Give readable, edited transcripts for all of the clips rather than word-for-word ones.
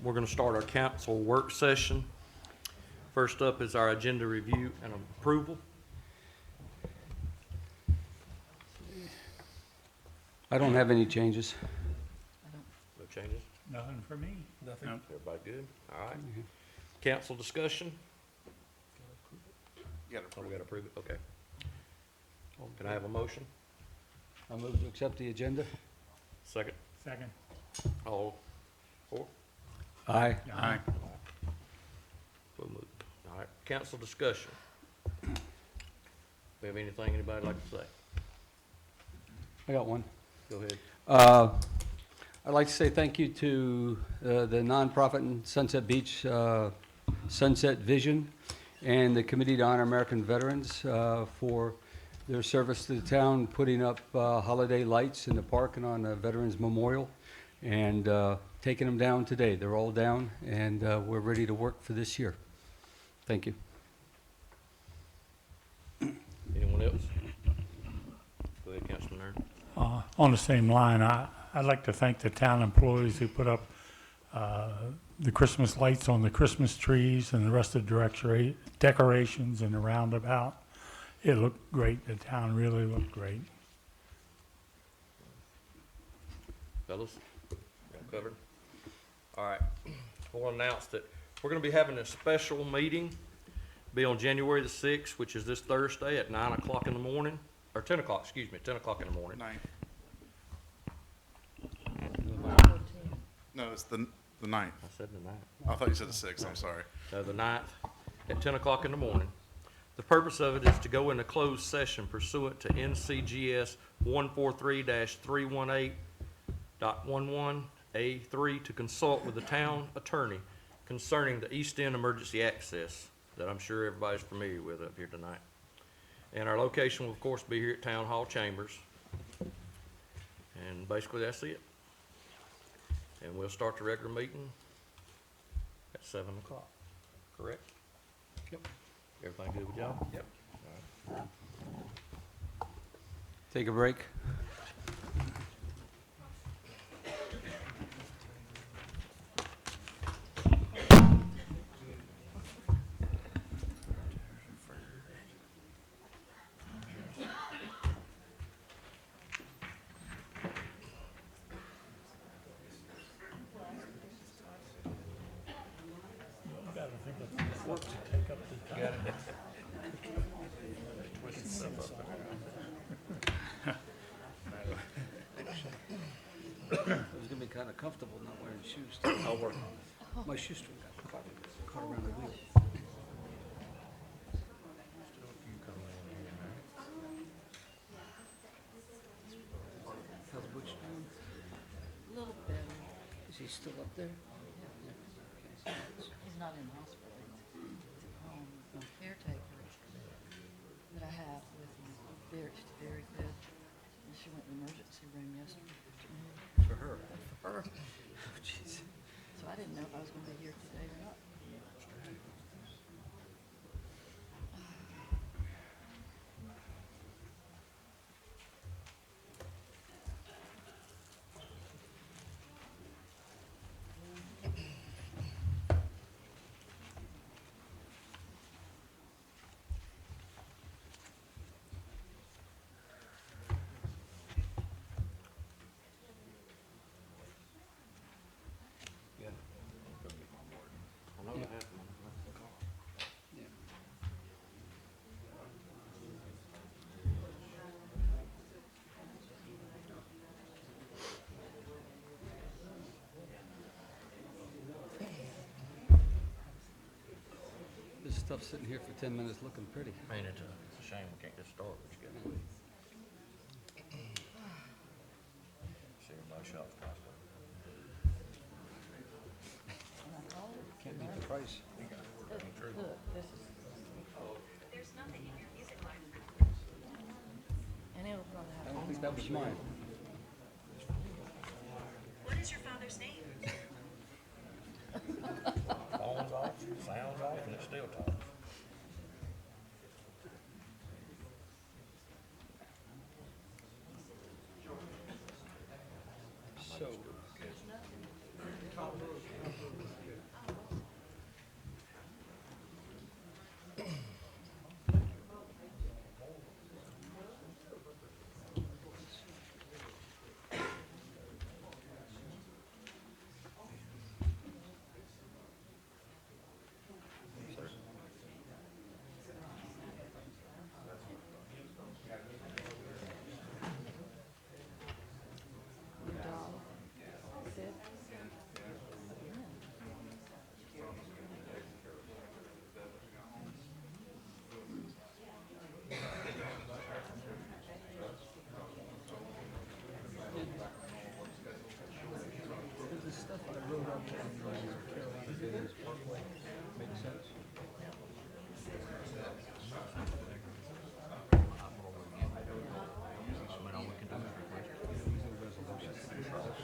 We're going to start our council work session. First up is our agenda review and approval. I don't have any changes. No changes? Nothing for me. Nothing. Nope. Everybody good? All right. Council discussion? You gotta Oh, we approve got it. to approve it? Okay. Can I have a motion? I move to accept the agenda. Second? Second. All four? Aye. Aye. We'll move. All right. Council discussion. We have anything anybody like to say? I got one. Go ahead. I'd like to say thank you to the nonprofit in Sunset Beach, Sunset Vision, and the Committee to Honor American Veterans for their service to the town, putting up holiday lights in the park and on the Veterans Memorial, and taking them down today. They're all down, and we're ready to work for this year. Thank you. Anyone else? Go ahead, Councilman Aaron. On the same line, I'd like to thank the town employees who put up the Christmas lights on the Christmas trees and the rest of the decorations in the roundabout. It looked great. The town really looked great. Fellas, y'all covered? All right, we'll announce that we're gonna be having a special meeting, be on January the 6th, which is this Thursday at 9 o'clock in the morning, or 10 o'clock, excuse me, 10 o'clock in the morning. 9th. No, it's the 9th. I said the 9th. I thought you said the 6th, I'm sorry. No, the 9th at 10 o'clock in the morning. The purpose of it is to go into closed session pursuant to NCGS 143-318.11A3 to consult with the town attorney concerning the East End emergency access that I'm sure everybody's familiar with up here tonight. And our location will, of course, be here at Town Hall Chambers. And basically, that's it. And we'll start the regular meeting at 7 o'clock, correct? Yep. Everything good with y'all? Yep. Take a break. You gotta think of what to take up the time. It was gonna be kind of comfortable not wearing shoes. I'll work on it. My shoestring got caught around the wheel. How's Butch doing? A little better. Is he still up there? He's not in the hospital. The caretaker that I have with me, she's very good. And she went to the emergency room yesterday. For her? For her. Oh, jeez. So I didn't know if I was going to be here today or not. I know Yeah. that happened. Yeah. This stuff's sitting here for 10 minutes looking pretty. I mean, it's a shame we can't just start what you got. See everybody shops Costco. And I told her, Can't beat the price. look, this is. There's nothing in your music library. And it'll probably I have. don't think that was mine. What is your father's name? Phone's off, sound's off, and it's still talking. So,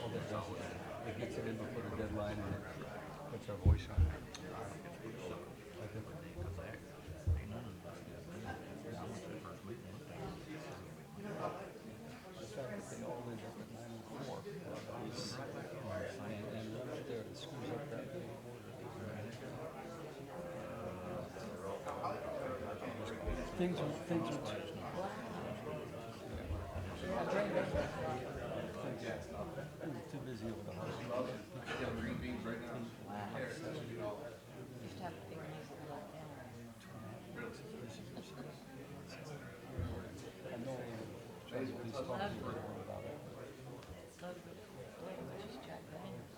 all that does is it gets it in before the deadline and it puts our voice on it. The fact that they all end up at 9 and 4 and run up there and screws up that whole order. Things are too busy with the house. Just have to figure these out now. I know Charlie, please talk to you about it. So, just Jack Daniels.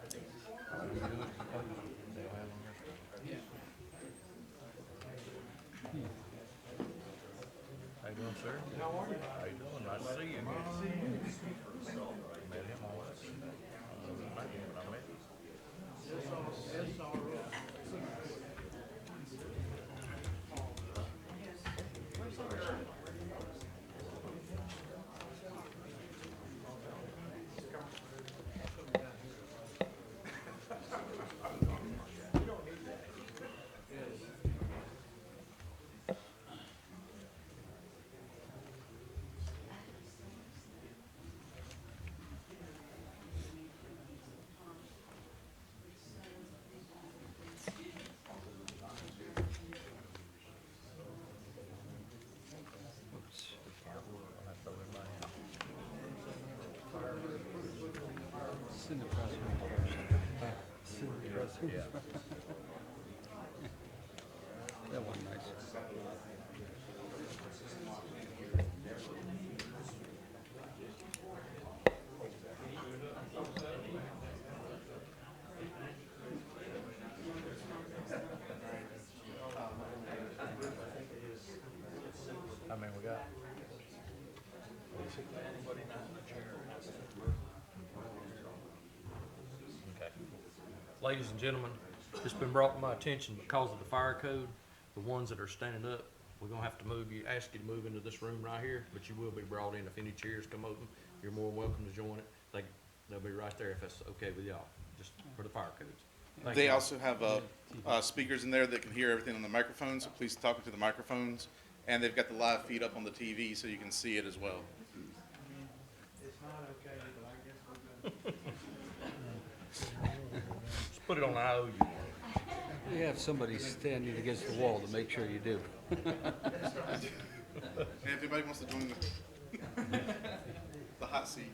How you doing, sir? How are you? How you doing? Nice to see you again. Met him once. I met him. Send the press Send the press That one nice. How many we got? Okay. Ladies and gentlemen, it's been brought to my attention because of the fire code, the ones that are standing up, we're gonna have to ask you to move into this room right here, but you will be brought in. If any chairs come open, you're more welcome to join it. They'll be right there if that's okay with y'all, just for the fire codes. Thank They you. also have speakers in there that can hear everything on the microphones, so please talk into the microphones. And they've got the live feed up on the TV so you can see it as well. Just put it on IOU. You have somebody standing against the wall to make sure you do. And if anybody wants to join the hot seat.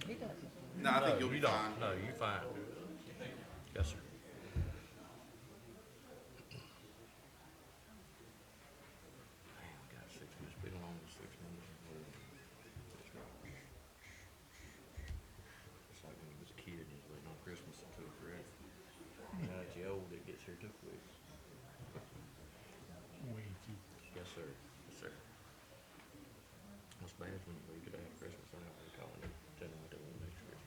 He doesn't. No, I think No, you'll be you don't. fine. No, you're fine. Yes, sir. Man, we got 6 minutes. We don't own the 6 minutes. It's like when you was a kid and you was waiting on Christmas until forever. Now that you're old, it gets here too quick. Yes, sir. Yes, sir. What's bad is when you could have Christmas and have to call and tell them what they want next Christmas.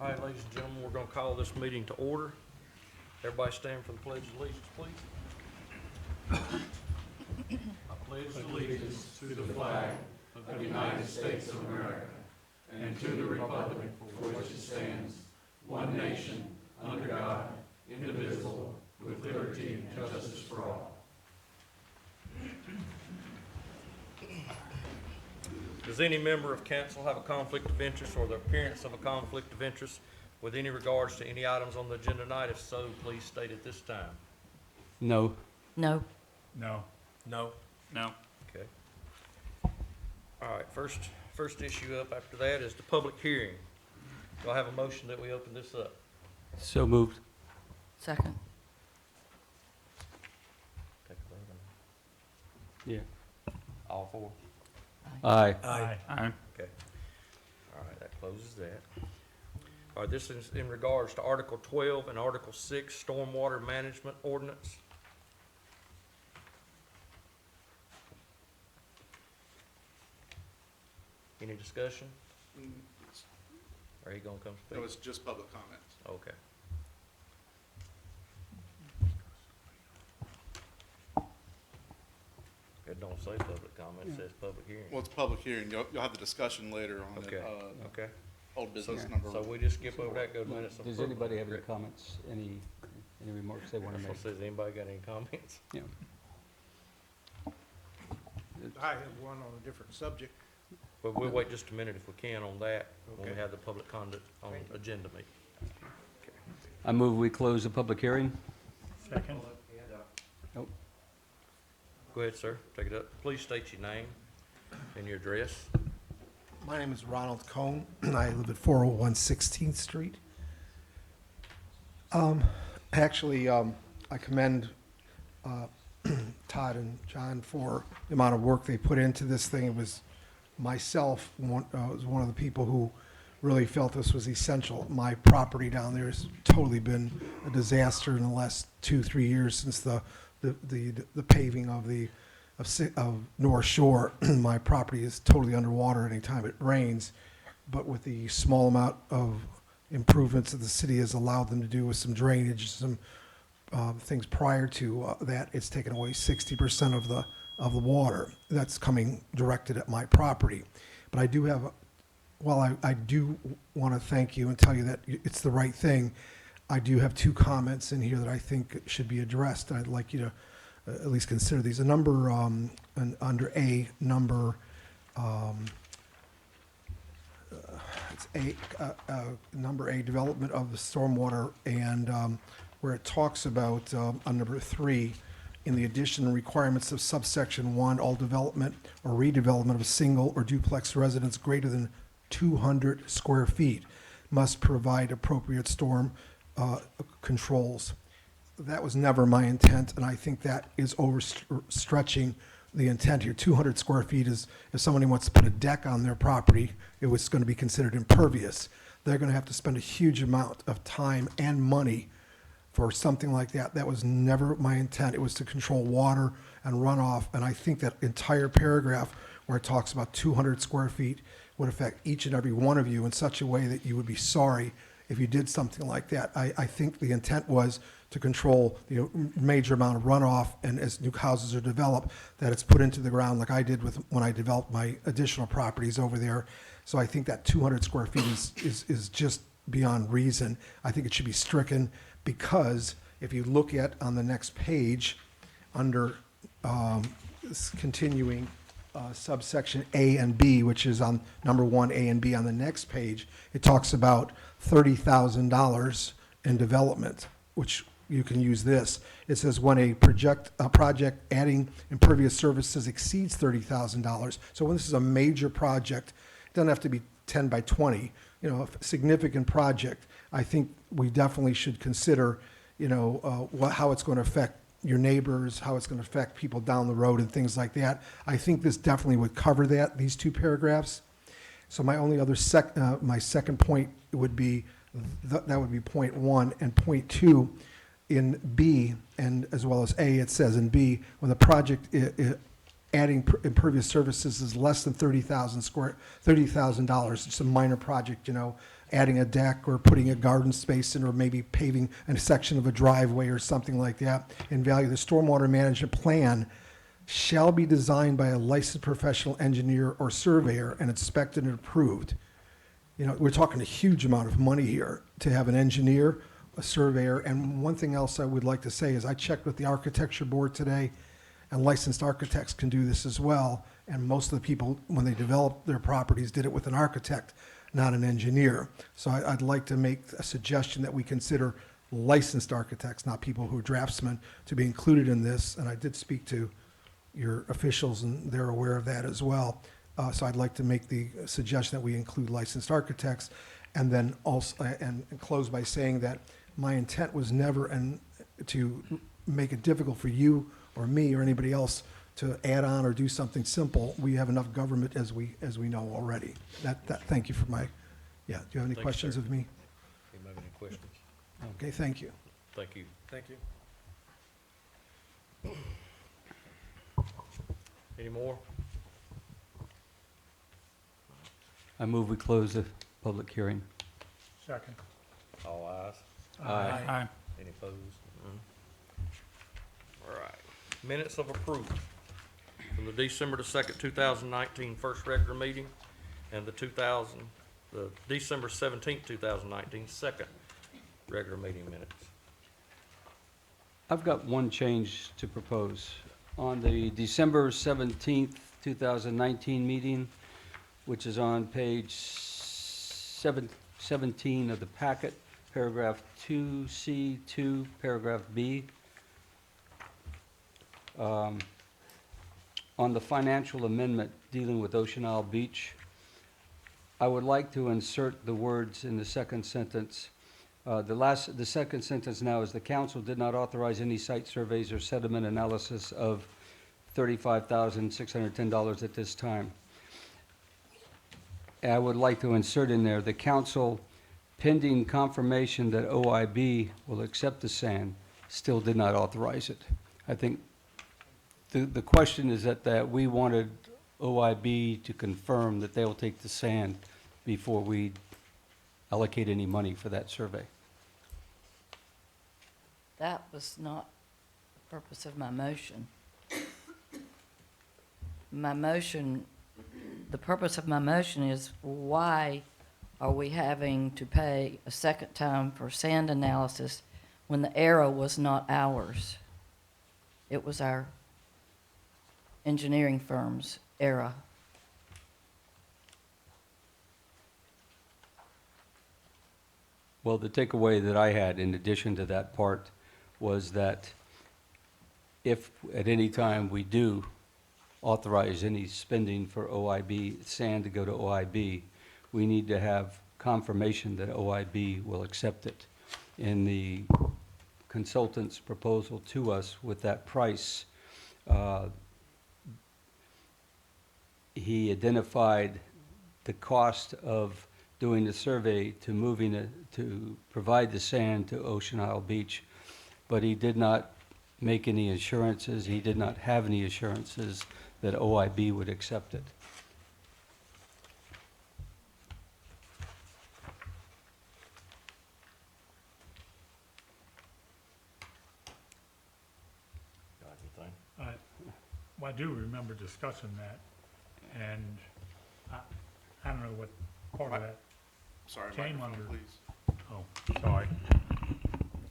All right, ladies and gentlemen, we're gonna call this meeting to order. Everybody stand for the pledge of allegiance, please. I pledge allegiance to the flag of the United States of America and to the republic for which it stands, one nation, under God, indivisible, with liberty and justice for all. Does any member of council have a conflict of interest or the appearance of a conflict of interest with any regards to any items on the agenda tonight? If so, please state at this time. No. No. No. No. No. Okay. All right, first issue up after that is the public hearing. Do I have a motion that we open this up? So moved. Second. Take a vote on Yeah. it. All four? Aye. Aye. Okay. All right, that closes that. All right, this is in regards to Article 12 and Article 6, Stormwater Management Ordinance. Any discussion? Are you gonna come speak? No, it's just public comments. Okay. It don't say public comment, it says public hearing. Well, it's public hearing. You'll have the discussion later on Okay, it. okay. Old business Yeah. number. So we just skip over that, go to minutes of Does approval. anybody have any Rick? comments, any remarks they want to So make? says anybody got any comments? Yeah. I have one on a different subject. But we'll wait just a minute if we can on that, when we Okay. have the public conduct on agenda meeting. I move we close the public hearing. Second? Go ahead, sir, take it up. Please state your name and your address. My name is Ronald Cohn. I live at 401 16th Street. Actually, I commend Todd and John for the amount of work they put into this thing. It was myself, was one of the people who really felt this was essential. My property down there has totally been a disaster in the last 2-3 years since the paving of North Shore. My property is totally underwater anytime it rains, but with the small amount of improvements that the city has allowed them to do with some drainage, some things prior to that, it's taken away 60% of the water that's coming directed at my property. But I do have, while I do want to thank you and tell you that it's the right thing, I do have 2 comments in here that I think should be addressed. I'd like you to at least consider these. A number, under A, number, it's number A, development of the stormwater, and where it talks about, on number 3, in the addition and requirements of subsection 1, all development or redevelopment of a single or duplex residence greater than 200 square feet must provide appropriate storm controls. That was never my intent, and I think that is overstretching the intent here. 200 square feet is, if somebody wants to put a deck on their property, it was going to be considered impervious. They're going to have to spend a huge amount of time and money for something like that. That was never my intent. It was to control water and runoff, and I think that entire paragraph where it talks about 200 square feet would affect each and every one of you in such a way that you would be sorry if you did something like that. I think the intent was to control the major amount of runoff, and as new houses are developed, that it's put into the ground like I did when I developed my additional properties over there. So I think that 200 square feet is just beyond reason. I think it should be stricken, because if you look at on the next page, under continuing subsection A and B, which is on number 1, A and B on the next page, it talks about $30,000 in development, which you can use this. It says when a project adding impervious services exceeds $30,000. So when this is a major project, it doesn't have to be 10 by 20, a significant project. I think we definitely should consider, how it's going to affect your neighbors, how it's going to affect people down the road and things like that. I think this definitely would cover that, these two paragraphs. So my only other my second point would be, that would be point one, and point two, in B, and as well as A, it says in B, when the project adding impervious services is less than $30,000, it's a minor project, you know, adding a deck or putting a garden space in, or maybe paving a section of a driveway or something like that, in value, the stormwater management plan shall be designed by a licensed professional engineer or surveyor and inspected and approved. You know, we're talking a huge amount of money here to have an engineer, a surveyor, and one thing else I would like to say is I checked with the architecture board today, and licensed architects can do this as well, and most of the people, when they developed their properties, did it with an architect, not an engineer. So I'd like to make a suggestion that we consider licensed architects, not people who are draftsmen, to be included in this, and I did speak to your officials, and they're aware of that as well. So I'd like to make the suggestion that we include licensed architects, and then also, and close by saying that my intent was never to make it difficult for you or me or anybody else to add on or do something simple. We have enough government as we know already. Thank you for my, yeah, do you have any Thank you, questions sir. of me? Anybody have any questions? Okay, thank you. Thank you. Thank you. Any more? I move we close the public hearing. Second. All ayes. Aye. Any opposed? None. All right. Minutes of approval from the December the 2nd, 2019 first regular meeting, and the December 17th, 2019 second regular meeting minutes. I've got one change to propose. On the December 17th, 2019 meeting, which is on page 17 of the packet, paragraph 2C2, paragraph B, on the financial amendment dealing with Ocean Isle Beach, I would like to insert the words in the second sentence. The second sentence now is, the council did not authorize any site surveys or sediment analysis of $35,610 at this time. I would like to insert in there, the council, pending confirmation that OIB will accept the sand, still did not authorize it. I think the question is that we wanted OIB to confirm that they'll take the sand before we allocate any money for that survey. That was not the purpose of my motion. The purpose of my motion is, why are we having to pay a second time for sand analysis when the error was not ours? It was our engineering firm's error. Well, the takeaway that I had in addition to that part was that if at any time we do authorize any spending for OIB, sand to go to OIB, we need to have confirmation that OIB will accept it. In the consultant's proposal to us with that price, he identified the cost of doing the survey to moving it, to provide the sand to Ocean Isle Beach, but he did not make any assurances, he did not have any assurances that OIB would accept it. Got anything? Well, I do remember discussing that, and I don't know what part of that. Sorry, Chain microphone, under- please. Oh, sorry.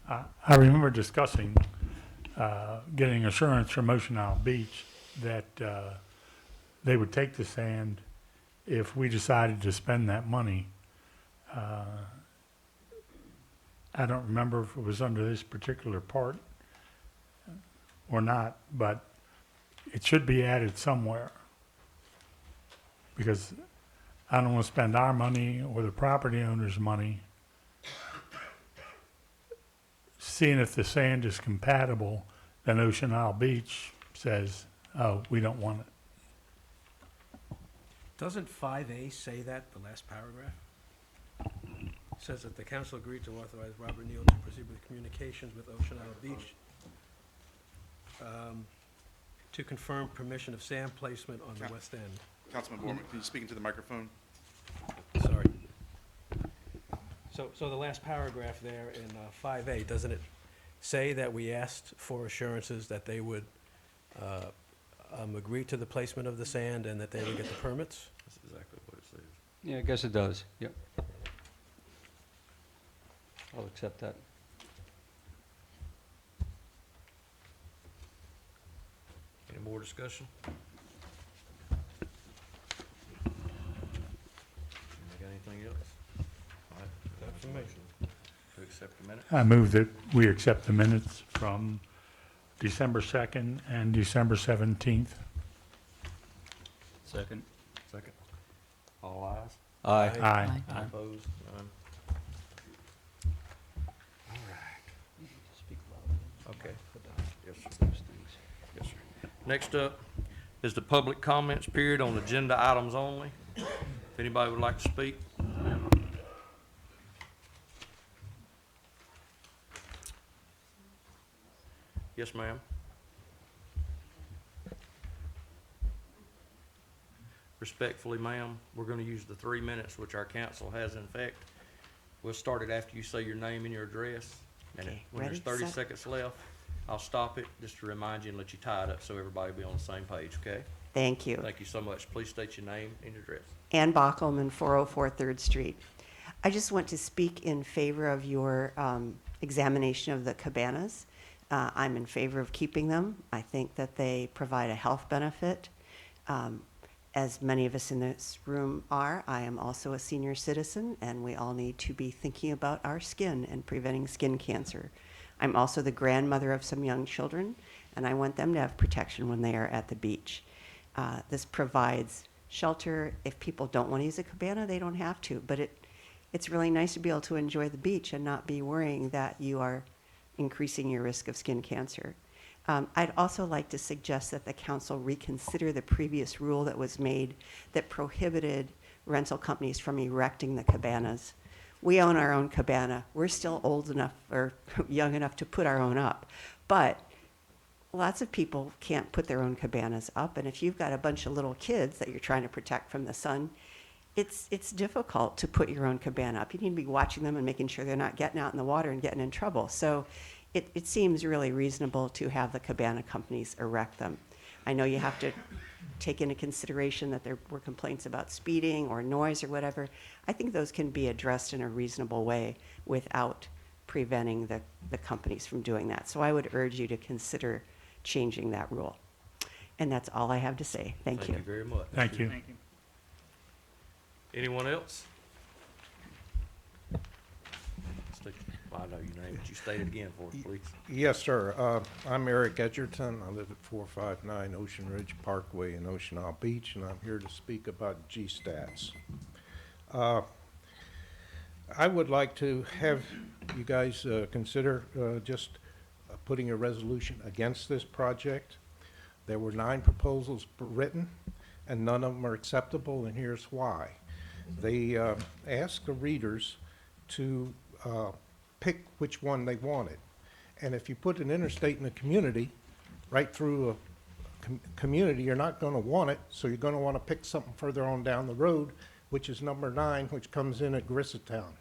I remember discussing getting assurance from Ocean Isle Beach that they would take the sand if we decided to spend that money. I don't remember if it was under this particular part or not, but it should be added somewhere. Because I don't want to spend our money or the property owner's money seeing if the sand is compatible, then Ocean Isle Beach says, oh, we don't want it. Doesn't 5A say that, the last paragraph? It says that the council agreed to authorize Robert Neal to proceed with communications with Ocean Isle Beach to confirm permission of sand placement on the west end. Councilman Borman, can you speak into the microphone? Sorry. So the last paragraph there in 5A, doesn't it say that we asked for assurances that they would agree to the placement of the sand and that they would get the permits? That's exactly what it says. Yeah, I guess it does, yep. I'll accept that. Any more discussion? Got anything else? All right, that's a motion to accept the minute. I move that we accept the minutes from December 2nd and December 17th. Second. Second. All ayes? Aye. Aye. Aye. Opposed? None. All right. Okay. Yes, sir. Yes, sir. Next up is the public comments period on agenda items only. If anybody would like to speak? Yes, ma'am. Respectfully, ma'am, we're gonna use the 3 minutes which our council has in effect. We'll start it after you say your name and your address. And Okay, when there's ready, 30 set. seconds left, I'll stop it just to remind you and let you tie it up so everybody will be on the same page, okay? Thank you. Thank you so much. Please state your name and your address. Ann Bockelman, 404 3rd Street. I just want to speak in favor of your examination of the cabanas. I'm in favor of keeping them. I think that they provide a health benefit. As many of us in this room are, I am also a senior citizen, and we all need to be thinking about our skin and preventing skin cancer. I'm also the grandmother of some young children, and I want them to have protection when they are at the beach. This provides shelter. If people don't want to use a cabana, they don't have to, but it's really nice to be able to enjoy the beach and not be worrying that you are increasing your risk of skin cancer. I'd also like to suggest that the council reconsider the previous rule that was made that prohibited rental companies from erecting the cabanas. We own our own cabana. We're still old enough or young enough to put our own up. But lots of people can't put their own cabanas up. And if you've got a bunch of little kids that you're trying to protect from the sun, it's difficult to put your own cabana up. You need to be watching them and making sure they're not getting out in the water and getting in trouble. So it seems really reasonable to have the cabana companies erect them. I know you have to take into consideration that there were complaints about speeding or noise or whatever. I think those can be addressed in a reasonable way without preventing the companies from doing that. So I would urge you to consider changing that rule. And that's all I have to say. Thank you. Thank you very much. Thank you. Anyone else? I know your name, but you state it again for us, please. Yes, sir. I'm Eric Edgerton. I live at 459 Ocean Ridge Parkway in Ocean Isle Beach, and I'm here to speak about G-Stats. I would like to have you guys consider just putting a resolution against this project. There were 9 proposals written, and none of them are acceptable, and here's why. They asked the readers to pick which one they wanted. And if you put an interstate in a community, right through a community, you're not going to want it, so you're going to want to pick something further on down the road, which is number 9, which comes in at Grissettown.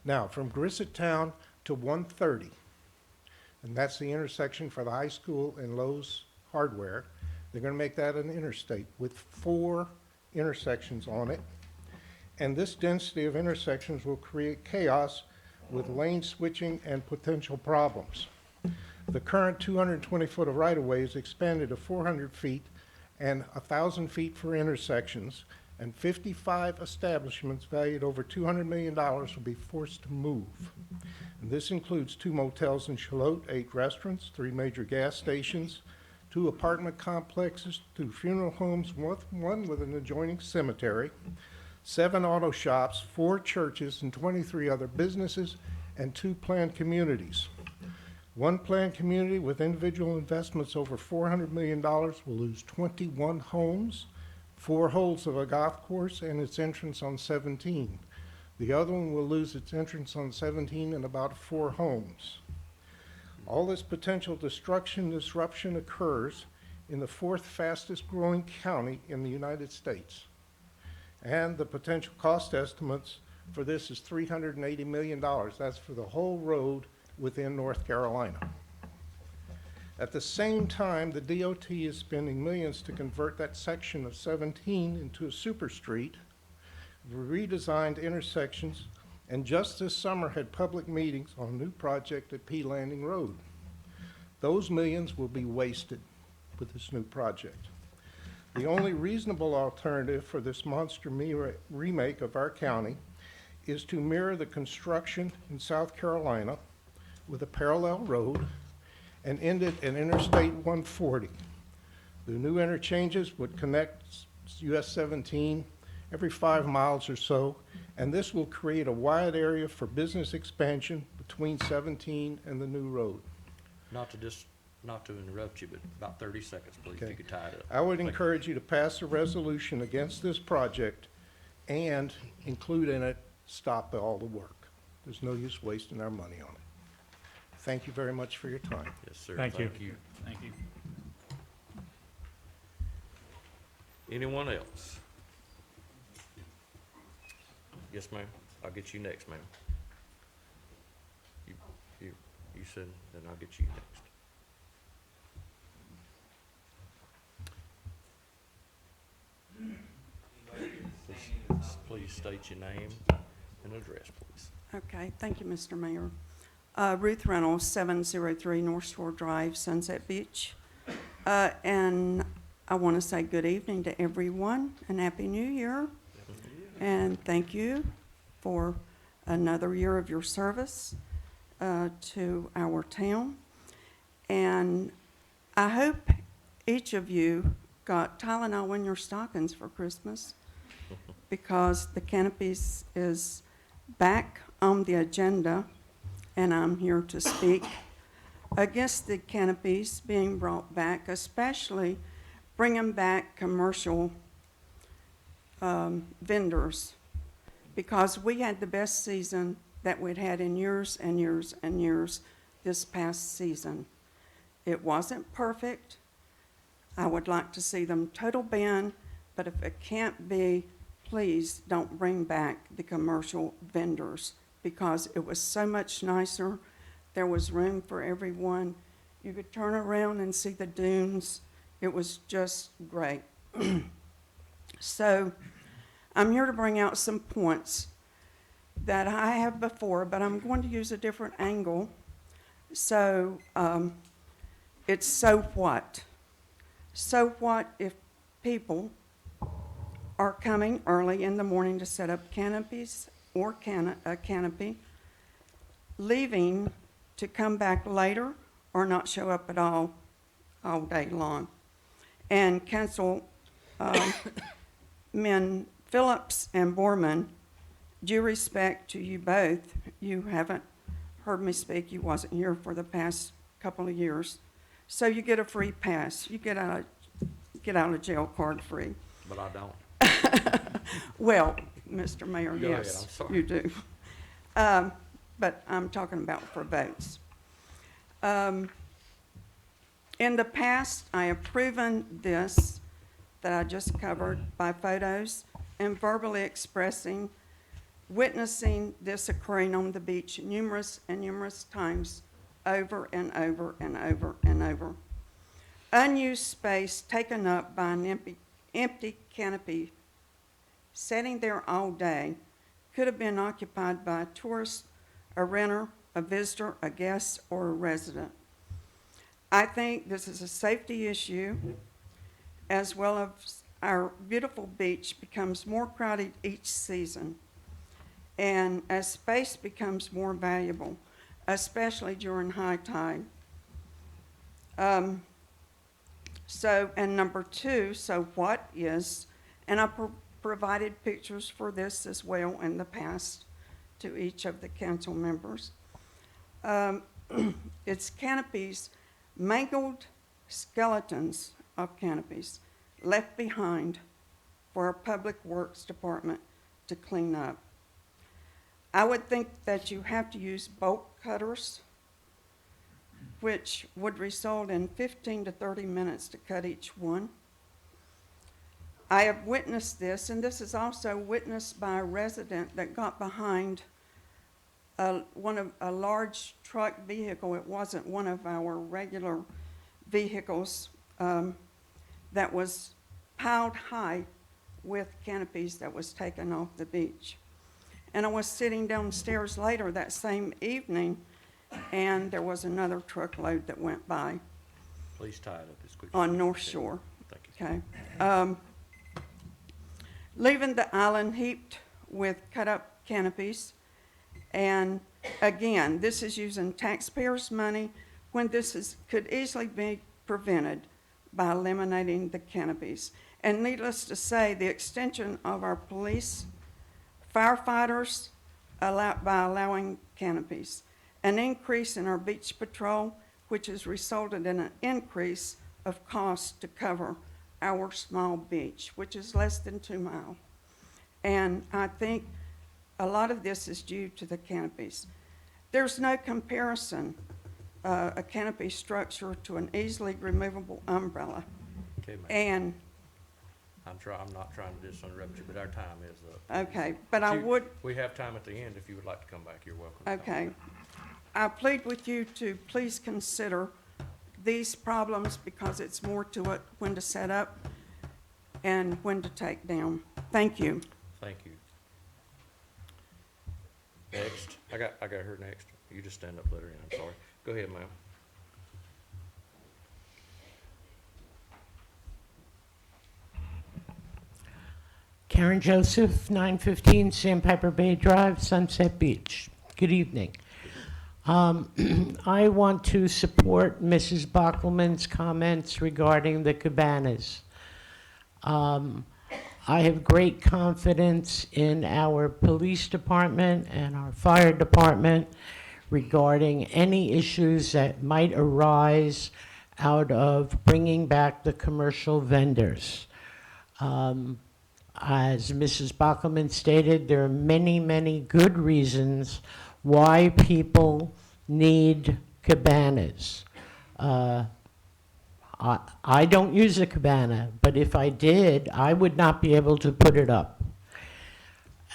Now, from Grissettown to 130, and that's the intersection for the high school and Lowe's Hardware, they're going to make that an interstate with 4 intersections on it. And this density of intersections will create chaos with lane switching and potential problems. The current 220 foot of right-of-way is expanded to 400 feet and 1,000 feet for intersections, and 55 establishments valued over $200 million will be forced to move. And this includes 2 motels in Charlotte, 8 restaurants, 3 major gas stations, 2 apartment complexes, 2 funeral homes, 1 with an adjoining cemetery, 7 auto shops, 4 churches, and 23 other businesses, and 2 planned communities. One planned community with individual investments over $400 million will lose 21 homes, 4 holes of a golf course, and its entrance on 17. The other one will lose its entrance on 17 and about 4 homes. All this potential disruption occurs in the 4th fastest growing county in the United States. And the potential cost estimates for this is $380 million. That's for the whole road within North Carolina. At the same time, the DOT is spending millions to convert that section of 17 into a super street, redesigned intersections, and just this summer had public meetings on a new project at P Landing Road. Those millions will be wasted with this new project. The only reasonable alternative for this monster remake of our county is to mirror the construction in South Carolina with a parallel road and end it at Interstate 140. The new interchanges would connect US 17 every 5 miles or so, and this will create a wide area for business expansion between 17 and the new road. Not to interrupt you, but about 30 seconds, please, if Okay. you could tie it up. I would Thank you. encourage you to pass a resolution against this project and include in it, stop all the work. There's no use wasting our money on it. Thank you very much for your time. Yes, sir. Thank you. Thank you. Anyone else? Yes, ma'am. I'll get you next, ma'am. You said, then I'll get you next. Please state your name and address, please. Okay, thank you, Mr. Mayor. Ruth Reynolds, 703 North Shore Drive, Sunset Beach. And I want to say good evening to everyone and Happy New Year. And thank you for another year of your service to our town. And I hope each of you got Tylenol in your stockings for Christmas, because the canopies is back on the agenda, and I'm here to speak against the canopies being brought back, especially bringing back commercial vendors, because we had the best season that we'd had in years and years and years this past season. It wasn't perfect. I would like to see them total ban, but if it can't be, please don't bring back the commercial vendors, because it was so much nicer. There was room for everyone. You could turn around and see the dunes. It was just great. So I'm here to bring out some points that I have before, but I'm going to use a different angle. So it's so what? So what if people are coming early in the morning to set up canopies or a canopy, leaving to come back later or not show up at all day long? And Councilmen Phillips and Borman, due respect to you both, you haven't heard me speak. You wasn't here for the past couple of years. So you get a free pass. You get out of jail card free. But I don't. Well, Mr. Mayor, Go ahead, yes, I'm sorry. you do. But I'm talking about for votes. In the past, I have proven this that I just covered by photos and verbally expressing, witnessing this occurring on the beach numerous and numerous times, over and over and over and over. Unused space taken up by an empty canopy sitting there all day could have been occupied by a tourist, a renter, a visitor, a guest, or a resident. I think this is a safety issue, as well as our beautiful beach becomes more crowded each season, and as space becomes more valuable, especially during high tide. And number two, so what is, and I provided pictures for this as well in the past to each of the council members. It's canopies, mangled skeletons of canopies left behind for our Public Works Department to clean up. I would think that you have to use bolt cutters, which would result in 15 to 30 minutes to cut each one. I have witnessed this, and this is also witnessed by a resident that got behind a large truck vehicle. It wasn't one of our regular vehicles that was piled high with canopies that was taken off the beach. And I was sitting downstairs later that same evening, and there was another truckload that went by Please tie it up as quick as you on can. North Shore. Thank you. Okay. Leaving the island heaped with cut-up canopies. And again, this is using taxpayers' money when could easily be prevented by eliminating the canopies. And needless to say, the extension of our police, firefighters, by allowing canopies. An increase in our beach patrol, which has resulted in an increase of cost to cover our small beach, which is less than 2 miles. And I think a lot of this is due to the canopies. There's no comparison, a canopy structure to an easily removable umbrella. Okay, ma'am. And, I'm not trying to just interrupt you, but our time is up. okay, but I would, We have time at the end. If you would like to come back, you're welcome. to come okay. back. I plead with you to please consider these problems because it's more to it when to set up and when to take down. Thank you. Thank you. Next, I got her next. You just stand up, let her in, I'm sorry. Go ahead, ma'am. Karen Joseph, 915 Sandpiper Bay Drive, Sunset Beach. Good evening. I want to support Mrs. Bockelman's comments regarding the cabanas. I have great confidence in our police department and our fire department regarding any issues that might arise out of bringing back the commercial vendors. As Mrs. Bockelman stated, there are many, many good reasons why people need cabanas. I don't use a cabana, but if I did, I would not be able to put it up.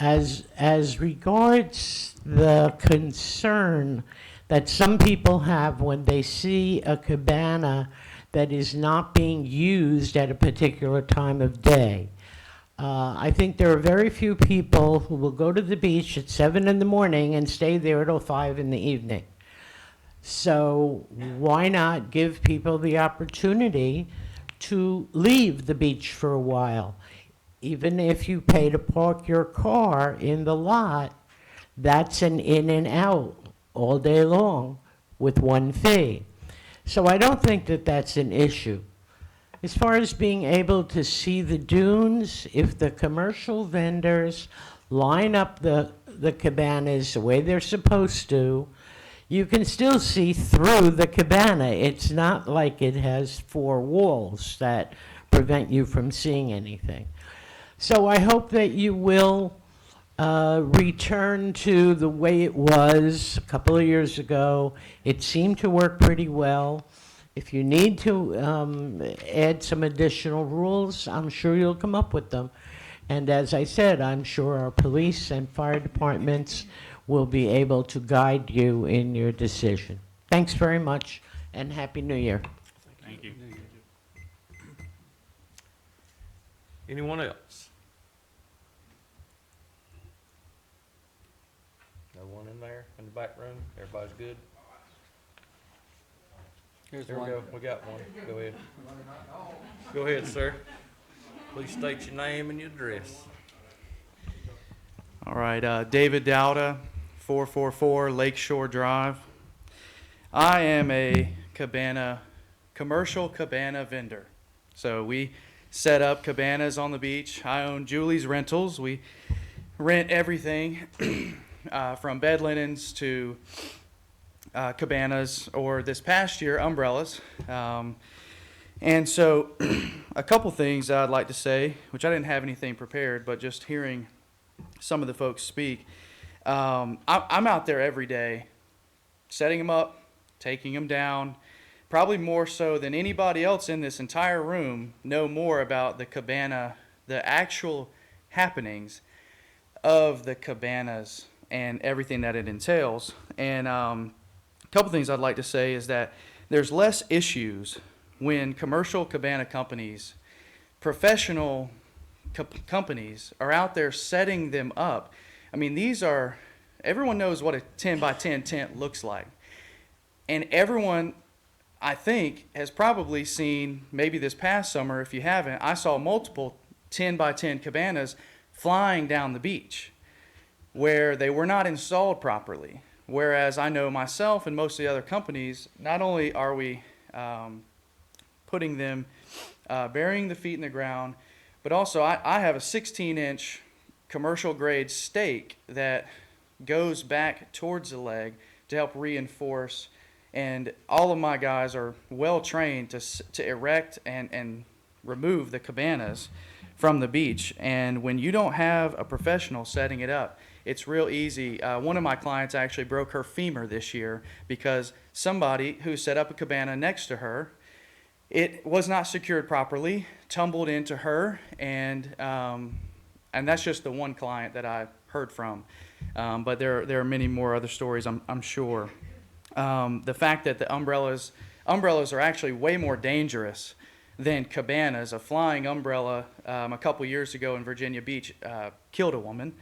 As regards the concern that some people have when they see a cabana that is not being used at a particular time of day, I think there are very few people who will go to the beach at 7 in the morning and stay there till 5 in the evening. So why not give people the opportunity to leave the beach for a while? Even if you pay to park your car in the lot, that's an in and out all day long with one fee. So I don't think that that's an issue. As far as being able to see the dunes, if the commercial vendors line up the cabanas the way they're supposed to, you can still see through the cabana. It's not like it has 4 walls that prevent you from seeing anything. So I hope that you will return to the way it was a couple of years ago. It seemed to work pretty well. If you need to add some additional rules, I'm sure you'll come up with them. And as I said, I'm sure our police and fire departments will be able to guide you in your decision. Thanks very much, and Happy New Year. Thank you. Anyone else? No one in there, in the back room? Everybody's good? Here's There we one. go, we got one. Go ahead. Go ahead, sir. Please state your name and your address. All right, David Dowda, 444 Lakeshore Drive. I am a commercial cabana vendor. So we set up cabanas on the beach. I own Julie's Rentals. We rent everything from bed linens to cabanas, or this past year, umbrellas. And so a couple things I'd like to say, which I didn't have anything prepared, but just hearing some of the folks speak. I'm out there every day setting them up, taking them down, probably more so than anybody else in this entire room know more about the cabana, the actual happenings of the cabanas and everything that it entails. And a couple things I'd like to say is that there's less issues when commercial cabana companies, professional companies are out there setting them up. I mean, everyone knows what a 10 by 10 tent looks like. And everyone, I think, has probably seen, maybe this past summer, if you haven't, I saw multiple 10 by 10 cabanas flying down the beach where they were not installed properly. Whereas I know myself and most of the other companies, not only are we putting them, burying the feet in the ground, but also I have a 16-inch commercial grade stake that goes back towards the leg to help reinforce. And all of my guys are well trained to erect and remove the cabanas from the beach. And when you don't have a professional setting it up, it's real easy. One of my clients actually broke her femur this year because somebody who set up a cabana next to her, it was not secured properly, tumbled into her, and that's just the one client that I heard from. But there are many more other stories, I'm sure. The fact that the umbrellas are actually way more dangerous than cabanas. A flying umbrella a couple years ago in Virginia Beach killed a woman,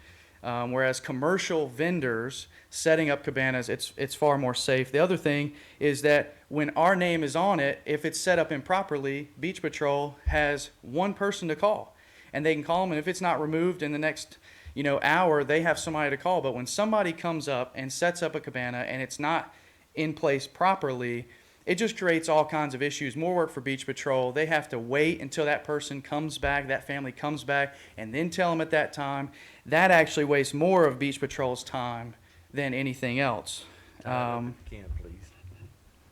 whereas commercial vendors setting up cabanas, it's far more safe. The other thing is that when our name is on it, if it's set up improperly, Beach Patrol has one person to call, and they can call them, and if it's not removed in the next hour, they have somebody to call. But when somebody comes up and sets up a cabana and it's not in place properly, it just creates all kinds of issues. More work for Beach Patrol. They have to wait until that person comes back, that family comes back, and then tell them at that time. That actually wastes more of Beach Patrol's time than anything else. If you can, please.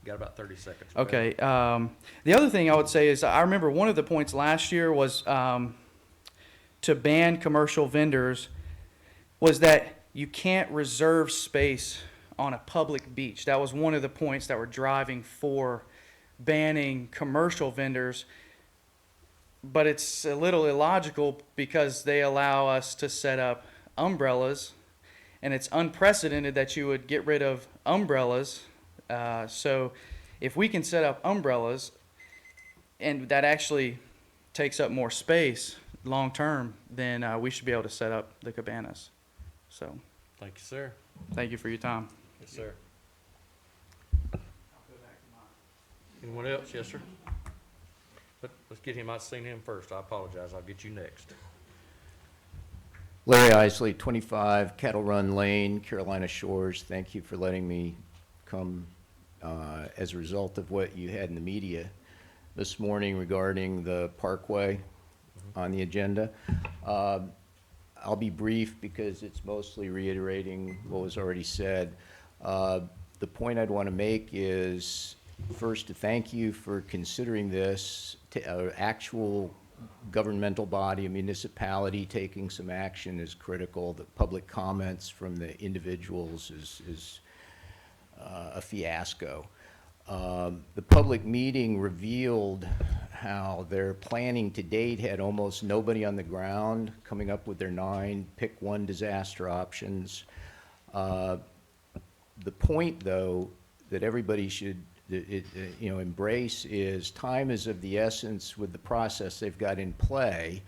Got about 30 seconds. Go ahead. Okay. The other thing I would say is I remember one of the points last year was to ban commercial vendors was that you can't reserve space on a public beach. That was one of the points that were driving for banning commercial vendors. But it's a little illogical because they allow us to set up umbrellas, and it's unprecedented that you would get rid of umbrellas. So if we can set up umbrellas, and that actually takes up more space long term, then we should be able to set up the cabanas. So Thank you, sir. thank you for your time. Yes, sir. Anyone else? Yes, sir. Let's get him. I've seen him first. I apologize. I'll get you next. Larry Isley, 25 Cattle Run Lane, Carolina Shores. Thank you for letting me come as a result of what you had in the media this morning regarding the Parkway on the agenda. I'll be brief because it's mostly reiterating what was already said. The point I'd want to make is first to thank you for considering this actual governmental body, a municipality taking some action is critical. The public comments from the individuals is a fiasco. The public meeting revealed how their planning to date had almost nobody on the ground coming up with their 9 pick one disaster options. The point, though, that everybody should embrace is time is of the essence with the process they've got in play.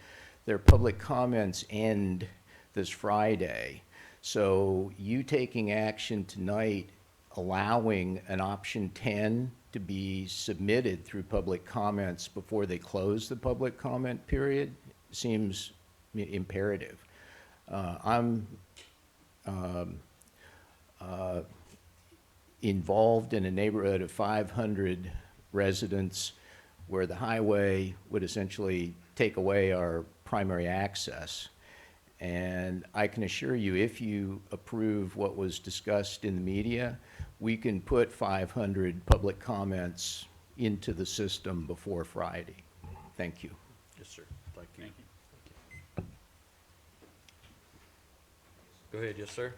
Their public comments end this Friday. So you taking action tonight, allowing an option 10 to be submitted through public comments before they close the public comment period seems imperative. I'm involved in a neighborhood of 500 residents where the highway would essentially take away our primary access. And I can assure you, if you approve what was discussed in the media, we can put 500 public comments into the system before Friday. Thank you. Yes, sir. Thank you. Go ahead, yes, sir.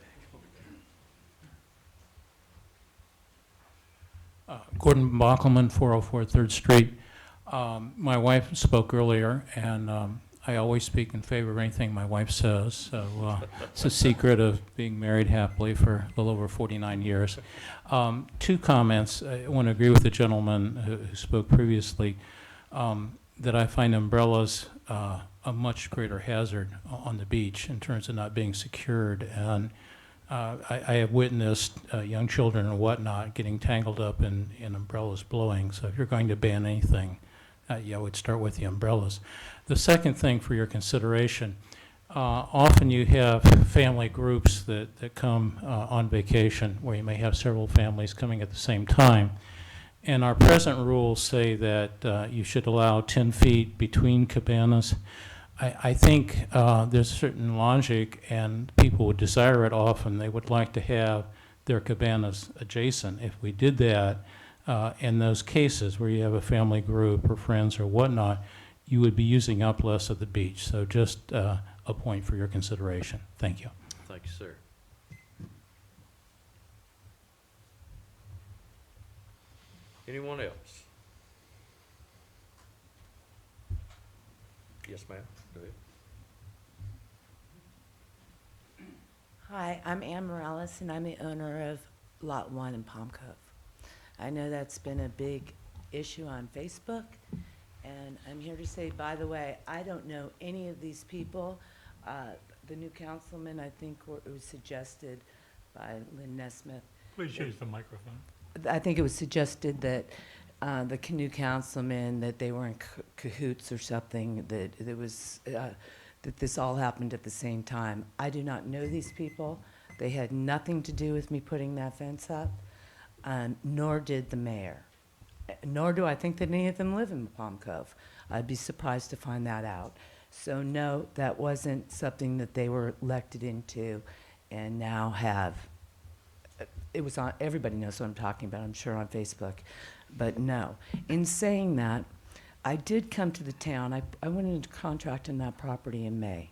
Gordon Bockelman, 404 3rd Street. My wife spoke earlier, and I always speak in favor of anything my wife says, so it's a secret of being married happily for a little over 49 years. Two comments. I want to agree with the gentleman who spoke previously, that I find umbrellas a much greater hazard on the beach in terms of not being secured. And I have witnessed young children and whatnot getting tangled up in umbrellas blowing. So if you're going to ban anything, I would start with the umbrellas. The second thing for your consideration, often you have family groups that come on vacation where you may have several families coming at the same time. And our present rules say that you should allow 10 feet between cabanas. I think there's certain logic, and people would desire it often. They would like to have their cabanas adjacent. If we did that, in those cases where you have a family group or friends or whatnot, you would be using up less of the beach. So just a point for your consideration. Thank you. Thank you, sir. Anyone else? Yes, ma'am. Go ahead. Hi, I'm Ann Morales, and I'm the owner of Lot 1 in Palm Cove. I know that's been a big issue on Facebook, and I'm here to say, by the way, I don't know any of these people. The new councilman, I think, it was suggested by Lynn Nesmith. Please use the microphone. I think it was suggested that the new councilman, that they were in cahoots or something, that it was that this all happened at the same time. I do not know these people. They had nothing to do with me putting that fence up, nor did the mayor. Nor do I think that any of them live in Palm Cove. I'd be surprised to find that out. So no, that wasn't something that they were elected into and now have. It was on, everybody knows what I'm talking about, I'm sure, on Facebook. But no. In saying that, I did come to the town. I went into contract on that property in May.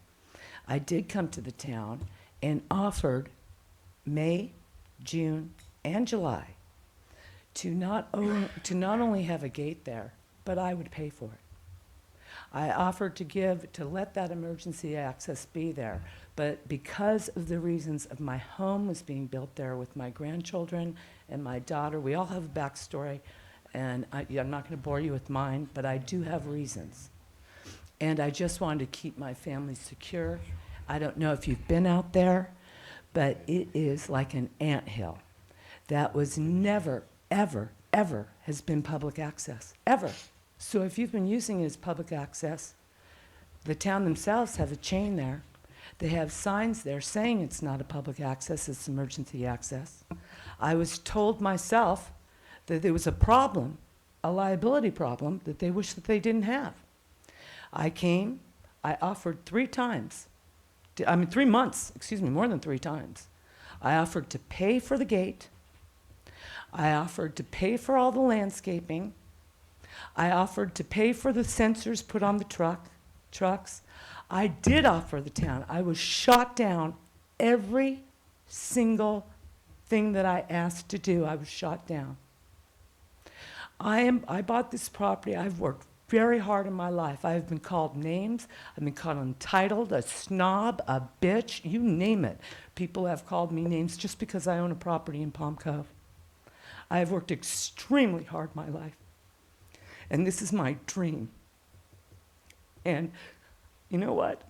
I did come to the town and offered May, June, and July to not only have a gate there, but I would pay for it. I offered to let that emergency access be there, but because of the reasons of my home was being built there with my grandchildren and my daughter, we all have a backstory, and I'm not going to bore you with mine, but I do have reasons. And I just wanted to keep my family secure. I don't know if you've been out there, but it is like an anthill. That was never, ever, ever has been public access, ever. So if you've been using it as public access, the town themselves have a chain there. They have signs there saying it's not a public access, it's emergency access. I was told myself that there was a problem, a liability problem, that they wish that they didn't have. I came, I offered 3 times, 3 months, excuse me, more than 3 times. I offered to pay for the gate. I offered to pay for all the landscaping. I offered to pay for the sensors put on the trucks. I did offer the town. I was shot down. Every single thing that I asked to do, I was shot down. I bought this property. I've worked very hard in my life. I have been called names. I've been called untitled, a snob, a bitch, you name it. People have called me names just because I own a property in Palm Cove. I have worked extremely hard in my life. And this is my dream. And you know what?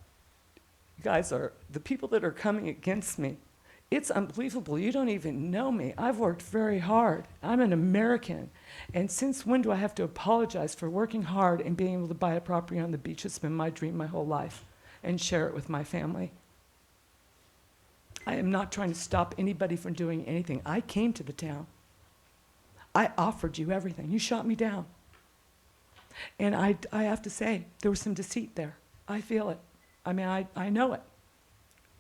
You guys are, the people that are coming against me, it's unbelievable. You don't even know me. I've worked very hard. I'm an American. And since when do I have to apologize for working hard and being able to buy a property on the beach? It's been my dream my whole life, and share it with my family. I am not trying to stop anybody from doing anything. I came to the town. I offered you everything. You shot me down. And I have to say, there was some deceit there. I feel it. I mean, I know it.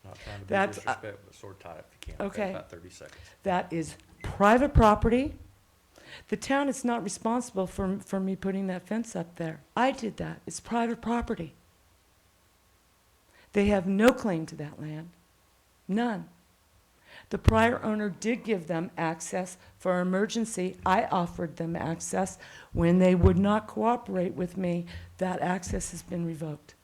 Not trying to be That's, disrespectful, but sword tight if you can. okay. About 30 seconds. That is private property. The town is not responsible for me putting that fence up there. I did that. It's private property. They have no claim to that land. None. The prior owner did give them access for emergency. I offered them access. When they would not cooperate with me, that access has been revoked.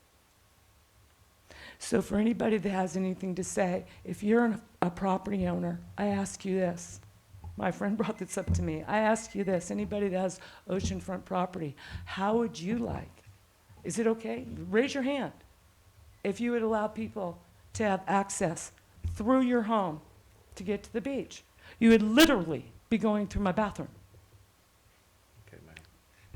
So for anybody that has anything to say, if you're a property owner, I ask you this. My friend brought this up to me. I ask you this, anybody that has oceanfront property, how would you like? Is it okay? Raise your hand. If you would allow people to have access through your home to get to the beach, you would literally be going through my bathroom. Okay, ma'am.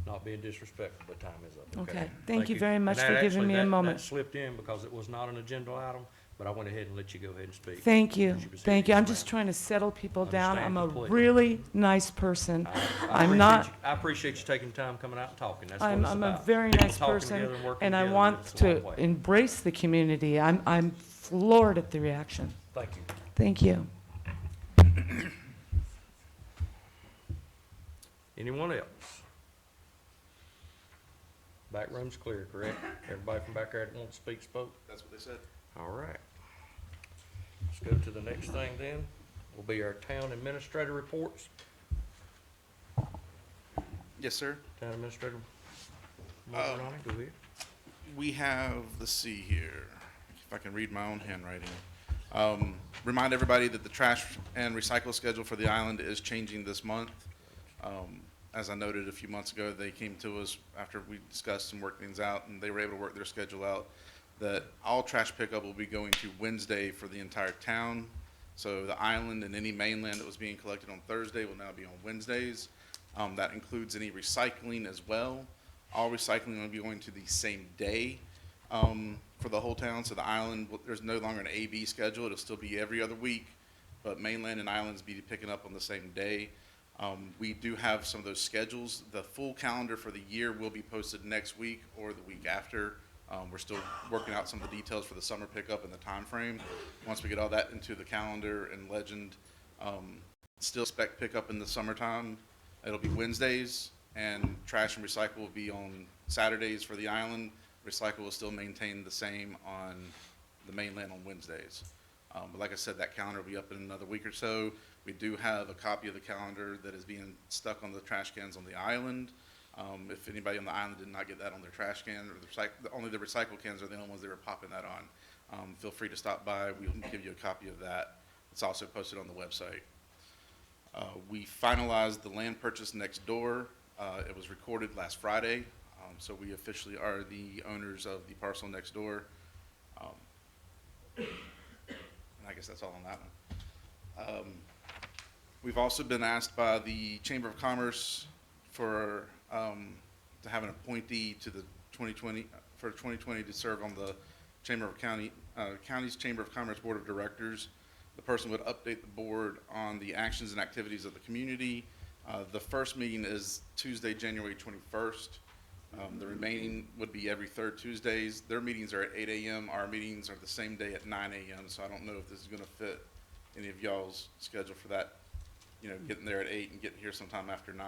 Not being disrespectful, but time is up. Okay. Thank you very much for giving me a moment. That slipped in because it was not an agenda item, but I went ahead and let you go ahead and speak. Thank you. Because was here. Thank you. I'm Yes, just ma'am. trying to settle people down. Understand I'm a completely. really nice person. I I'm appreciate not, you- I appreciate you taking time coming out and talking. That's what I'm, it's I'm a about. very People nice talking person, together working and I together, want it's a long to way. embrace the community. I'm floored at the reaction. Thank you. Thank you. Anyone else? Back room's clear, correct? Everybody from back there that wants to speak, spoke? That's what they said. All right. Let's go to the next thing then. Will be our town administrator reports. Yes, sir. Town administrator, Uh, Ronnie, go ahead. We have, let's see here, if I can read my own handwriting. Remind everybody that the trash and recycle schedule for the island is changing this month. As I noted a few months ago, they came to us after we discussed and worked things out, and they were able to work their schedule out, that all trash pickup will be going to Wednesday for the entire town. So the island and any mainland that was being collected on Thursday will now be on Wednesdays. That includes any recycling as well. All recycling will be going to the same day for the whole town. So the island, there's no longer an A-B schedule. It'll still be every other week, but mainland and islands be picking up on the same day. We do have some of those schedules. The full calendar for the year will be posted next week or the week after. We're still working out some of the details for the summer pickup and the time frame. Once we get all that into the calendar and legend, still expect pickup in the summertime. It'll be Wednesdays, and trash and recycle will be on Saturdays for the island. Recycle will still maintain the same on the mainland on Wednesdays. But like I said, that calendar will be up in another week or so. We do have a copy of the calendar that is being stuck on the trash cans on the island. If anybody on the island did not get that on their trash can, or only the recycle cans are the only ones they were popping that on, feel free to stop by. We can give you a copy of that. It's also posted on the website. We finalized the land purchase next door. It was recorded last Friday, so we officially are the owners of the parcel next door. And I guess that's all on that one. We've also been asked by the Chamber of Commerce for, to have an appointee to the 2020, for 2020 to serve on the Chamber of County's Chamber of Commerce Board of Directors. The person would update the board on the actions and activities of the community. The first meeting is Tuesday, January 21st. The remaining would be every third Tuesdays. Their meetings are at 8 a.m. Our meetings are the same day at 9 a.m. So I don't know if this is going to fit any of y'all's schedule for that, you know, getting there at 8 and getting here sometime after 9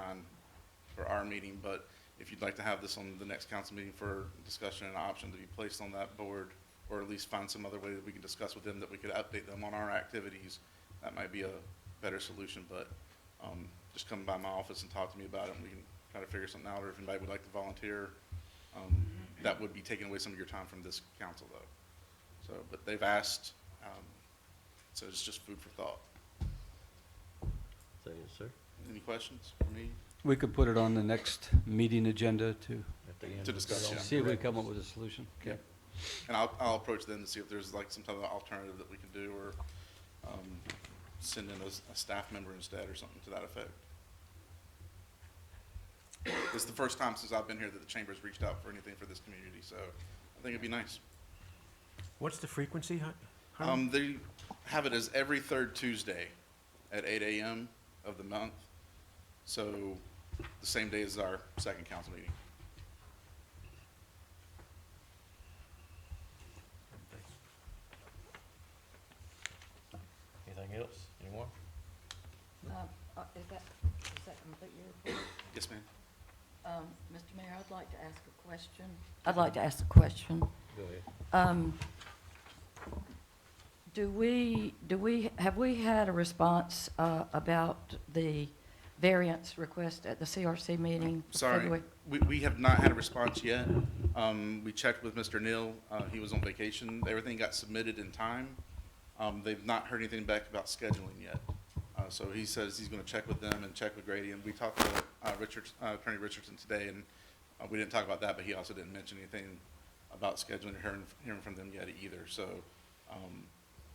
for our meeting. But if you'd like to have this on the next council meeting for discussion and an option to be placed on that board, or at least find some other way that we can discuss with them that we could update them on our activities, that might be a better solution. But just come by my office and talk to me about it, and we can try to figure something out. Or if anybody would like to volunteer, that would be taking away some of your time from this council, though. So, but they've asked, so it's just food for thought. Say yes, sir. Any questions for me? We could put it on the next meeting agenda to At the end To of the discuss, yeah. see if we come up with a solution. Okay. And I'll approach them to see if there's like some type of alternative that we can do, or send in a staff member instead or something to that effect. It's the first time since I've been here that the chamber's reached out for anything for this community, so I think it'd be nice. What's the frequency, Harlan? They have it as every third Tuesday at 8 a.m. of the month, so the same day as our second council meeting. Anything else? Anyone? Does that complete your report? Yes, ma'am. Mr. Mayor, I'd like to ask a question. I'd like to ask a question. Go ahead. Have we had a response about the variance request at the CRC meeting? Sorry, February? we have not had a response yet. We checked with Mr. Neal, he was on vacation, everything got submitted in time. They've not heard anything back about scheduling yet. So he says he's gonna check with them and check with Grady, and we talked to Attorney Richardson today, and we didn't talk about that, but he also didn't mention anything about scheduling or hearing from them yet either. So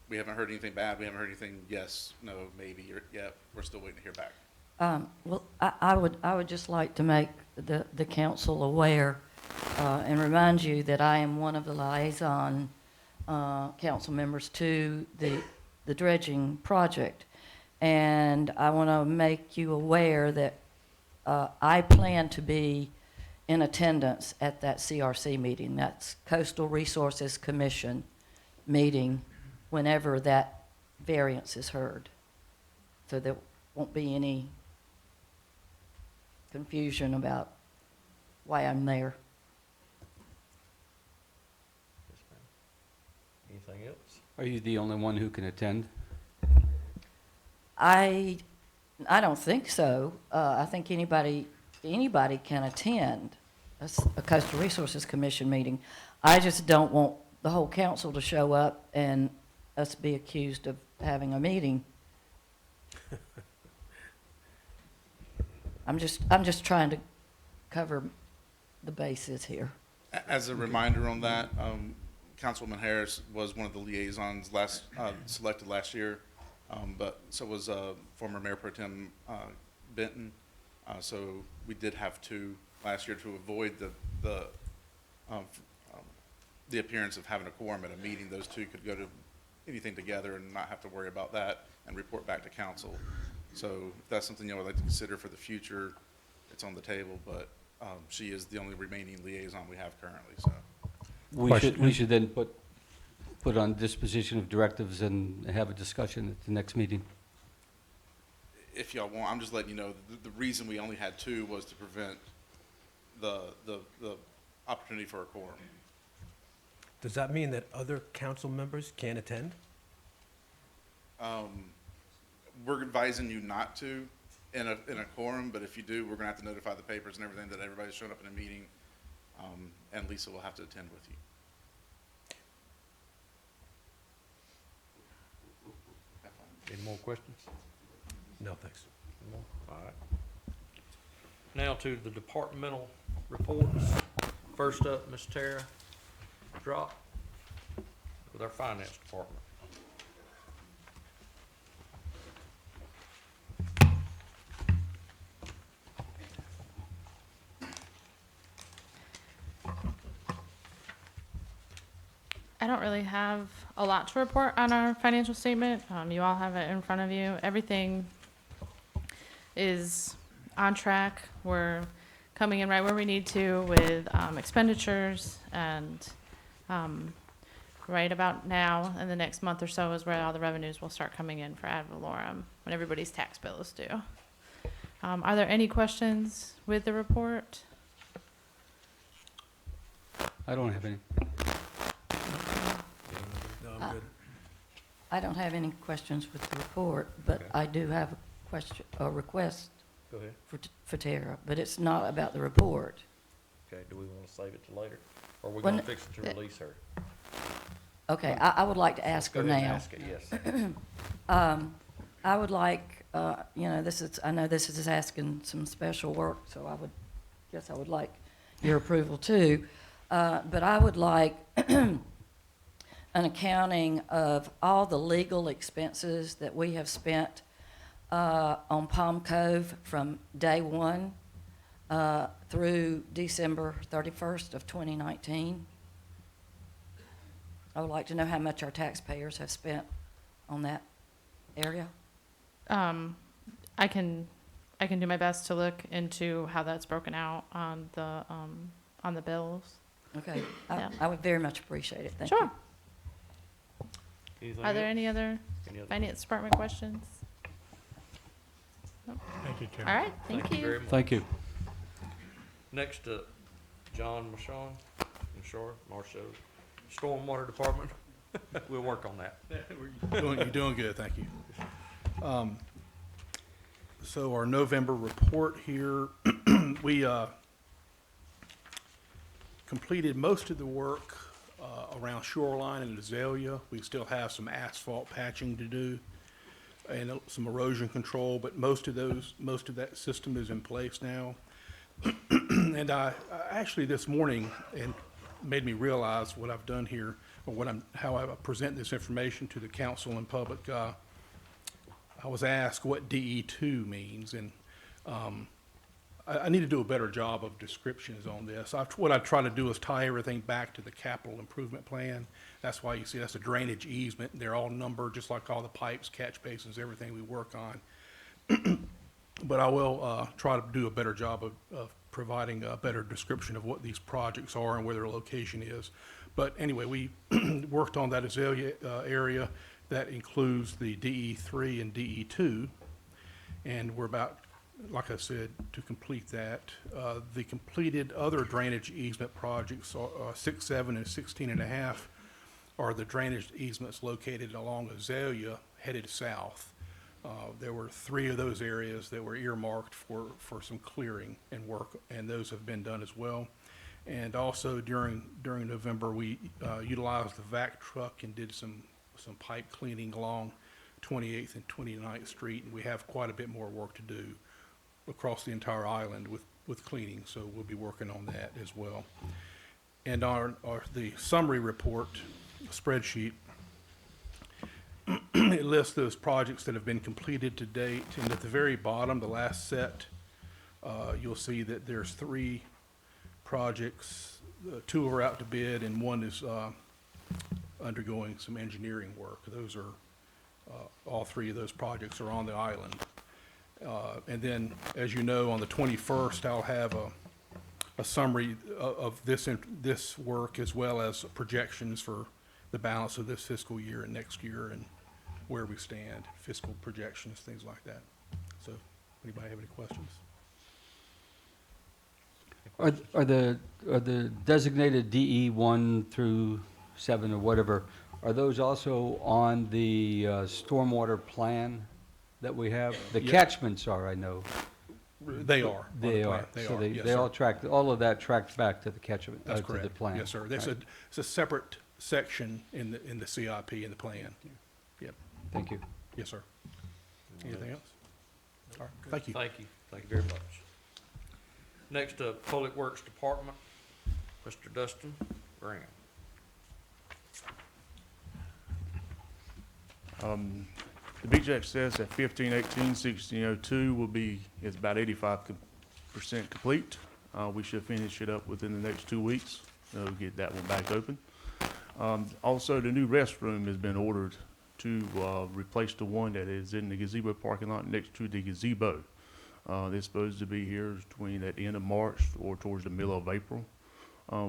we haven't heard anything bad, we haven't heard anything yes, no, maybe, or yeah, we're still waiting to hear back. Well, I would just like to make the council aware and remind you that I am one of the liaison council members to the dredging project. And I want to make you aware that I plan to be in attendance at that CRC meeting. That's Coastal Resources Commission meeting whenever that variance is heard. So there won't be any confusion about why I'm there. Yes, ma'am. Anything else? Are you the only one who can attend? I don't think so. I think anybody can attend a Coastal Resources Commission meeting. I just don't want the whole council to show up and us be accused of having a meeting. I'm just trying to cover the bases here. As a reminder on that, Councilwoman Harris was one of the liaisons selected last year, but so was former Mayor Pro Tem Benton. So we did have two last year to avoid the appearance of having a quorum at a meeting. Those two could go to anything together and not have to worry about that and report back to council. So if that's something you would like to consider for the future, it's on the table, but she is the only remaining liaison we have currently, so. We should then put on disposition of directives and have a discussion at the next meeting. If y'all want, I'm just letting you know, the reason we only had two was to prevent the opportunity for a quorum. Does that mean that other council members can't attend? We're advising you not to in a quorum, but if you do, we're gonna have to notify the papers and everything that everybody's showing up in a meeting, and Lisa will have to attend with you. Any more questions? No, thanks. No more? All right. Now to the departmental reports. First up, Ms. Tara Drop with our finance department. I don't really have a lot to report on our financial statement. You all have it in front of you. Everything is on track. We're coming in right where we need to with expenditures, and right about now, in the next month or so, is where all the revenues will start coming in for ad valorem, when everybody's tax bill is due. Are there any questions with the report? I don't have any. No, I'm good. I don't have any questions with the report, but Okay. I do have a request Go ahead. for Tara, but it's not about the report. Okay, do we want to save it to later? Or are we Well, going to fix it to release her? Okay, I would like to ask her Go ahead and now. ask it, yes. I would like, I know this is asking some special work, so I would like your approval too. But I would like an accounting of all the legal expenses that we have spent on Palm Cove from day one through December 31st of 2019. I would like to know how much our taxpayers have spent on that area. I can do my best to look into how that's broken out on the bills. Okay, Yeah. I would very much appreciate it, thank you. Sure. Anything Are there else? any other Any other- finance department questions? Thank you, All Chair. right, thank you. very much. Thank you. Next, John Marshall, Stormwater Department. We'll work on that. You're doing good, thank you. So our November report here, we completed most of the work around Shoreline and Azalea. We still have some asphalt patching to do and some erosion control, but most of that system is in place now. And I actually this morning, and made me realize what I've done here, or how I present this information to the council and public. I was asked what DE2 means, and I need to do a better job of descriptions on this. What I try to do is tie everything back to the capital improvement plan. That's why you see that's a drainage easement. They're all numbered, just like all the pipes, catch basins, everything we work on. But I will try to do a better job of providing a better description of what these projects are and where their location is. But anyway, we worked on that Azalea area. That includes the DE3 and DE2. And we're about, like I said, to complete that. The completed other drainage easement projects, 6, 7, and 16.5, are the drainage easements located along Azalea headed south. There were 3 of those areas that were earmarked for some clearing and work, and those have been done as well. And also during November, we utilized the vac truck and did some pipe cleaning along 28th and 29th Street, and we have quite a bit more work to do across the entire island with cleaning, so we'll be working on that as well. And the summary report spreadsheet, it lists those projects that have been completed to date, and at the very bottom, the last set, you'll see that there's 3 projects. 2 are out to bid, and 1 is undergoing some engineering work. Those are all 3 of those projects are on the island. And then, as you know, on the 21st, I'll have a summary of this work, as well as projections for the balance of this fiscal year and next year, and where we stand, fiscal projections, things like that. So, anybody have any questions? Are the designated DE 1 through 7 or whatever, are those also on the stormwater plan that we have? The Yeah. catchments are, I know. They are. on the They plan. are. They So are. Yes, they all sir. track, all of that tracks back to the catchment, That's to the correct. plan. Yes, sir. There's Right. it's a separate section in the CIP, in the plan. Yep. Thank you. Yes, sir. Anything else? All right, thank you. Thank you. Thank you very much. Next, Public Works Department, Mr. Dustin Graham. The beach access at 1518, 1602 is about 85% complete. We should finish it up within the next 2 weeks. We'll get that one back open. Also, the new restroom has been ordered to replace the one that is in the gazebo parking lot next to the gazebo. They're supposed to be here between at the end of March or towards the middle of April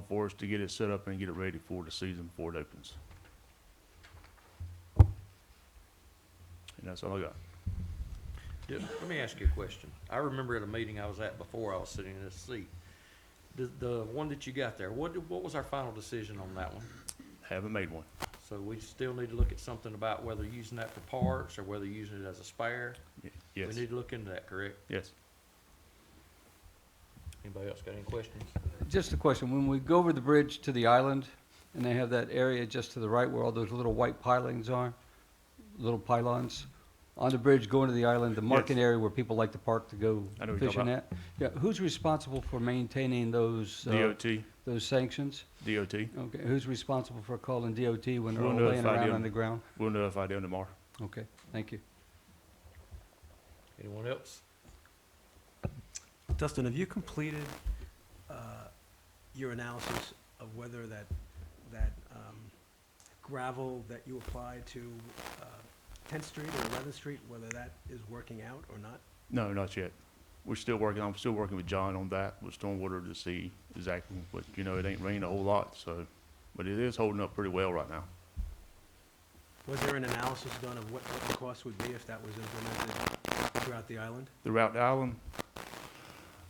for us to get it set up and get it ready for the season before it opens. And that's all I got. Let me ask you a question. I remember at a meeting I was at before, I was sitting in this seat. The one that you got there, what was our final decision on that one? Haven't made one. So we still need to look at something about whether using that for parts or whether using it as a spare? Yes. We need to look into that, correct? Yes. Anybody else got any questions? Just a question, when we go over the bridge to the island, and they have that area just to the right where all those little white pilings are, little pylons, on the bridge going to the island, the market area where people like to park to go I know what you're fishing talking at? Yeah, who's responsible for maintaining those? DOT. Those sanctions? DOT. Okay, who's responsible for calling DOT when they're We'll all laying notify around them. on the ground? We'll notify them tomorrow. Okay, thank you. Anyone else? Dustin, have you completed your analysis of whether that gravel that you applied to 10th Street or 11th Street, whether that is working out or not? No, not yet. I'm still working with John on that, with Stormwater, to see exactly, but, it ain't rained a whole lot, so, but it is holding up pretty well right now. Was there an analysis done of what the cost would be if that was implemented throughout the island? Throughout the island?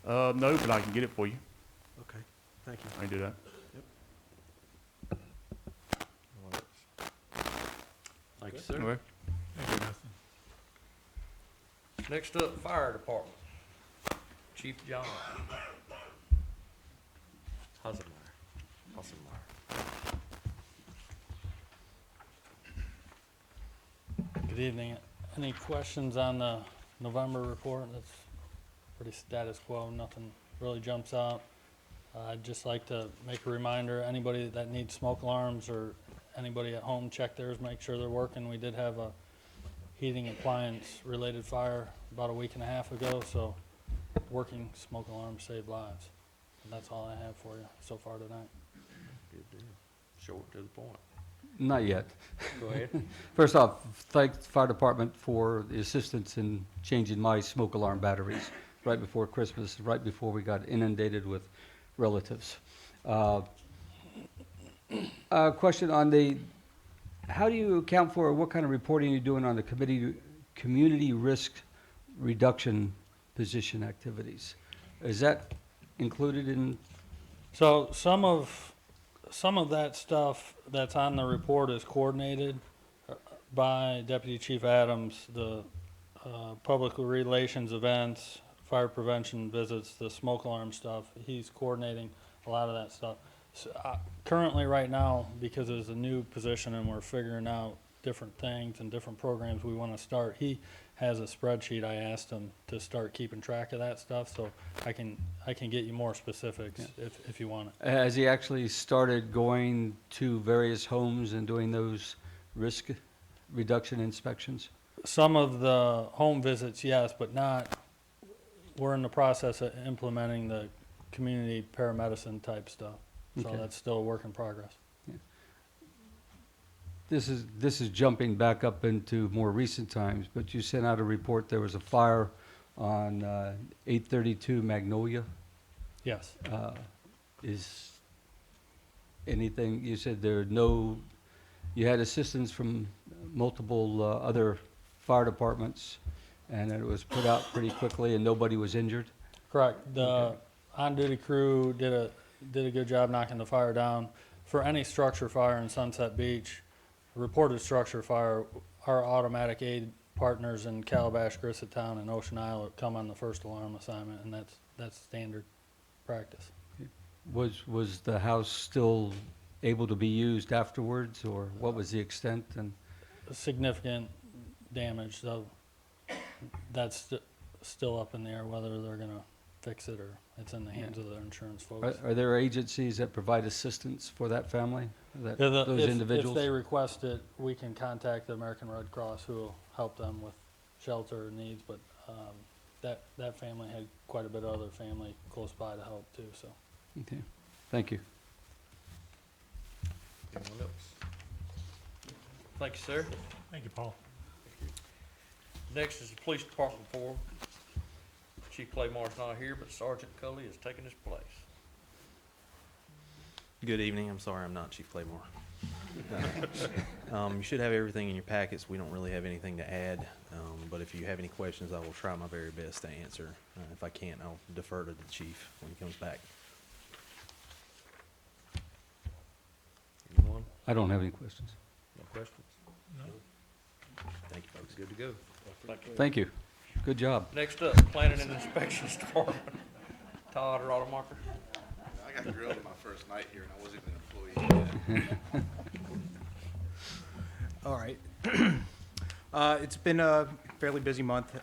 No, but I can get it for you. Okay, thank you. I can do that. Thank you, sir. Okay. Next up, Fire Department. Chief John. Hasselmeyer. Good evening. Any questions on the November report? That's pretty status quo, nothing really jumps out. I'd just like to make a reminder, anybody that needs smoke alarms or anybody at home, check theirs, make sure they're working. We did have a heating appliance related fire about a week and a half ago, so working smoke alarms save lives. And that's all I have for you so far tonight. Good deal. Short to the point. Not yet. Go ahead. First off, thank the fire department for the assistance in changing my smoke alarm batteries right before Christmas, right before we got inundated with relatives. A question on the, how do you account for, what kind of reporting are you doing on the community risk reduction position activities? Is that included in? So some of that stuff that's on the report is coordinated by Deputy Chief Adams, the public relations events, fire prevention visits, the smoke alarm stuff. He's coordinating a lot of that stuff. So, currently, right now, because it's a new position and we're figuring out different things and different programs we want to start, he has a spreadsheet. I asked him to start keeping track of that stuff, so I can get you more specifics if you want it. Has he actually started going to various homes and doing those risk reduction inspections? Some of the home visits, yes, but not, we're in the process of implementing the community paramedicine type stuff. So Okay. that's still a work in progress. This is jumping back up into more recent times, but you sent out a report, there was a fire on 832 Magnolia. Yes. Is anything, you said there are no, you had assistance from multiple other fire departments, and it was put out pretty quickly and nobody was injured? Correct. The on-duty crew did a good job knocking the fire down. For any structure fire in Sunset Beach, reported structure fire, our automatic aid partners in Calabash, Grissettown, and Ocean Isle come on the first alarm assignment, and that's standard practice. Was the house still able to be used afterwards, or what was the extent? And Significant damage, though that's still up in the air whether they're gonna fix it or it's in the hands of the insurance folks. are there agencies that provide assistance for that family, Yeah, those individuals? If they request it, we can contact the American Red Cross, who will help them with shelter needs, but that family had quite a bit of other family close by to help too, so. Okay, thank you. Anyone else? Thank you, sir. Thank you, Paul. Next is the police department report. Chief Claymore's not here, but Sergeant Cully is taking his place. Good evening. I'm sorry I'm not Chief Claymore. You should have everything in your packets. We don't really have anything to add, but if you have any questions, I will try my very best to answer. If I can't, I'll defer to the chief when he comes back. Anyone? I don't have any questions. No questions? No. Thank you, folks. Good to go. Thank you. Good job. Next up, Planning and Inspections Department. Todd Rodemacher. I got grilled on my first night here, and I wasn't even an employee yet. All right. It's been a fairly busy month.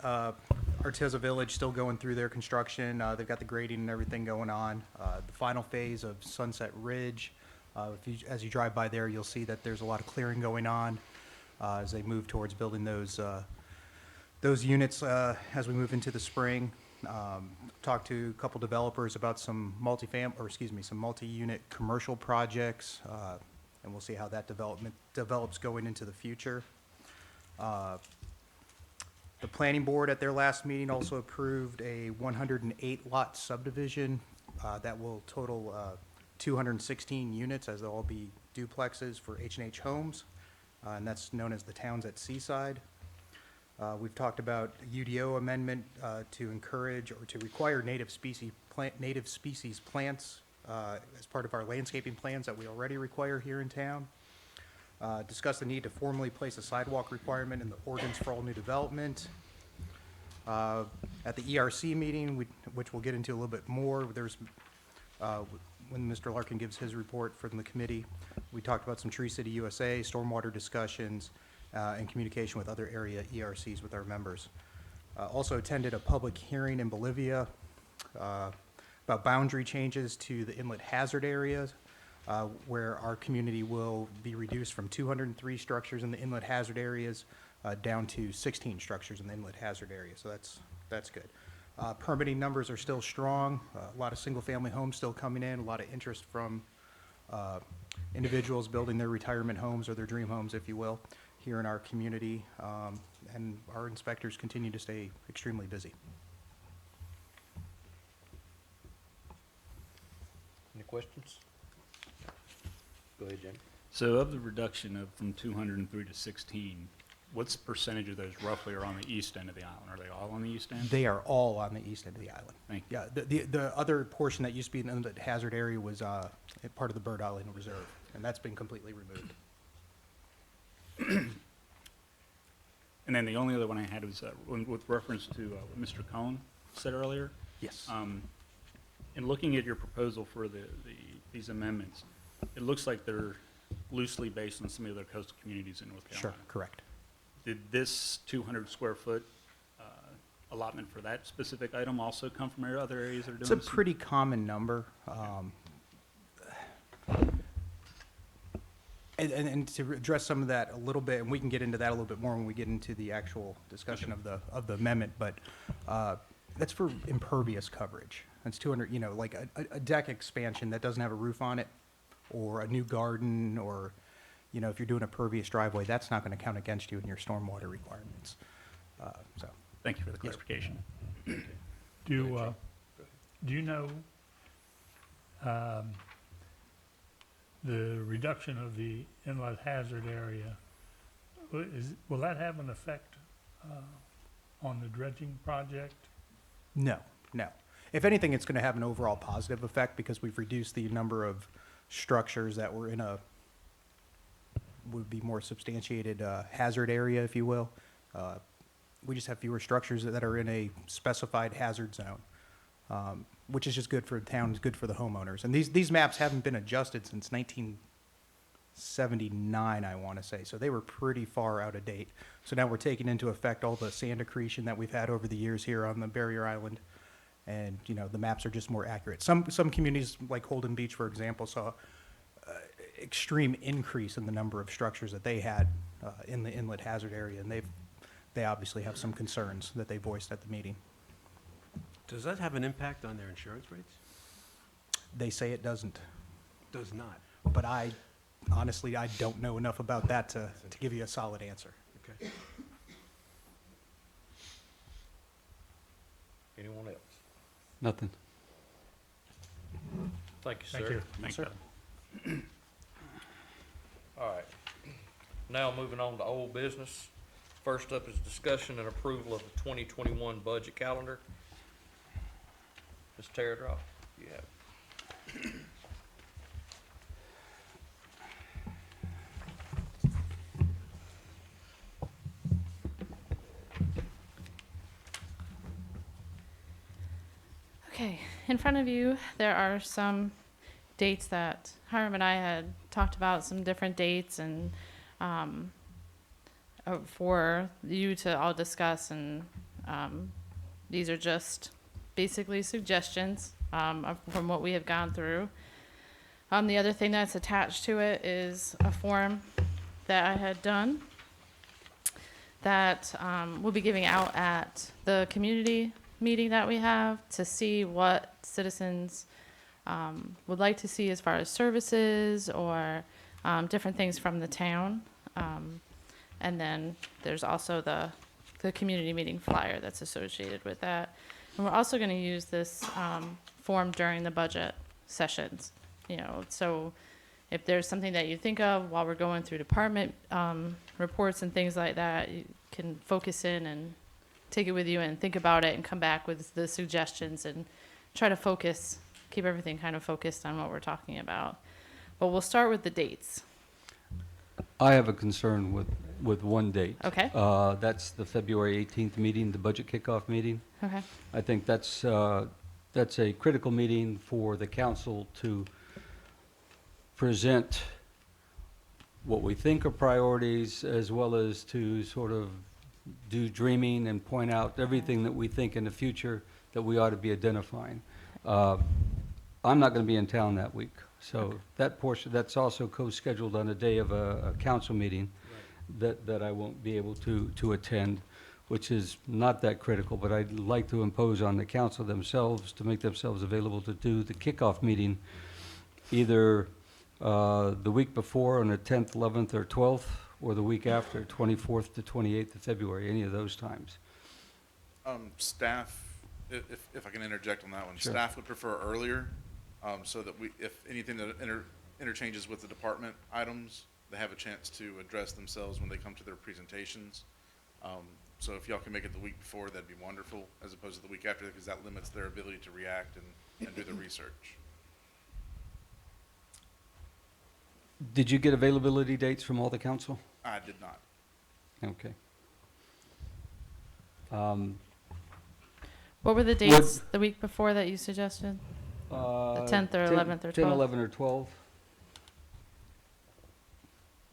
Arteza Village still going through their construction. They've got the grading and everything going on. The final phase of Sunset Ridge. As you drive by there, you'll see that there's a lot of clearing going on as they move towards building those units as we move into the spring. Talked to a couple developers about some some multi-unit commercial projects, and we'll see how that develops going into the future. The planning board at their last meeting also approved a 108 lot subdivision that will total 216 units, as they'll all be duplexes for H&H Homes. and that's known as the Towns at Seaside. We've talked about a UDO amendment to encourage or to require native species plants as part of our landscaping plans that we already require here in town. Discuss the need to formally place a sidewalk requirement in the ordinance for all new development. At the ERC meeting, which we'll get into a little bit more, when Mr. Larkin gives his report from the committee, we talked about some Tree City USA, stormwater discussions, and communication with other area ERCs with our members. Also attended a public hearing in Bolivia about boundary changes to the inlet hazard areas, where our community will be reduced from 203 structures in the inlet hazard areas down to 16 structures in the inlet hazard area. So that's good. Permitting numbers are still strong. A lot of single-family homes still coming in. A lot of interest from individuals building their retirement homes or their dream homes, if you will, here in our community. And our inspectors continue to stay extremely busy. Any questions? Go ahead, Jamie. So of the reduction of from 203 to 16, what's the percentage of those roughly are on the east end of the island? Are they all on the east end? They are all on the east end of the island. Thank you. Yeah, the other portion that used to be in the hazard area was part of the Bird Island Reserve, and that's been completely removed. And then the only other one I had was with reference to what Mr. Cohn said earlier. Yes. In looking at your proposal for these amendments, it looks like they're loosely based on some of the other coastal communities in North Carolina. Sure, correct. Did this 200 square foot allotment for that specific item also come from other areas that are doing It's a this? pretty common number. And to address some of that a little bit, and we can get into that a little bit more when we get into the actual discussion of the amendment, but that's for impervious coverage. That's 200, like a deck expansion that doesn't have a roof on it, or a new garden, or, if you're doing a pervious driveway, that's not going to count against you in your stormwater requirements. So. Thank you for the clarification. Do you know the reduction of the inlet hazard area, will that have an effect on the dredging project? No. If anything, it's going to have an overall positive effect because we've reduced the number of structures that were in would be more substantiated hazard area, if you will. We just have fewer structures that are in a specified hazard zone, which is just good for the town, good for the homeowners. And these maps haven't been adjusted since 1979, I want to say. So they were pretty far out of date. So now we're taking into effect all the sand accretion that we've had over the years here on the barrier island. And, the maps are just more accurate. Some communities, like Holden Beach, for example, saw extreme increase in the number of structures that they had in the inlet hazard area. And they obviously have some concerns that they voiced at the meeting. Does that have an impact on their insurance rates? They say it doesn't. Does not. But honestly, I don't know enough about that to give you a solid answer. Okay. Anyone else? Nothing. Thank you, sir. Thank you. Yes, sir. All right. Now moving on to old business. First up is discussion and approval of the 2021 budget calendar. Ms. Teardrop, you have it. Okay, in front of you, there are some dates that Hiram and I had talked about, some different dates and for you to all discuss, and these are just basically suggestions from what we have gone through. The other thing that's attached to it is a form that I had done that we'll be giving out at the community meeting that we have to see what citizens would like to see as far as services or different things from the town. And then there's also the community meeting flyer that's associated with that. And we're also going to use this form during the budget sessions, so if there's something that you think of while we're going through department reports and things like that, you can focus in and take it with you and think about it and come back with the suggestions and try to focus, keep everything kind of focused on what we're talking about. But we'll start with the dates. I have a concern with one date. Okay. That's the February 18th meeting, the budget kickoff meeting. Okay. I think that's a critical meeting for the council to present what we think are priorities, as well as to sort of do dreaming and point out everything that we think in the future that we ought to be identifying. I'm not going to be in town that week, so that portion, that's also co-scheduled on a day of a council meeting that I won't be able to attend, which is not that critical, but I'd like to impose on the council themselves to make themselves available to do the kickoff meeting either the week before on the 10th, 11th, or 12th, or the week after, 24th to 28th of February, any of those times. Staff, if I can interject on that one, Sure. staff would prefer earlier, so that if anything that interchanges with the department items, they have a chance to address themselves when they come to their presentations. So if y'all can make it the week before, that'd be wonderful, as opposed to the week after, because that limits their ability to react and do the research. Did you get availability dates from all the council? I did not. Okay. What were the dates the week before that you suggested? The 10th or 11th or 12th? 10, 11, or 12.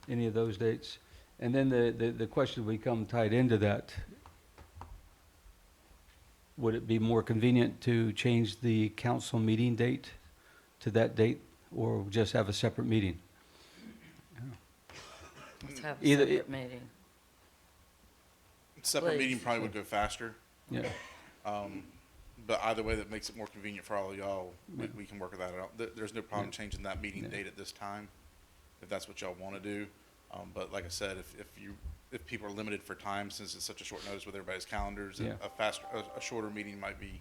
Any of those dates. And then the question would become tied into that. Would it be more convenient to change the council meeting date to that date, or just have a separate meeting? Let's have a Either- separate meeting. Separate meeting Please. probably would go faster. Yeah. But either way, that makes it more convenient for all of y'all, we can work with that out. There's no problem changing that meeting date at this time, if that's what y'all want to do. But like I said, if people are limited for time, since it's such a short notice with everybody's calendars, Yeah. a shorter meeting might be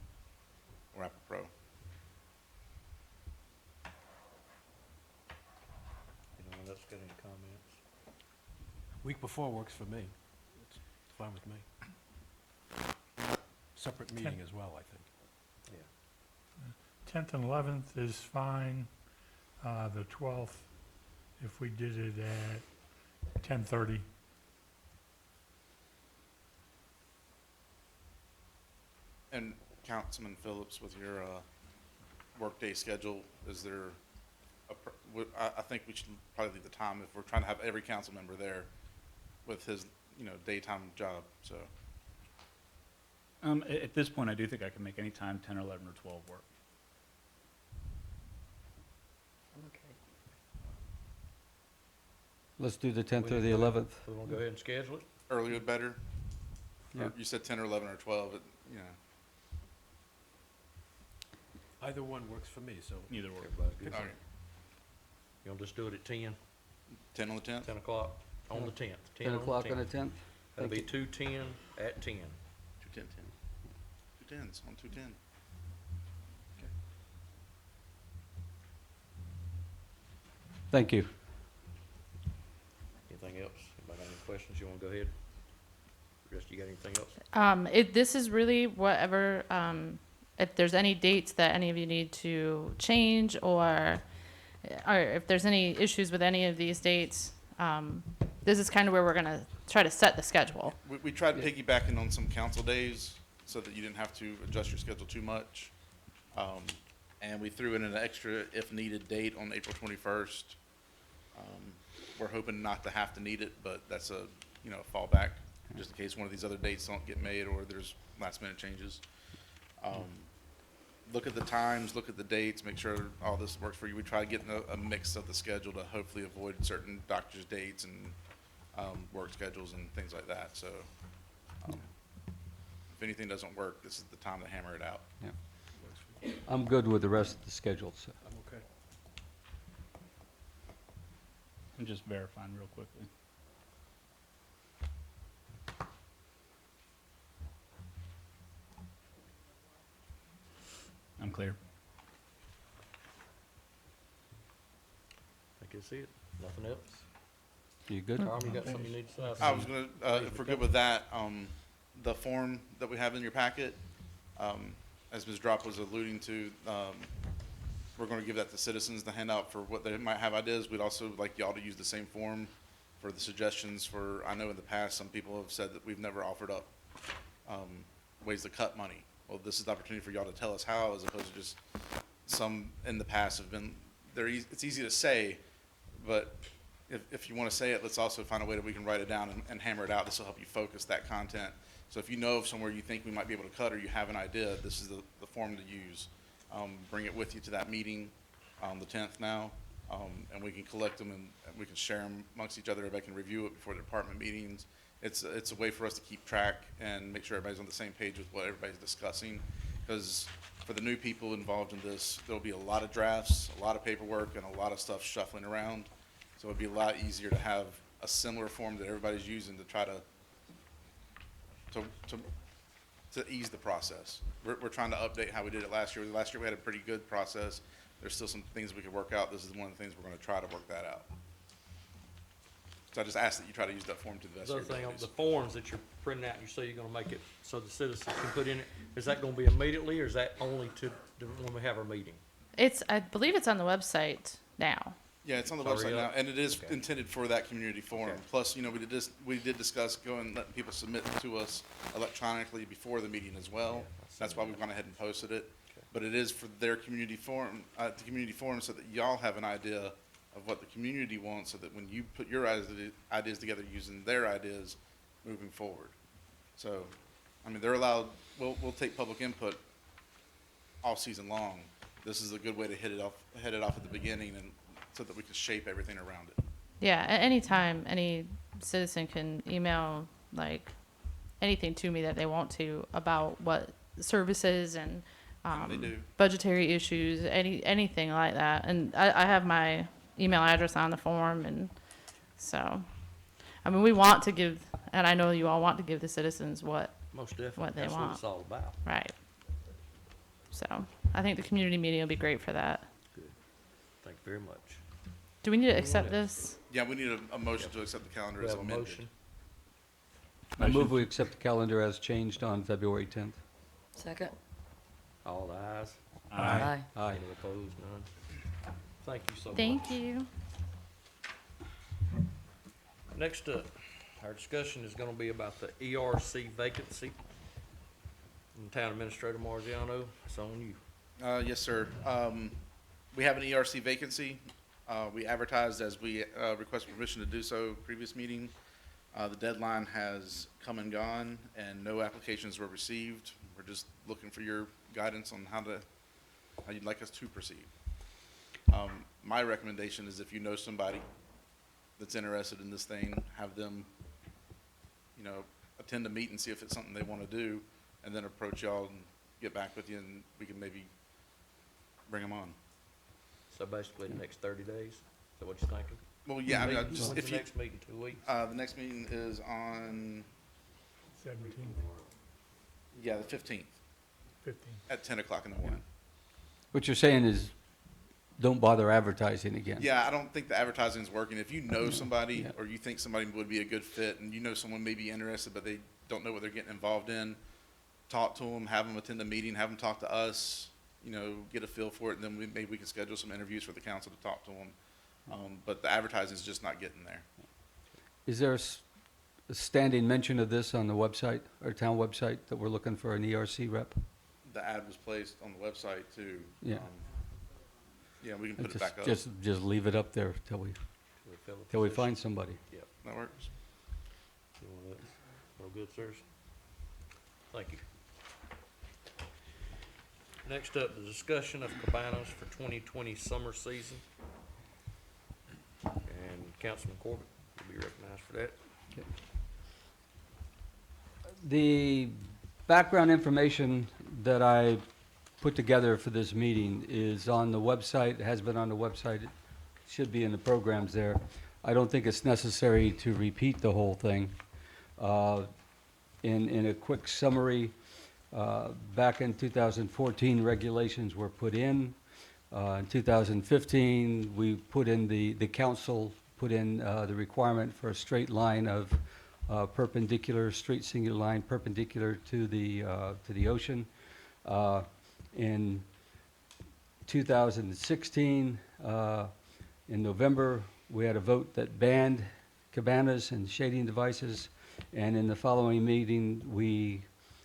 more apropos. Anyone else got any comments? Week before works for me. It's fine with me. Separate meeting as well, I think. 10th and 11th is fine. The 12th, if we did it at 10:30. And Councilman Phillips, with your workday schedule, is there, I think we should probably leave the time if we're trying to have every council member there with his, daytime job, so. At this point, I do think I can make any time 10 or 11 or 12 work. Okay. Let's do the 10th or We the need to- 11th. We want to go ahead and schedule it? Earlier better? Yeah. Or you said 10 or 11 or 12, Either one works for me, so. Either work. Everybody's good. All right. You want to just do it at 10, 10 on the 10th? 10 o'clock on the 10th? 10 o'clock on the 10th? That'll Thank be you. 2:10 at 10. 2:10, 10. 2:10s on 2:10. Thank you. Anything else? Anybody got any questions? You want to go ahead? Rest, you got anything else? This is really whatever, if there's any dates that any of you need to change, or if there's any issues with any of these dates, this is kind of where we're gonna try to set the schedule. We tried piggybacking on some council days so that you didn't have to adjust your schedule too much. And we threw in an extra if needed date on April 21st. We're hoping not to have to need it, but that's a fallback, just in case one of these other dates don't get made or there's last minute changes. Look at the times, look at the dates, make sure all this works for you. We try to get in a mix of the schedule to hopefully avoid certain doctor's dates and work schedules and things like that. So if anything doesn't work, this is the time to hammer it out. Yeah. I'm good with the rest of the schedule, so. I'm okay. I'm just verifying real quickly. I'm clear. I think that's it. Nothing else? You good? Carmen, you got something you need to say? I was gonna, if we're good with that, the form that we have in your packet, as Ms. Drop was alluding to, we're gonna give that to citizens to hand out for what they might have ideas. We'd also like y'all to use the same form for the suggestions for, I know in the past, some people have said that we've never offered up, ways to cut money. Well, this is the opportunity for y'all to tell us how, as opposed to just, some in the past have been, it's easy to say, but if you want to say it, let's also find a way that we can write it down and hammer it out. This will help you focus that content. So if you know of somewhere you think we might be able to cut, or you have an idea, this is the form to use. Bring it with you to that meeting on the 10th now, and we can collect them and we can share them amongst each other. Everybody can review it before the department meetings. It's a way for us to keep track and make sure everybody's on the same page with what everybody's discussing. Because for the new people involved in this, there'll be a lot of drafts, a lot of paperwork, and a lot of stuff shuffling around. So it'd be a lot easier to have a similar form that everybody's using to try to ease the process. We're trying to update how we did it last year. Last year we had a pretty good process. There's still some things we could work out. This is one of the things we're going to try to work that out. So I just ask that you try to use that form to the best The of other your thing, on abilities. the forms that you're printing out, you say you're gonna make it so the citizens can put in it, is that gonna be immediately, or is that only when we have our meeting? I believe it's on the website now. Yeah, it's on the Sorry, website now, and it is okay. intended for that community forum. Okay. Plus, we did discuss letting people submit to us electronically before the meeting as well. That's why we've gone ahead and posted it. Okay. But it is for their community forum, the community forum, so that y'all have an idea of what the community wants, so that when you put your ideas together using their ideas moving forward. So, I mean, they're allowed, we'll take public input all season long. This is a good way to head it off at the beginning, and so that we can shape everything around it. Yeah, at any time, any citizen can email like anything to me that they want to about what services and They do. budgetary issues, anything like that. And I have my email address on the form, and so, I mean, we want to give, and I know you all want to give the citizens what Most definitely. what they That's want. what it's all about. Right. So I think the community meeting will be great for that. Good. Thank you very much. Do we need to Anyone accept else? this? Yeah, we need a motion to accept the calendar We as have a amended. motion. I move we accept the calendar as changed on February 10th. Second? All the ayes? Aye. Aye. Any opposed? None. Thank you so much. Thank you. Next up, our discussion is gonna be about the ERC vacancy. And Town Administrator Marziano, it's on you. Yes, sir. We have an ERC vacancy. We advertised as we requested permission to do so previous meeting. The deadline has come and gone, and no applications were received. We're just looking for your guidance on how you'd like us to proceed. My recommendation is if you know somebody that's interested in this thing, have them, attend a meet and see if it's something they want to do, and then approach y'all and get back with you, and we can maybe bring them on. So basically, the next 30 days, is that what you're thinking? Well, yeah, I mean, When's if the you, next meeting, 2 weeks? the next meeting is on, 17, the 15th 15. at 10 o'clock in the morning. What you're saying is, don't bother advertising again. Yeah, I don't think the advertising is working. If you know somebody, Yeah. or you think somebody would be a good fit, and you know someone may be interested, but they don't know what they're getting involved in, talk to them, have them attend the meeting, have them talk to us, get a feel for it, and then maybe we can schedule some interviews for the council to talk to them. But the advertising is just not getting there. Is there a standing mention of this on the website, our town website, that we're looking for an ERC rep? The ad was placed on the website too. Yeah. Yeah, we can put it Just- back up. Just leave it up there till we fill the till we position? find somebody. Yep. That works. You want that? All good, sirs? Thank you. Next up, the discussion of cabanas for 2020 summer season. And Councilman Corbett will be recognized for that. The background information that I put together for this meeting is on the website, has been on the website, it should be in the programs there. I don't think it's necessary to repeat the whole thing. In a quick summary, back in 2014, regulations were put in. In 2015, we put in, the council put in the requirement for a straight line of perpendicular, straight singular line perpendicular to the ocean. In 2016, in November, we had a vote that banned cabanas and shading devices, and in the following meeting, we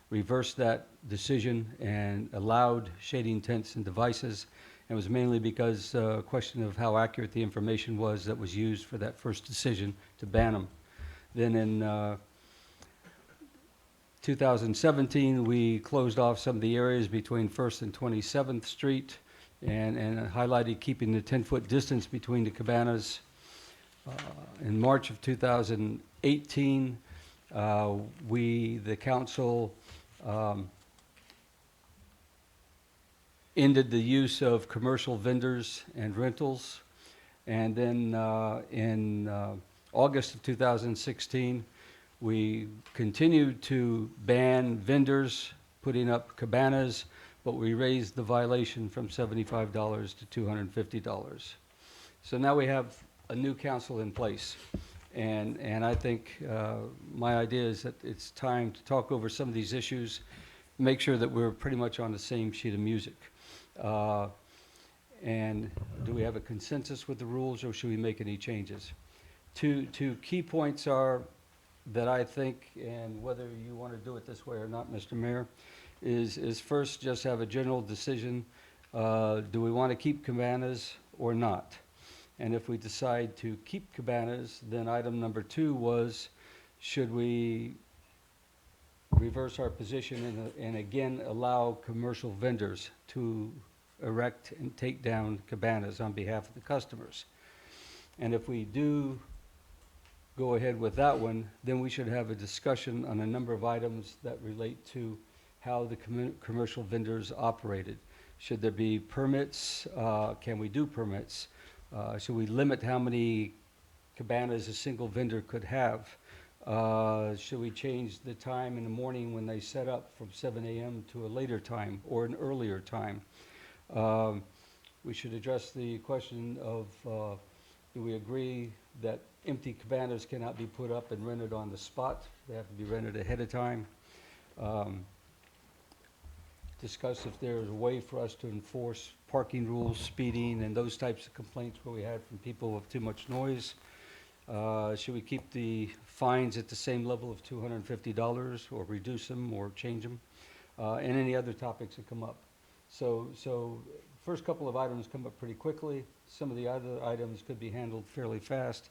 reversed that decision and allowed shading tents and devices. It was mainly because a question of how accurate the information was that was used for that first decision to ban them. Then in 2017, we closed off some of the areas between 1st and 27th Street and highlighted keeping the 10-foot distance between the cabanas. In March of 2018, the council ended the use of commercial vendors and rentals. And then in August of 2016, we continued to ban vendors putting up cabanas, but we raised the violation from $75 to $250. So now we have a new council in place. And I think my idea is that it's time to talk over some of these issues, make sure that we're pretty much on the same sheet of music. And do we have a consensus with the rules, or should we make any changes? Two key points are that I think, and whether you want to do it this way or not, Mr. Mayor, is first just have a general decision. Do we want to keep cabanas or not? And if we decide to keep cabanas, then item number 2 was, should we reverse our position and again allow commercial vendors to erect and take down cabanas on behalf of the customers? And if we do go ahead with that one, then we should have a discussion on a number of items that relate to how the commercial vendors operated. Should there be permits? Can we do permits? Should we limit how many cabanas a single vendor could have? Should we change the time in the morning when they set up from 7 a.m. to a later time or an earlier time? We should address the question of, do we agree that empty cabanas cannot be put up and rented on the spot? They have to be rented ahead of time. Discuss if there is a way for us to enforce parking rules, speeding, and those types of complaints where we had from people with too much noise. Should we keep the fines at the same level of $250 or reduce them or change them? And any other topics that come up. So first couple of items come up pretty quickly. Some of the other items could be handled fairly fast.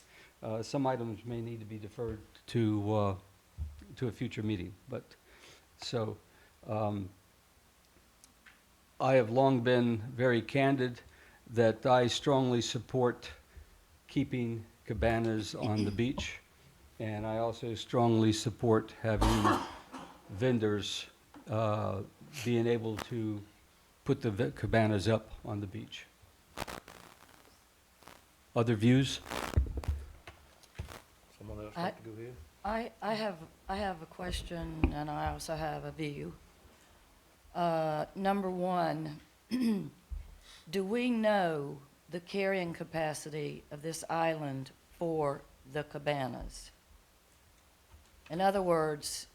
Some items may need to be deferred to a future meeting. But so I have long been very candid that I strongly support keeping cabanas on the beach, and I also strongly support having vendors being able to put the cabanas up on the beach. Other views? Someone else like to go ahead? I have a question, and I also have a view. Number one, do we know the carrying capacity of this island for the cabanas? In other words,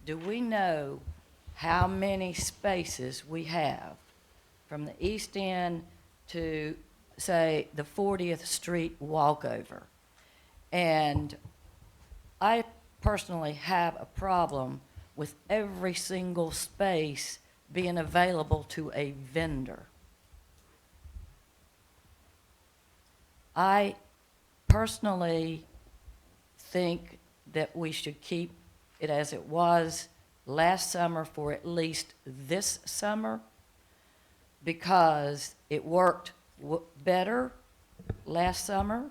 do we know how many spaces we have from the east end to, say, the 40th Street walkover? And I personally have a problem with every single space being available to a vendor. I personally think that we should keep it as it was last summer for at least this summer, because it worked better last summer.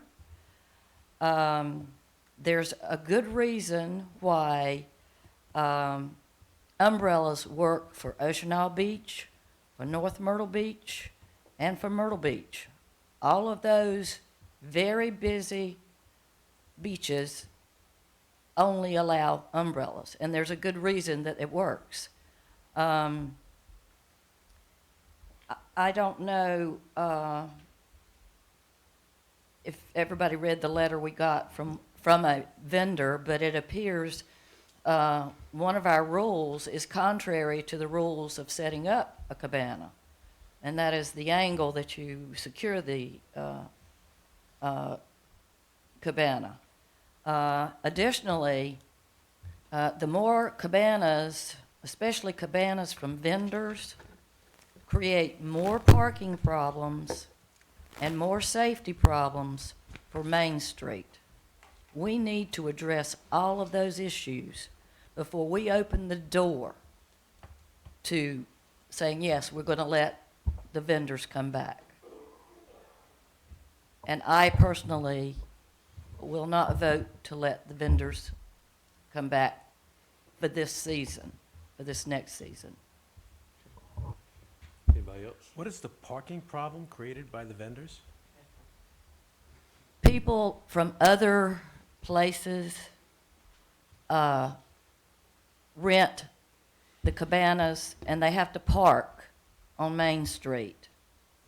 There's a good reason why umbrellas work for Ocean Isle Beach, for North Myrtle Beach, and for Myrtle Beach. All of those very busy beaches only allow umbrellas, and there's a good reason that it works. I don't know if everybody read the letter we got from a vendor, but it appears one of our rules is contrary to the rules of setting up a cabana, and that is the angle that you secure the cabana. Additionally, the more cabanas, especially cabanas from vendors, create more parking problems and more safety problems for Main Street. We need to address all of those issues before we open the door to saying, yes, we're going to let the vendors come back. And I personally will not vote to let the vendors come back for this season, for this next season. Anybody else? What is the parking problem created by the vendors? People from other places rent the cabanas, and they have to park on Main Street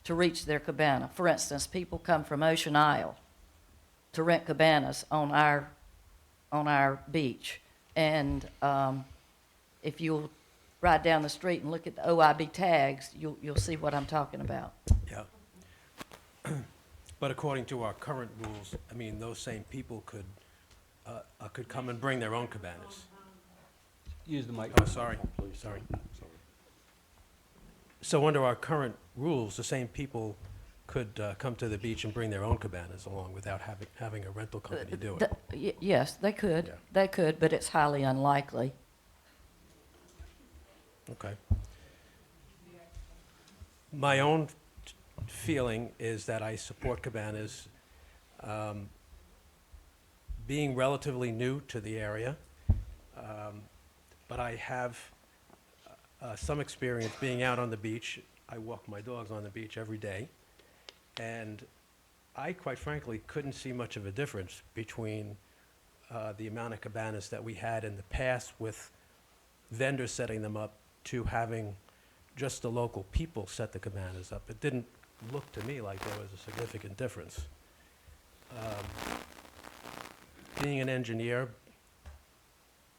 to reach their cabana. For instance, people come from Ocean Isle to rent cabanas on our beach. And if you'll ride down the street and look at the OIB tags, you'll see what I'm talking about. Yeah. But according to our current rules, I mean, those same people could come and bring their own cabanas. Use the mic. Oh, sorry, sorry. So under our current rules, the same people could come to the beach and bring their own cabanas along without having a rental company do it. Yes, they could. Yeah. They could, but it's highly unlikely. Okay. My own feeling is that I support cabanas. Being relatively new to the area, but I have some experience being out on the beach. I walk my dogs on the beach every day, and I, quite frankly, couldn't see much of a difference between the amount of cabanas that we had in the past with vendors setting them up to having just the local people set the cabanas up. It didn't look to me like there was a significant difference. Being an engineer,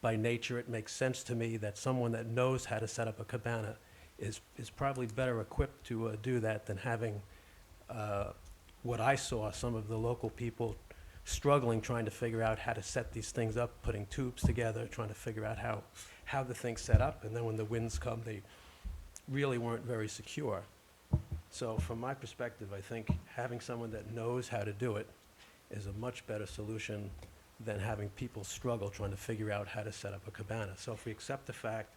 by nature, it makes sense to me that someone that knows how to set up a cabana is probably better equipped to do that than having what I saw, some of the local people struggling, trying to figure out how to set these things up, putting tubes together, trying to figure out how the thing's set up, and then when the winds come, they really weren't very secure. So from my perspective, I think having someone that knows how to do it is a much better solution than having people struggle trying to figure out how to set up a cabana. So if we accept the fact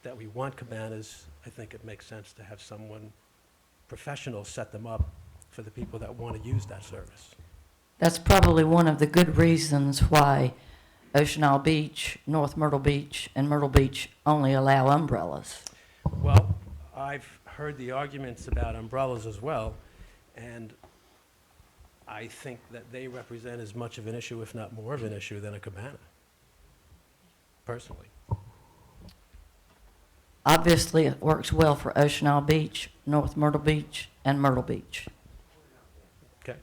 that we want cabanas, I think it makes sense to have someone professional set them up for the people that want to use that service. That's probably one of the good reasons why Ocean Isle Beach, North Myrtle Beach, and Myrtle Beach only allow umbrellas. Well, I've heard the arguments about umbrellas as well, and I think that they represent as much of an issue, if not more of an issue, than a cabana, personally. Obviously, it works well for Ocean Isle Beach, North Myrtle Beach, and Myrtle Beach. Okay.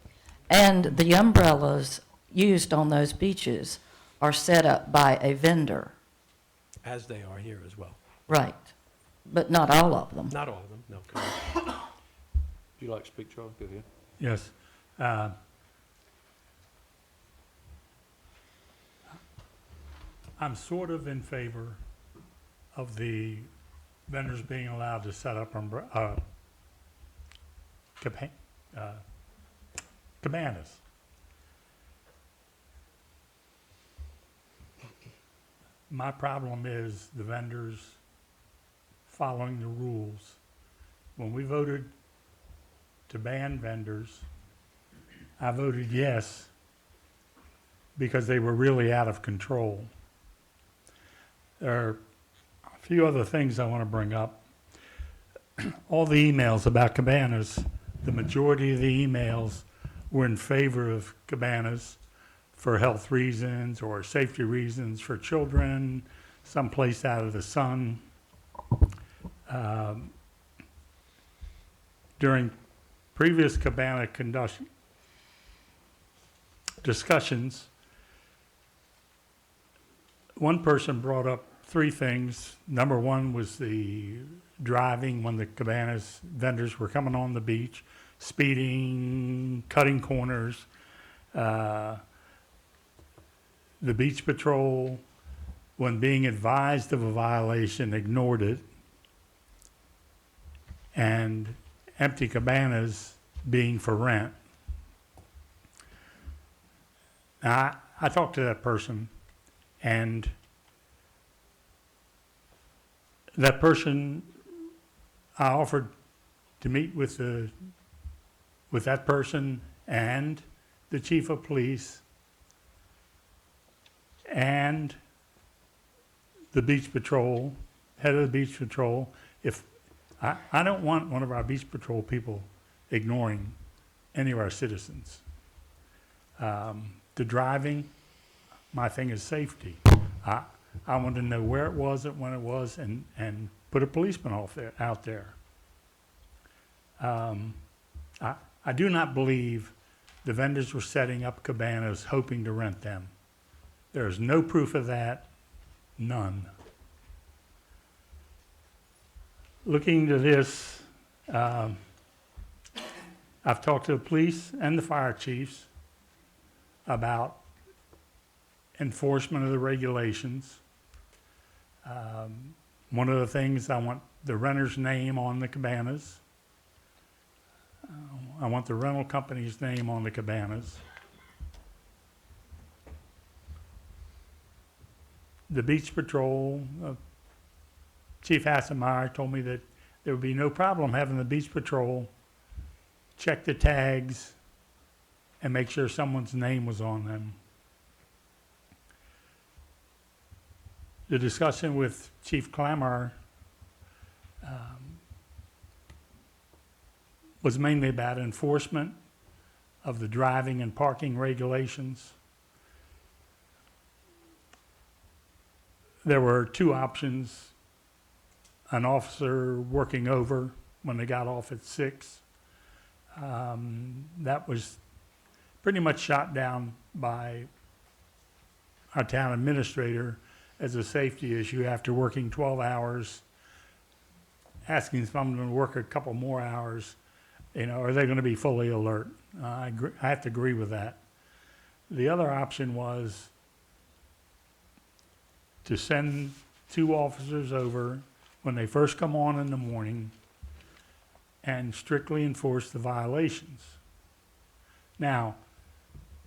And the umbrellas used on those beaches are set up by a vendor. As they are here as well. Right. But not all of them. Not all of them, no. Would you like to speak, Charlie? Go ahead. Yes. I'm sort of in favor of the vendors being allowed to set up cabanas. My problem is the vendors following the rules. When we voted to ban vendors, I voted yes because they were really out of control. There are a few other things I want to bring up. All the emails about cabanas, the majority of the emails were in favor of cabanas for health reasons or safety reasons for children, someplace out of the sun. during previous Cabana discussions, one person brought up three things. Number one was the driving when the Cabanas vendors were coming on the beach, speeding, cutting corners. The beach patrol, when being advised of a violation, ignored it. And empty cabanas being for rent. Now, I talked to that person, and that person, I offered to meet with that person and the chief of police and the beach patrol, head of the beach patrol. If I don't want one of our beach patrol people ignoring any of our citizens. The driving, my thing is safety. I want to know where it was and when it was, and put a policeman out there. I do not believe the vendors were setting up cabanas hoping to rent them. There is no proof of that, none. Looking into this, I've talked to the police and the fire chiefs about enforcement of the regulations. One of the things, I want the renter's name on the cabanas. I want the rental company's name on the cabanas. The beach patrol, Chief Hassemeyer told me that there would be no problem having the beach patrol check the tags and make sure someone's name was on them. The discussion with Chief Clammer was mainly about enforcement of the driving and parking regulations. There were two options: an officer working over when they got off at 6. That was pretty much shot down by our town administrator as a safety issue after working 12 hours, asking someone to work a couple more hours. You know, are they going to be fully alert? I have to agree with that. The other option was to send 2 officers over when they first come on in the morning and strictly enforce the violations. Now,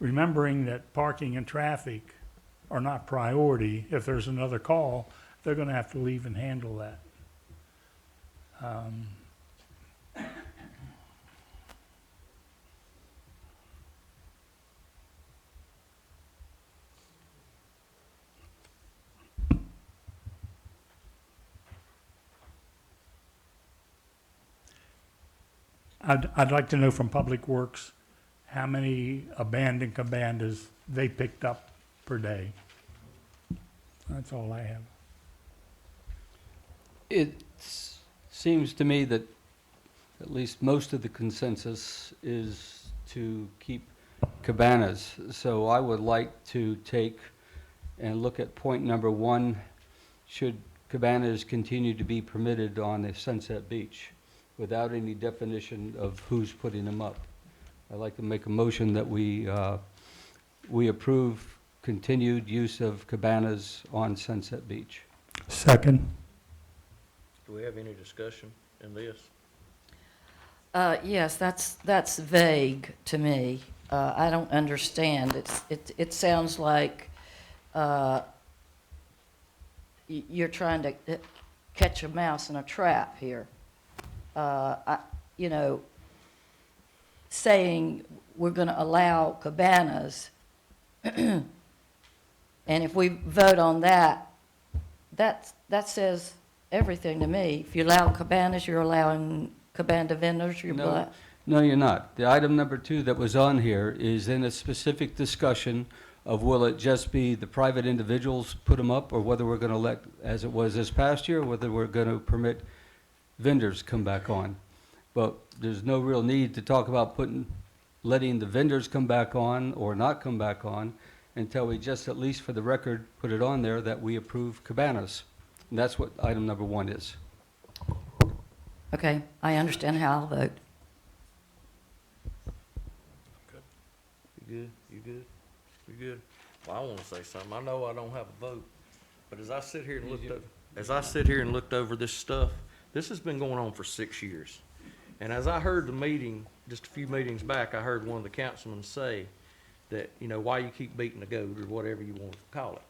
remembering that parking and traffic are not priority, if there's another call, they're going to have to leave and handle that. I'd like to know from Public Works how many abandoned cabanas they picked up per day. That's all I have. It seems to me that at least most of the consensus is to keep cabanas. So I would like to take and look at point number 1, should cabanas continue to be permitted on the Sunset Beach without any definition of who's putting them up. I'd like to make a motion that we approve continued use of cabanas on Sunset Beach. Second. Do we have any discussion in this? Yes, that's vague to me. I don't understand. It sounds like you're trying to catch a mouse in a trap here. Saying we're going to allow cabanas, and if we vote on that says everything to me. If you allow cabanas, you're allowing cabana vendors, No, you're not. The item number 2 that was on here is in a specific discussion of will it just be the private individuals put them up, or whether we're going to let, as it was this past year, whether we're going to permit vendors come back on. but there's no real need to talk about letting the vendors come back on or not come back on until we just, at least for the record, put it on there that we approve cabanas. And that's what item number 1 is. Okay, I understand how I'll vote. You good? You good? You good? Well, I wanna say something. I know I don't have a vote, but as I sit here and looked over this stuff, this has been going on for 6 years. And as I heard the meeting, just a few meetings back, I heard one of the councilmen say that, you know, why you keep beating the goat or whatever you want to call it.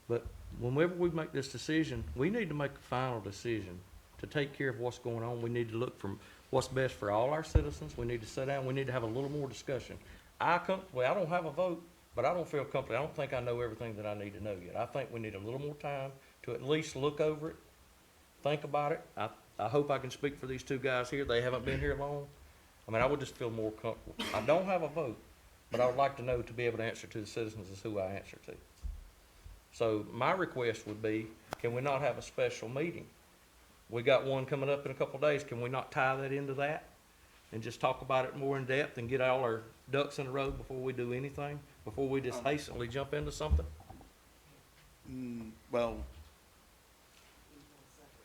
But whenever we make this decision, we need to make a final decision to take care of what's going on. We need to look for what's best for all our citizens. We need to sit down. We need to have a little more discussion. I don't have a vote, but I don't feel comfortable. I don't think I know everything that I need to know yet. I think we need a little more time to at least look over it, think about it. I hope I can speak for these two guys here. They haven't been here long. I mean, I would just feel more comfortable. I don't have a vote, but I would like to know, to be able to answer to the citizens, is who I answer to. So my request would be, can we not have a special meeting? We got one coming up in a couple of days. Can we not tie that into that and just talk about it more in depth and get all our ducks in a row before we do anything, before we just hastily jump into something? Well,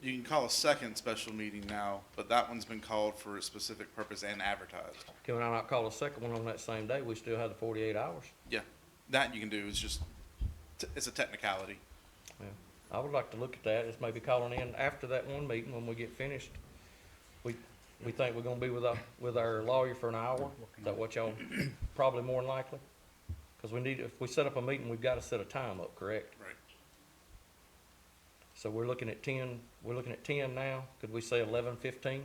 you can call a second special meeting now, but that one's been called for a specific purpose and advertised. Can I not call a second one on that same day? We still have the 48 hours. Yeah, that you can do. It's just, it's a technicality. Yeah. I would like to look at that, as maybe calling in after that one meeting when we get finished. We think we're gonna be with our lawyer for an hour. Is that what y'all, probably more than likely? Cause if we set up a meeting, we've gotta set a time up, correct? Right. So we're looking at 10 now. Could we say 11:15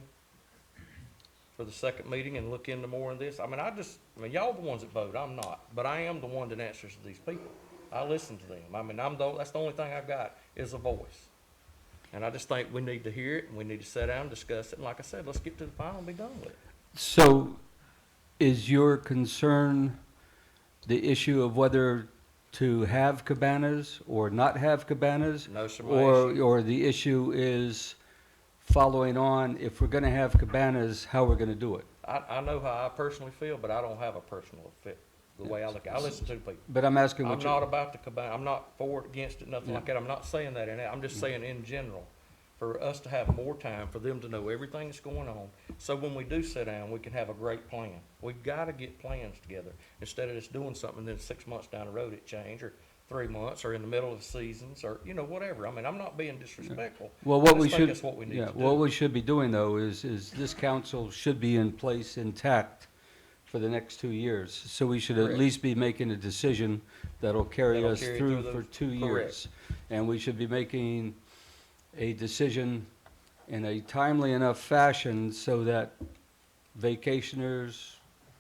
for the second meeting and look into more of this? I mean, y'all the ones that vote, I'm not, but I am the one that answers to these people. I listen to them. I mean, that's the only thing I've got is a voice. And I just think we need to hear it, and we need to sit down and discuss it. And like I said, let's get to the final and be done with it. So is your concern the issue of whether to have cabanas or not have cabanas? No, sir. Or the issue is following on, if we're gonna have cabanas, how we're gonna do it? I know how I personally feel, but I don't have a personal fit. The way I look at it, I listen to people. But I'm asking I'm what not about the cabana. I'm not for it, against it, nothing like that. I'm not saying that in it. I'm just saying in general, for us to have more time, for them to know everything that's going on. So when we do sit down, we can have a great plan. We've got to get plans together instead of just doing something, then 6 months down the road it change, or 3 months, or in the middle of seasons, or, you know, whatever. I mean, I'm not being disrespectful. Well, I just think that's what we need to do. what we should be doing though is this council should be in place intact for the next 2 years. So we should at Correct. least be making a decision that'll carry That'll us carry through through for those- 2 correct. years. And we should be making a decision in a timely enough fashion so that vacationers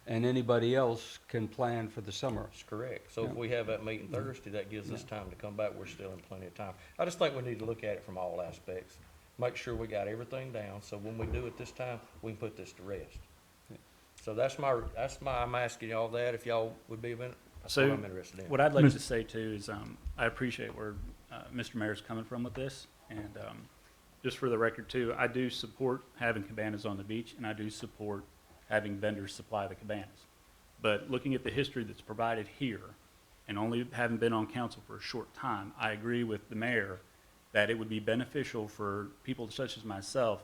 and anybody else can plan for the summer. That's correct. So if we have that meeting Thursday, that gives us time to come back. We're still in plenty of time. I just think we need to look at it from all aspects. Make sure we got everything down, so when we do it this time, we can put this to rest. So I'm asking y'all that, if y'all would be a minute. That's what So, I'm interested in. what I'd like to say too is, I appreciate where Mr. Mayor's coming from with this, and just for the record too, I do support having cabanas on the beach, and I do support having vendors supply the cabanas. But looking at the history that's provided here, and only having been on council for a short time, I agree with the mayor that it would be beneficial for people such as myself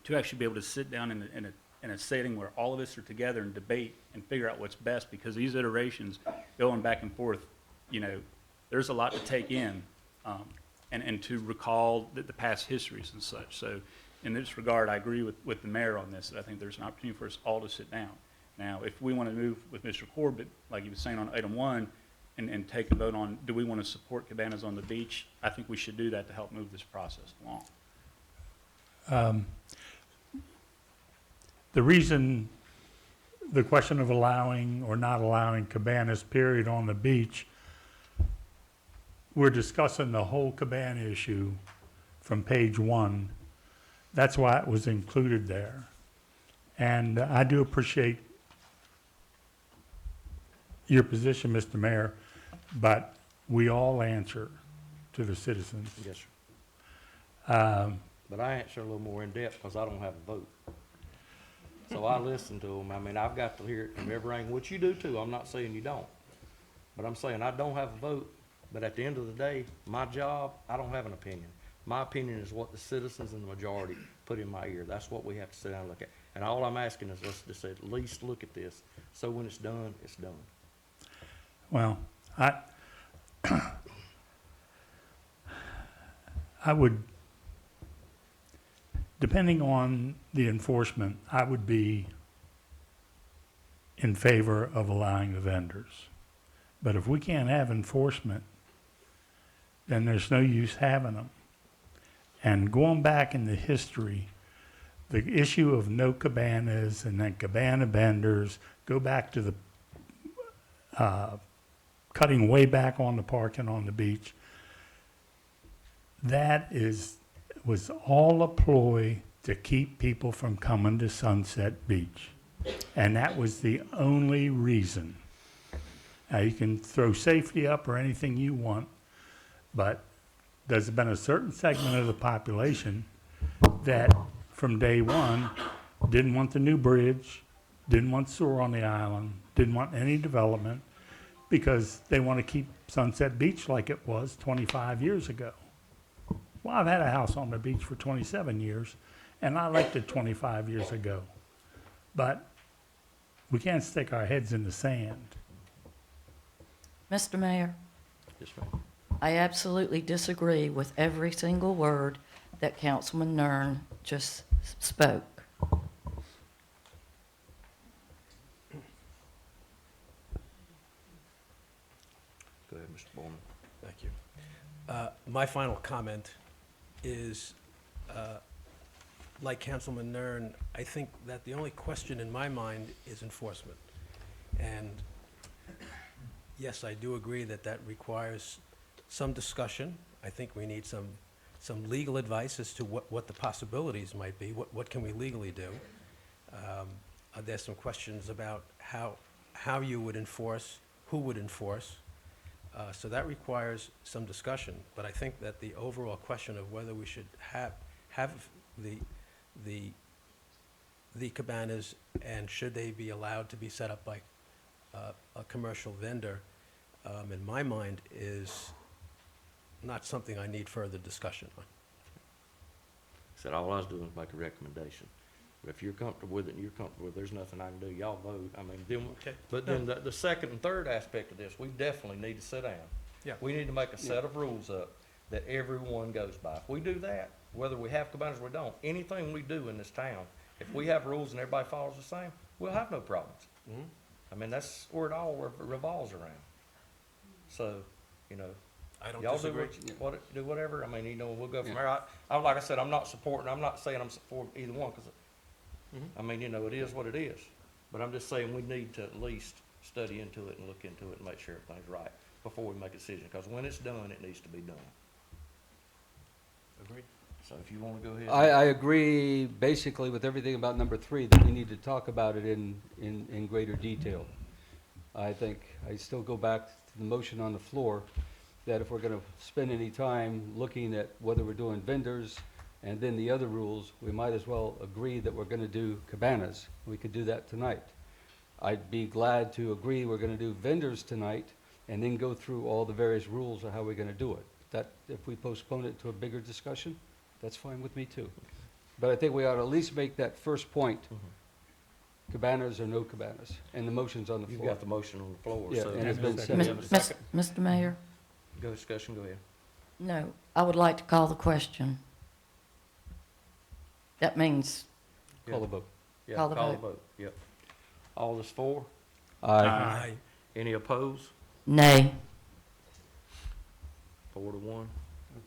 to actually be able to sit down in a setting where all of us are together and debate and figure out what's best, because these iterations going back and forth, you know, there's a lot to take in, and to recall the past histories and such. So in this regard, I agree with the mayor on this, that I think there's an opportunity for us all to sit down. Now, if we want to move with Mr. Corbett, like he was saying on item 1, and take a vote on, do we want to support cabanas on the beach? I think we should do that to help move this process along. The reason, the question of allowing or not allowing cabanas, period, on the beach, we're discussing the whole cabana issue from page 1. That's why it was included there. And I do appreciate your position, Mr. Mayor, but we all answer to the citizens. Yes, sir. Um, But I answer a little more in depth because I don't have a vote. So I listen to them. I mean, I've got to hear it from every angle, which you do too. I'm not saying you don't. But I'm saying I don't have a vote, but at the end of the day, my job, I don't have an opinion. My opinion is what the citizens and the majority put in my ear. That's what we have to sit down and look at. And all I'm asking is let's just at least look at this, so when it's done, it's done. Well, I would, depending on the enforcement, I would be in favor of allowing the vendors. But if we can't have enforcement, then there's no use having them. And going back in the history, the issue of no cabanas and then cabana vendors, go back to the cutting way back on the parking on the beach. That was all a ploy to keep people from coming to Sunset Beach. And that was the only reason. Now, you can throw safety up or anything you want, but there's been a certain segment of the population that from day one didn't want the new bridge, didn't want sewer on the island, didn't want any development, because they want to keep Sunset Beach like it was 25 years ago. Well, I've had a house on the beach for 27 years, and I liked it 25 years ago. But we can't stick our heads in the sand. Mr. Mayor, Yes, ma'am. I absolutely disagree with every single word that Councilman Nern just spoke. Go ahead, Mr. Bowman. Thank you. My final comment is, like Councilman Nern, I think that the only question in my mind is enforcement. And yes, I do agree that that requires some discussion. I think we need some legal advice as to what the possibilities might be. What can we legally do? There's some questions about how you would enforce, who would enforce. So that requires some discussion. But I think that the overall question of whether we should have the cabanas and should they be allowed to be set up by a commercial vendor, in my mind, is not something I need further discussion on. Said all I was doing was make a recommendation. But if you're comfortable with it and you're comfortable with it, there's nothing I can do. Y'all vote. I mean, then, Okay. but then the second and third aspect of this, we definitely need to sit down. Yeah. We need to make a set of rules up that everyone goes by. If we do that, whether we have cabanas or we don't, anything we do in this town, if we have rules and everybody follows the same, we'll have no problems. Mhm. I mean, that's where it all revolves around. So, you know, I don't y'all disagree. do whatever. I mean, you know, we'll go from there. Like I said, I'm not saying I'm for either one, because, I mean, you know, it is what it is. But I'm just saying we need to at least study into it and look into it and make sure everything's right before we make a decision, because when it's done, it needs to be done. Agreed. So if you want to go ahead. I agree basically with everything about number 3, that we need to talk about it in greater detail. I think, I still go back to the motion on the floor, that if we're going to spend any time looking at whether we're doing vendors and then the other rules, we might as well agree that we're going to do cabanas. We could do that tonight. I'd be glad to agree we're going to do vendors tonight and then go through all the various rules of how we're going to do it. That, if we postpone it to a bigger discussion, that's fine with me too. But I think we ought to at least make that first point, cabanas or no cabanas, and the motion's on the You've floor. got the motion on the floor, Yeah, so. and it's been Do said. we have a second? Mr. Mayor, Go discussion, go ahead. no, I would like to call the question. That means, Call the vote. Yeah, Call the call the vote. vote, yep. All is for? Aye. Any opposed? nay. 4-1.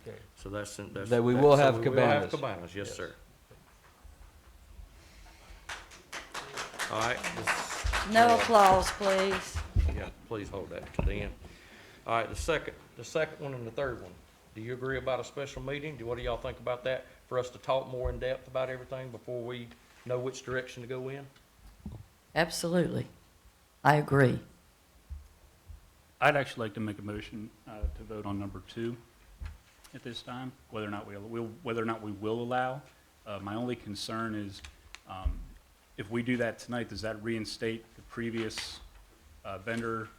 Okay. So that's. That we will have so we will have cabanas. cabanas, yes, sir. All right. No applause, please. Yeah, please hold that to the end. All right, the second one and the third one. Do you agree about a special meeting? What do y'all think about that? For us to talk more in depth about everything before we know which direction to go in? Absolutely. I agree. I'd actually like to make a motion to vote on number 2 at this time, whether or not we will allow. My only concern is If we do that tonight, does that reinstate the previous vendor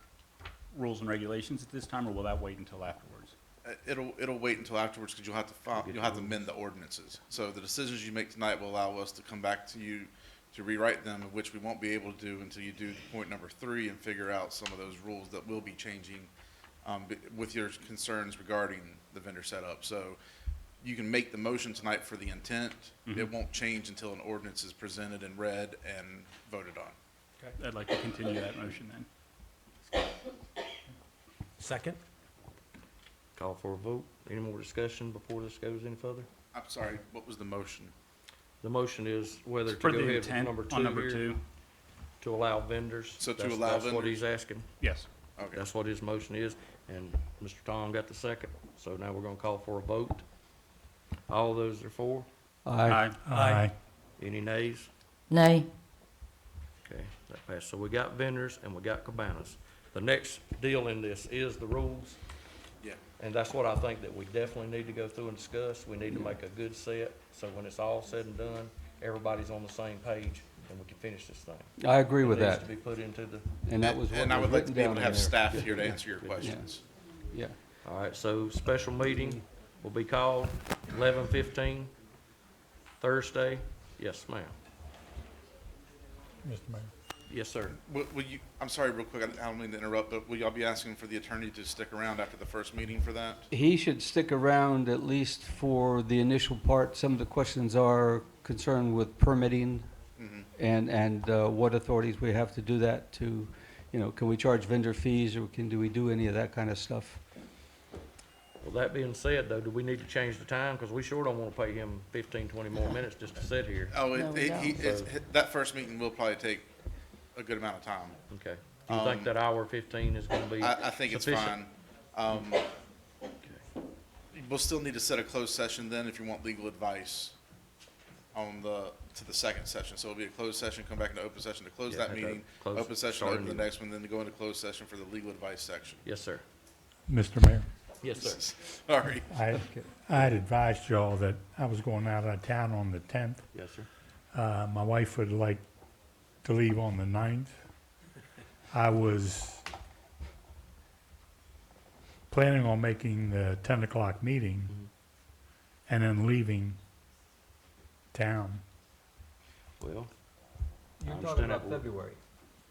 rules and regulations at this time, or will that wait until afterwards? It'll wait until afterwards, because you'll have to amend the ordinances. So the decisions you make tonight will allow us to come back to you to rewrite them, which we won't be able to do until you do point number 3 and figure out some of those rules that will be changing with your concerns regarding the vendor setup. So you can make the motion tonight for the intent. It won't change until an ordinance is presented and read and voted on. Okay. I'd like to continue that motion then. Second? Call for a vote. Any more discussion before this goes any further? I'm sorry, what was the motion? The motion is whether to For go the ahead with intent number 2 on number here, 2, to allow vendors. So to That's- allow That's what vendors? he's asking. yes. Okay. That's what his motion is, and Mr. Tom got the second, so now we're gonna call for a vote. All those are for? Aye. Aye. Any nays? Nay. Okay, that passed. So we got vendors and we got cabanas. The next deal in this is the rules, Yeah. and that's what I think that we definitely need to go through and discuss. We need to make a good set, so when it's all said and done, everybody's on the same page, and we can finish this thing. I agree with It needs that. to be put into the, And that was what And I was would like to written be able down to in have there. staff here to answer your questions. Yeah. all right, so special meeting will be called 11:15, Thursday. Yes, ma'am. Mr. Mayor. Yes, sir. Will you, I'm sorry, real quick, I don't mean to interrupt, but will y'all be asking for the attorney to stick around after the first meeting for that? He should stick around at least for the initial part. Some of the questions are concerned with permitting and what authorities we have to do that to, can we charge vendor fees or do we do any of that kind of stuff? Well, that being said, though, do we need to change the time? Because we sure don't want to pay him 15, 20 more minutes just to sit here. Oh, No, we that first meeting will probably take a good amount of time. Okay. Do you think that hour 15 is going to be I think it's sufficient? fine. We'll still need to set a closed session then if you want legal advice to the second session. So it'll be a closed session, come back into open session to close Yeah, that okay. meeting, Close- open session, start open the anew. next one, then to go into closed session for the legal advice section. Yes, sir. Mr. Mayor, Yes, sir. Sorry. I had advised y'all that I was going out of town on the 10th. Yes, sir. My wife would like to leave on the 9th. I was planning on making the 10 o'clock meeting and then leaving town. Well, You're I talking understand about that. February.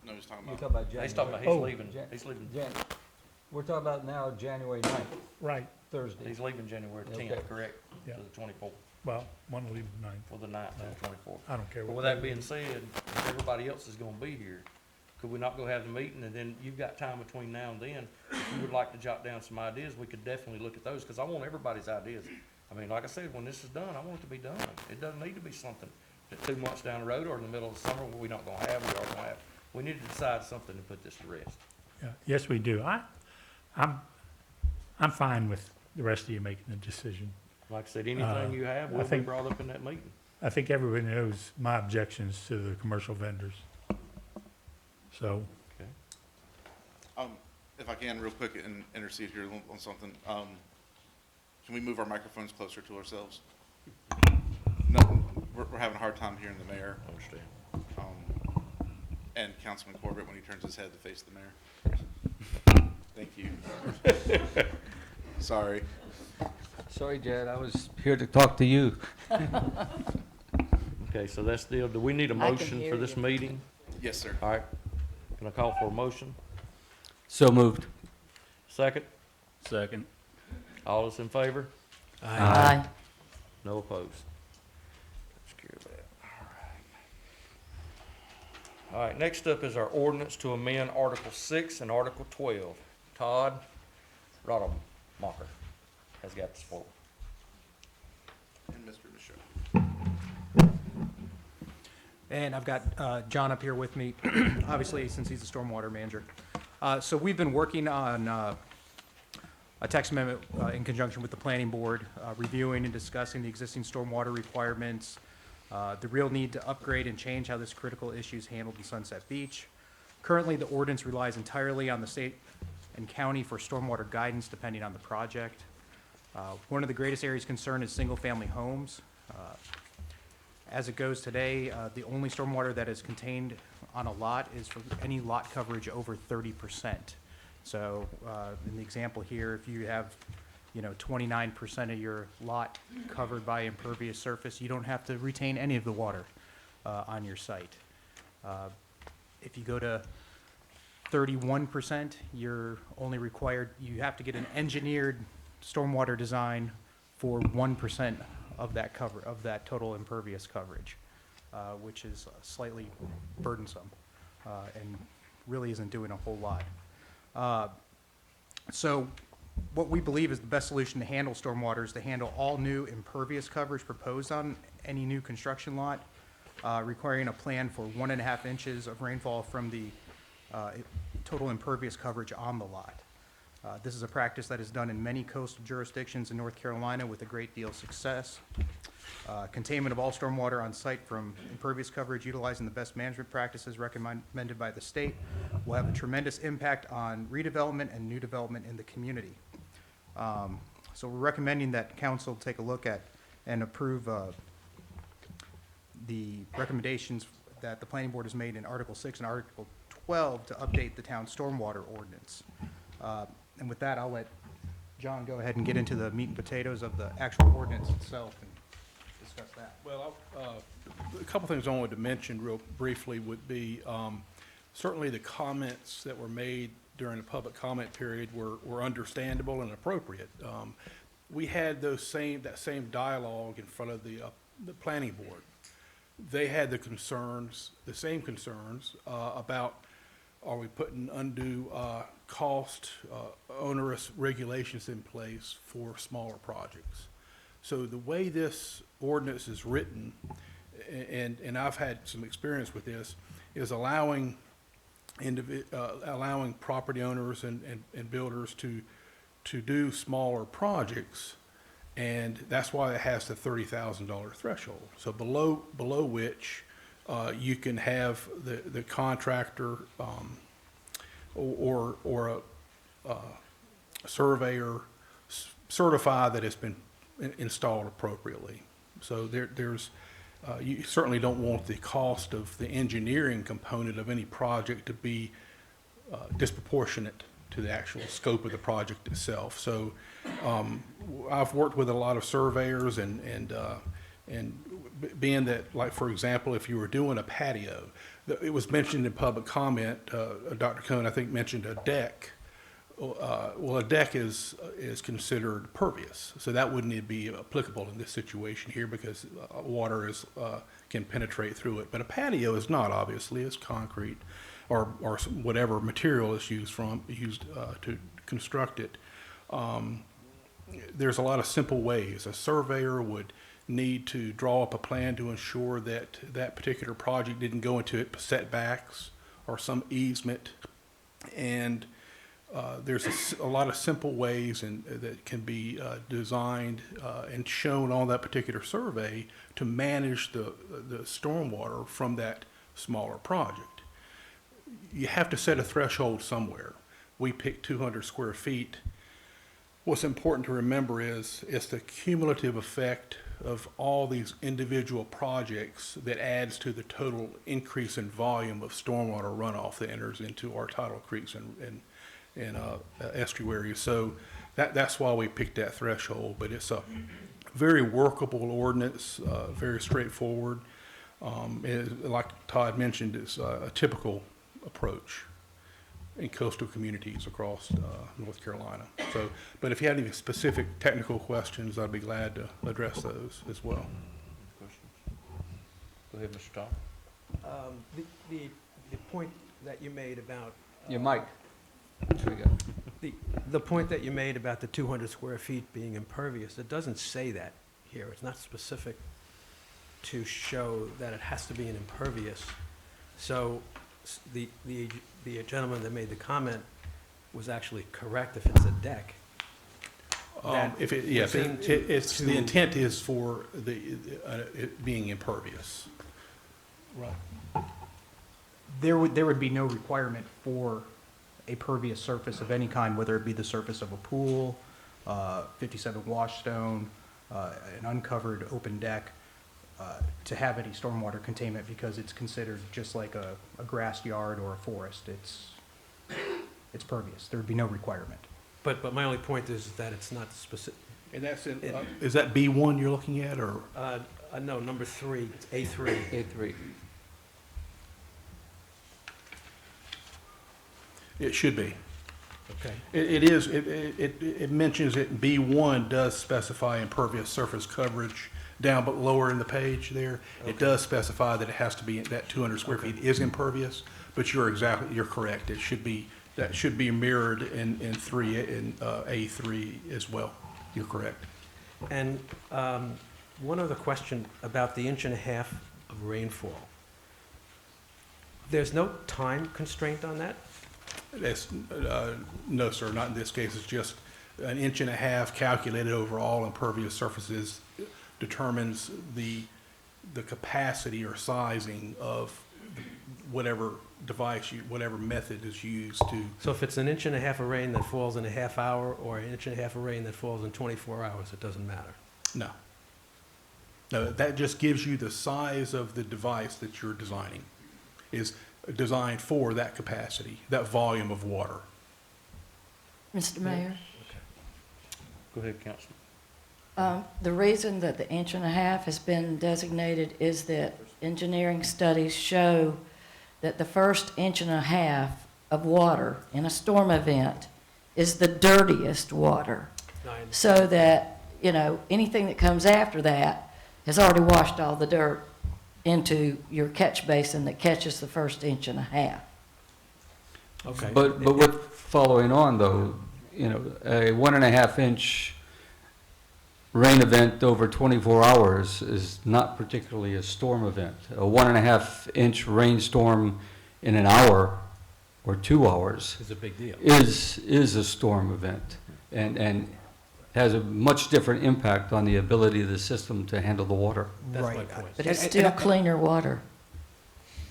No, he's talking You're about. talking about January. he's talking about, Oh. he's leaving, We're talking about now January 9th, Right. Thursday. he's leaving January Okay. 10th, correct? Yeah. To the 24th, Well, want to leave the 9th. or the 9th to the 24th. I don't care But what. with that being said, if everybody else is gonna be here, could we not go have the meeting, and then you've got time between now and then? If you would like to jot down some ideas, we could definitely look at those, because I want everybody's ideas. I mean, like I said, when this is done, I want it to be done. It doesn't need to be something that 2 months down the road or in the middle of the summer where we not gonna have, we are gonna have. We need to decide something to put this to rest. Yeah, yes, we do. I'm fine with the rest of you making the decision. Like I said, anything you have I will be think- brought up in that meeting. I think everybody knows my objections to the commercial vendors. So, If I can, real quick, and intercede here on something, can we move our microphones closer to ourselves? No, we're having a hard time hearing the mayor. I understand. And Councilman Corbett when he turns his head to face the mayor. Thank you. Sorry. Sorry, Jed, I was here to talk to you. Okay, so that's the deal. Do we need a I can motion hear for this you. meeting? Yes, sir. All right. Can I call for a motion? So moved. Second? Second. All those in favor? Aye. No opposed. Let's clear that. All right, next up is our ordinance to amend Article 6 and Article 12. Todd Rodemacher has got this floor. And Mr. Michaud. And I've got John up here with me, obviously, since he's the stormwater manager. So we've been working on a text amendment in conjunction with the planning board, reviewing and discussing the existing stormwater requirements, the real need to upgrade and change how this critical issue is handled in Sunset Beach. Currently, the ordinance relies entirely on the state and county for stormwater guidance depending on the project. One of the greatest areas of concern is single-family homes. As it goes today, the only stormwater that is contained on a lot is for any lot coverage over 30%. So in the example here, if you have, 29% of your lot covered by impervious surface, you don't have to retain any of the water on your site. If you go to 31%, you're only required, you have to get an engineered stormwater design for 1% of that cover, of that total impervious coverage, which is slightly burdensome and really isn't doing a whole lot. So what we believe is the best solution to handle stormwater is to handle all new impervious coverage proposed on any new construction lot, requiring a plan for 1.5 inches of rainfall from the total impervious coverage on the lot. This is a practice that is done in many coastal jurisdictions in North Carolina with a great deal of success. Containment of all stormwater on site from impervious coverage utilizing the best management practices recommended by the state will have a tremendous impact on redevelopment and new development in the community. So we're recommending that council take a look at and approve the recommendations that the planning board has made in Article 6 and Article 12 to update the town's stormwater ordinance. And with that, I'll let John go ahead and get into the meat and potatoes of the actual ordinance itself and discuss that. Well, a couple things I wanted to mention real briefly would be, certainly the comments that were made during the public comment period were understandable and appropriate. We had that same dialogue in front of the planning board. They had the same concerns about, are we putting undue cost, onerous regulations in place for smaller projects? So the way this ordinance is written, and I've had some experience with this, is allowing property owners and builders to do smaller projects, and that's why it has the $30,000 threshold. So below which you can have the contractor or a surveyor certify that it's been installed appropriately. So you certainly don't want the cost of the engineering component of any project to be disproportionate to the actual scope of the project itself. So I've worked with a lot of surveyors and being that, like, for example, if you were doing a patio, it was mentioned in public comment, Dr. Cohn, I think, mentioned a deck. Well, a deck is considered pervious, so that wouldn't be applicable in this situation here because water can penetrate through it. But a patio is not, obviously. It's concrete or whatever material is used to construct it. There's a lot of simple ways. A surveyor would need to draw up a plan to ensure that that particular project didn't go into setbacks or some easement, and there's a lot of simple ways that can be designed and shown on that particular survey to manage the stormwater from that smaller project. You have to set a threshold somewhere. We picked 200 square feet. What's important to remember is it's the cumulative effect of all these individual projects that adds to the total increase in volume of stormwater runoff that enters into our tidal creeks and estuaries. So that's why we picked that threshold, but it's a very workable ordinance, very straightforward. Like Todd mentioned, it's a typical approach in coastal communities across North Carolina. So, but if you have any specific technical questions, I'd be glad to address those as well. Go ahead, Mr. Tom. The point that you made about Your mic. There we go. the point that you made about the 200 square feet being impervious, it doesn't say that here. It's not specific to show that it has to be an impervious. So the gentleman that made the comment was actually correct if it's a deck. It's the intent is for it being impervious. Right. There would be no requirement for a pervious surface of any kind, whether it be the surface of a pool, 57 wash stone, an uncovered open deck. to have any stormwater containment because it's considered just like a grass yard or a forest. It's pervious. There would be no requirement. But my only point is that it's not specific. And that's in, is that B1 you're looking at, or? No, number 3, it's A3. A3. It should be. Okay. It mentions it, B1 does specify impervious surface coverage down but lower in the page there. It does specify that it has to be, that 200 square feet is impervious, but you're correct. It should be, that should be mirrored in A3 as well. You're correct. And one other question about the 1.5 inches of rainfall. There's no time constraint on that? That's, no, sir, not in this case. It's just 1.5 inches calculated over all impervious surfaces determines the capacity or sizing of whatever device, whatever method is used to. So if it's 1.5 inches of rain that falls in a half hour or 1.5 inches of rain that falls in 24 hours, it doesn't matter? No. No, that just gives you the size of the device that you're designing. Is designed for that capacity, that volume of water. Mr. Mayor? Go ahead, Councilman. The reason that the 1.5 inches has been designated is that engineering studies show that the first 1.5 inches of water in a storm event is the dirtiest water. So that, you know, anything that comes after that has already washed all the dirt into your catch basin that catches the first 1.5 inches. Okay. But with following on though, you know, a 1.5 inch rain event over 24 hours is not particularly a storm event. A 1.5 inch rainstorm in an hour or 2 hours It's a big deal. is a storm event and has a much different impact on the ability of the system to handle the water. That's my Right. point. But it's still cleaner water.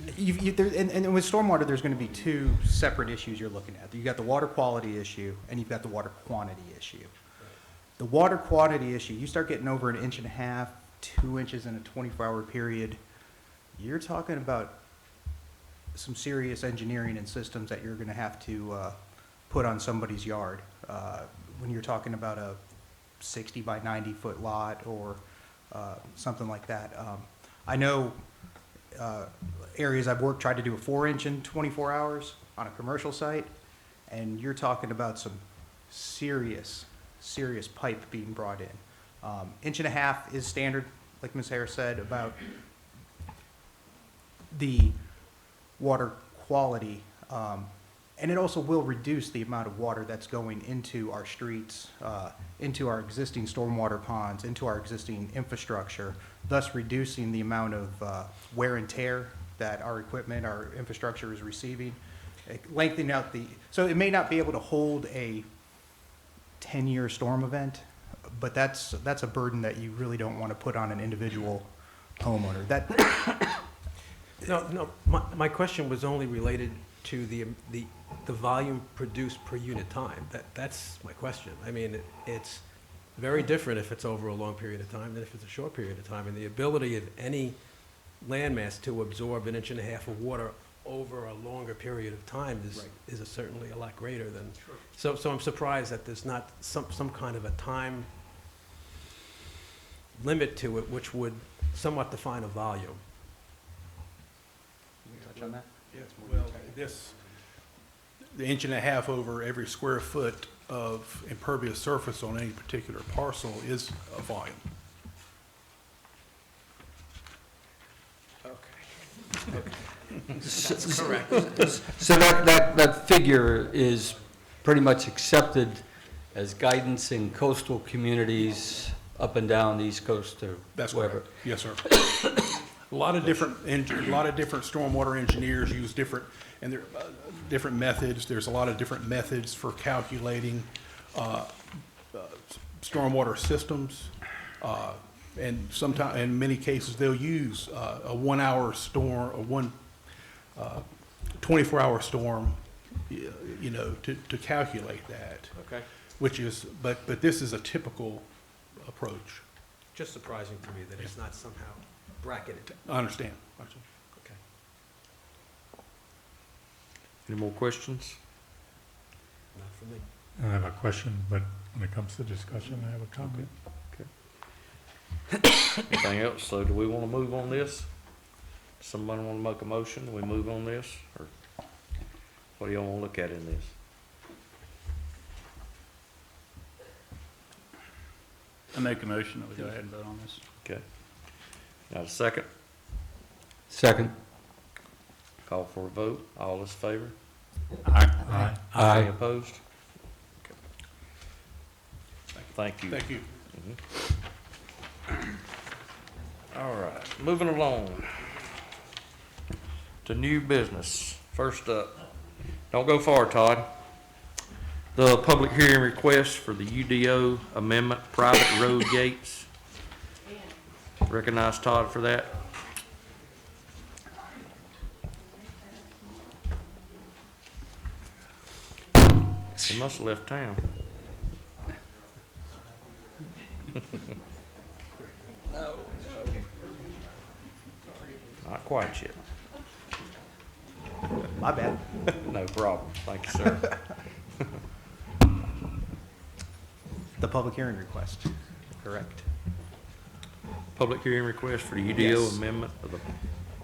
And with stormwater, there's going to be two separate issues you're looking at. You've got the water quality issue, and you've got the water quantity issue. The water quantity issue, you start getting over 1.5 inches, 2 inches in a 24-hour period, you're talking about some serious engineering and systems that you're going to have to put on somebody's yard. When you're talking about a 60 by 90 foot lot or something like that. I know areas I've worked tried to do a 4-inch in 24 hours on a commercial site, and you're talking about some serious pipe being brought in. 1.5 inches is standard, like Ms. Harris said, about the water quality. And it also will reduce the amount of water that's going into our streets, into our existing stormwater ponds, into our existing infrastructure, thus reducing the amount of wear and tear that our equipment, our infrastructure is receiving. Lengthening out so it may not be able to hold a 10-year storm event, but that's a burden that you really don't want to put on an individual homeowner. No, my question was only related to the volume produced per unit time. That's my question. I mean, it's very different if it's over a long period of time than if it's a short period of time. And the ability of any landmass to absorb 1.5 inches of water over a longer period of time is certainly a lot greater than. So I'm surprised that there's not some kind of a time limit to it, which would somewhat define a volume. Touch on that? Yes, well, the 1.5 inches over every square foot of impervious surface on any particular parcel is a volume. That's correct. So that figure is pretty much accepted as guidance in coastal communities up and down the East Coast or That's wherever. correct. Yes, sir. A lot of different stormwater engineers use different methods. There's a lot of different methods for calculating stormwater systems. And sometimes, in many cases, they'll use a 1 hour storm, a 24-hour storm, you know, to calculate that. Okay. Which is, but this is a typical approach. Just surprising to me that it's not somehow bracketed. I understand. Okay. Any more questions? Not for me. I have a question, but when it comes to discussion, I have a comment. Anything else? So do we want to move on this? Somebody want to make a motion? We move on this? Or what do y'all want to look at in this? I make a motion that we go ahead and vote on this. Okay. Got a second? Second. Call for a vote. All is favor? Aye. Any opposed? Okay. Thank you. Thank you. All right, moving along to new business. First up, don't go far, Todd. The public hearing request for the UDO amendment, private road gates. Recognize Todd for that. He must have left town. Not quite yet. My bad. No problem. Thank you, sir. The public hearing request, correct? Public hearing request for the UDO Yes. amendment of the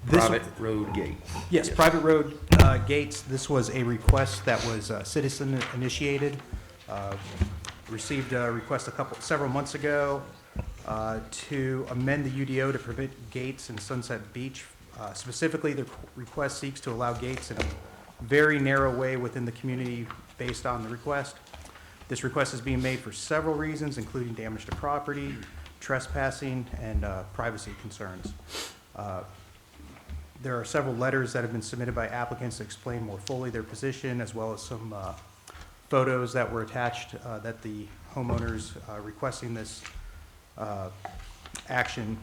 This- private road gates. Yes, private road gates, this was a request that was citizen initiated. Received a request several months ago to amend the UDO to permit gates in Sunset Beach. Specifically, the request seeks to allow gates in a very narrow way within the community based on the request. This request is being made for several reasons, including damage to property, trespassing, and privacy concerns. There are several letters that have been submitted by applicants to explain more fully their position, as well as some photos that were attached that the homeowners requesting this action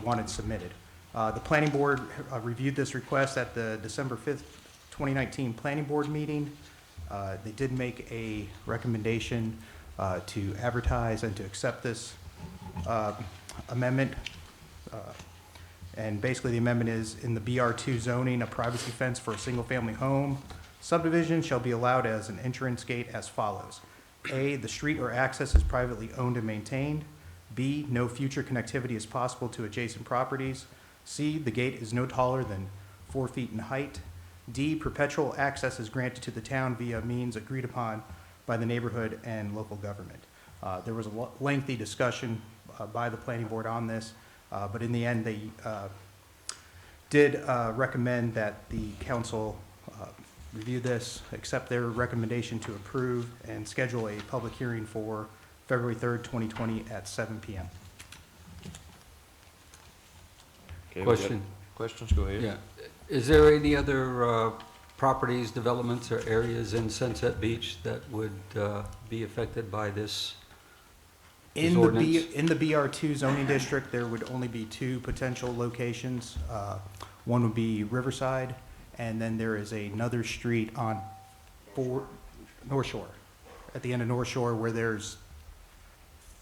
wanted submitted. The planning board reviewed this request at the December 5th, 2019 planning board meeting. They did make a recommendation to advertise and to accept this amendment. And basically, the amendment is, in the BR2 zoning, a privacy fence for a single-family home subdivision shall be allowed as an entrance gate as follows. A, the street or access is privately owned and maintained. B, no future connectivity is possible to adjacent properties. C, the gate is no taller than 4 feet in height. D, perpetual access is granted to the town via means agreed upon by the neighborhood and local government. There was a lengthy discussion by the planning board on this, but in the end, they did recommend that the council review this, accept their recommendation to approve, and schedule a public hearing for February 3rd, 2020 at 7 p.m. Okay, we got Question. Questions? Go ahead. Yeah. Is there any other properties, developments, or areas in Sunset Beach that would be affected by this ordinance? In the BR2 zoning district, there would only be 2 potential locations. One would be Riverside, and then there is another street on North Shore, at the end of North Shore, where there's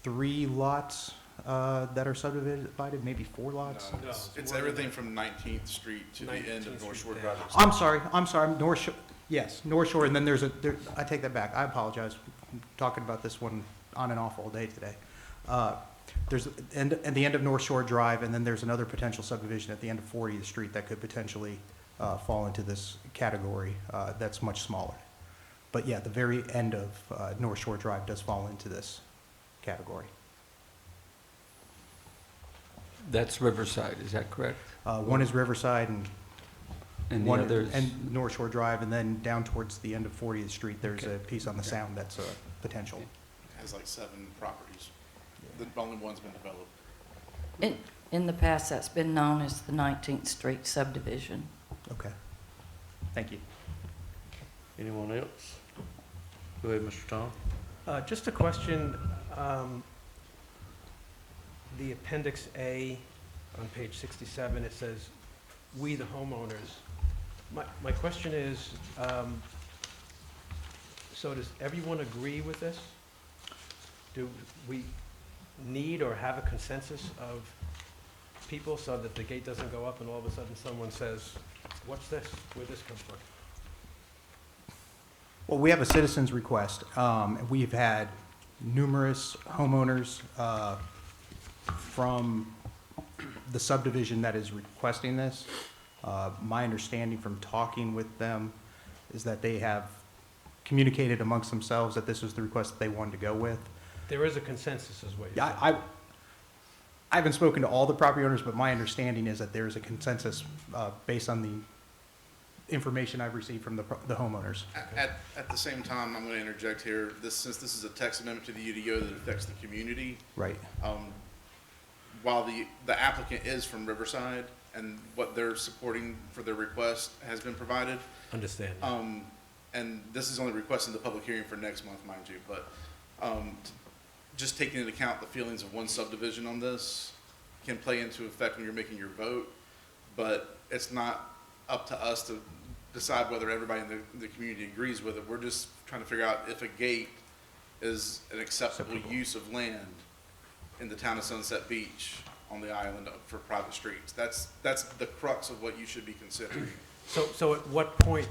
3 lots that are subdivided, maybe 4 lots. No, it's everything from 19th Street to the end of North Shore Drive. I'm sorry, North Shore, yes, North Shore, and then I take that back, I apologize. I'm talking about this one on and off all day today. There's, at the end of North Shore Drive, and then there's another potential subdivision at the end of 40th Street that could potentially fall into this category that's much smaller. But yeah, the very end of North Shore Drive does fall into this category. That's Riverside, is that correct? One is Riverside And the others? and North Shore Drive, and then down towards the end of 40th Street, there's a piece on the Sound that's a potential. It has like 7 properties. The only one's been developed. In the past, that's been known as the 19th Street subdivision. Okay. Thank you. Anyone else? Go ahead, Mr. Tom. Just a question, the Appendix A on page 67, it says, "We the homeowners." My question is, so does everyone agree with this? Do we need or have a consensus of people so that the gate doesn't go up and all of a sudden someone says, what's this? Where'd this come from? Well, we have a citizen's request. We've had numerous homeowners from the subdivision that is requesting this. My understanding from talking with them is that they have communicated amongst themselves that this was the request that they wanted to go with. There is a consensus, is what you're Yeah, saying. I haven't spoken to all the property owners, but my understanding is that there is a consensus based on the information I've received from the homeowners. At the same time, I'm going to interject here, since this is a text amendment to the UDO that affects the community, Right. While the applicant is from Riverside and what they're supporting for their request has been provided, Understand. and this is only requesting the public hearing for next month, mind you, but just taking into account the feelings of one subdivision on this can play into effect when you're making your vote, but it's not up to us to decide whether everybody in the community agrees with it. We're just trying to figure out if a gate is an acceptable use of land in the town of Sunset Beach on the island for private streets. That's the crux of what you should be considering. So at what point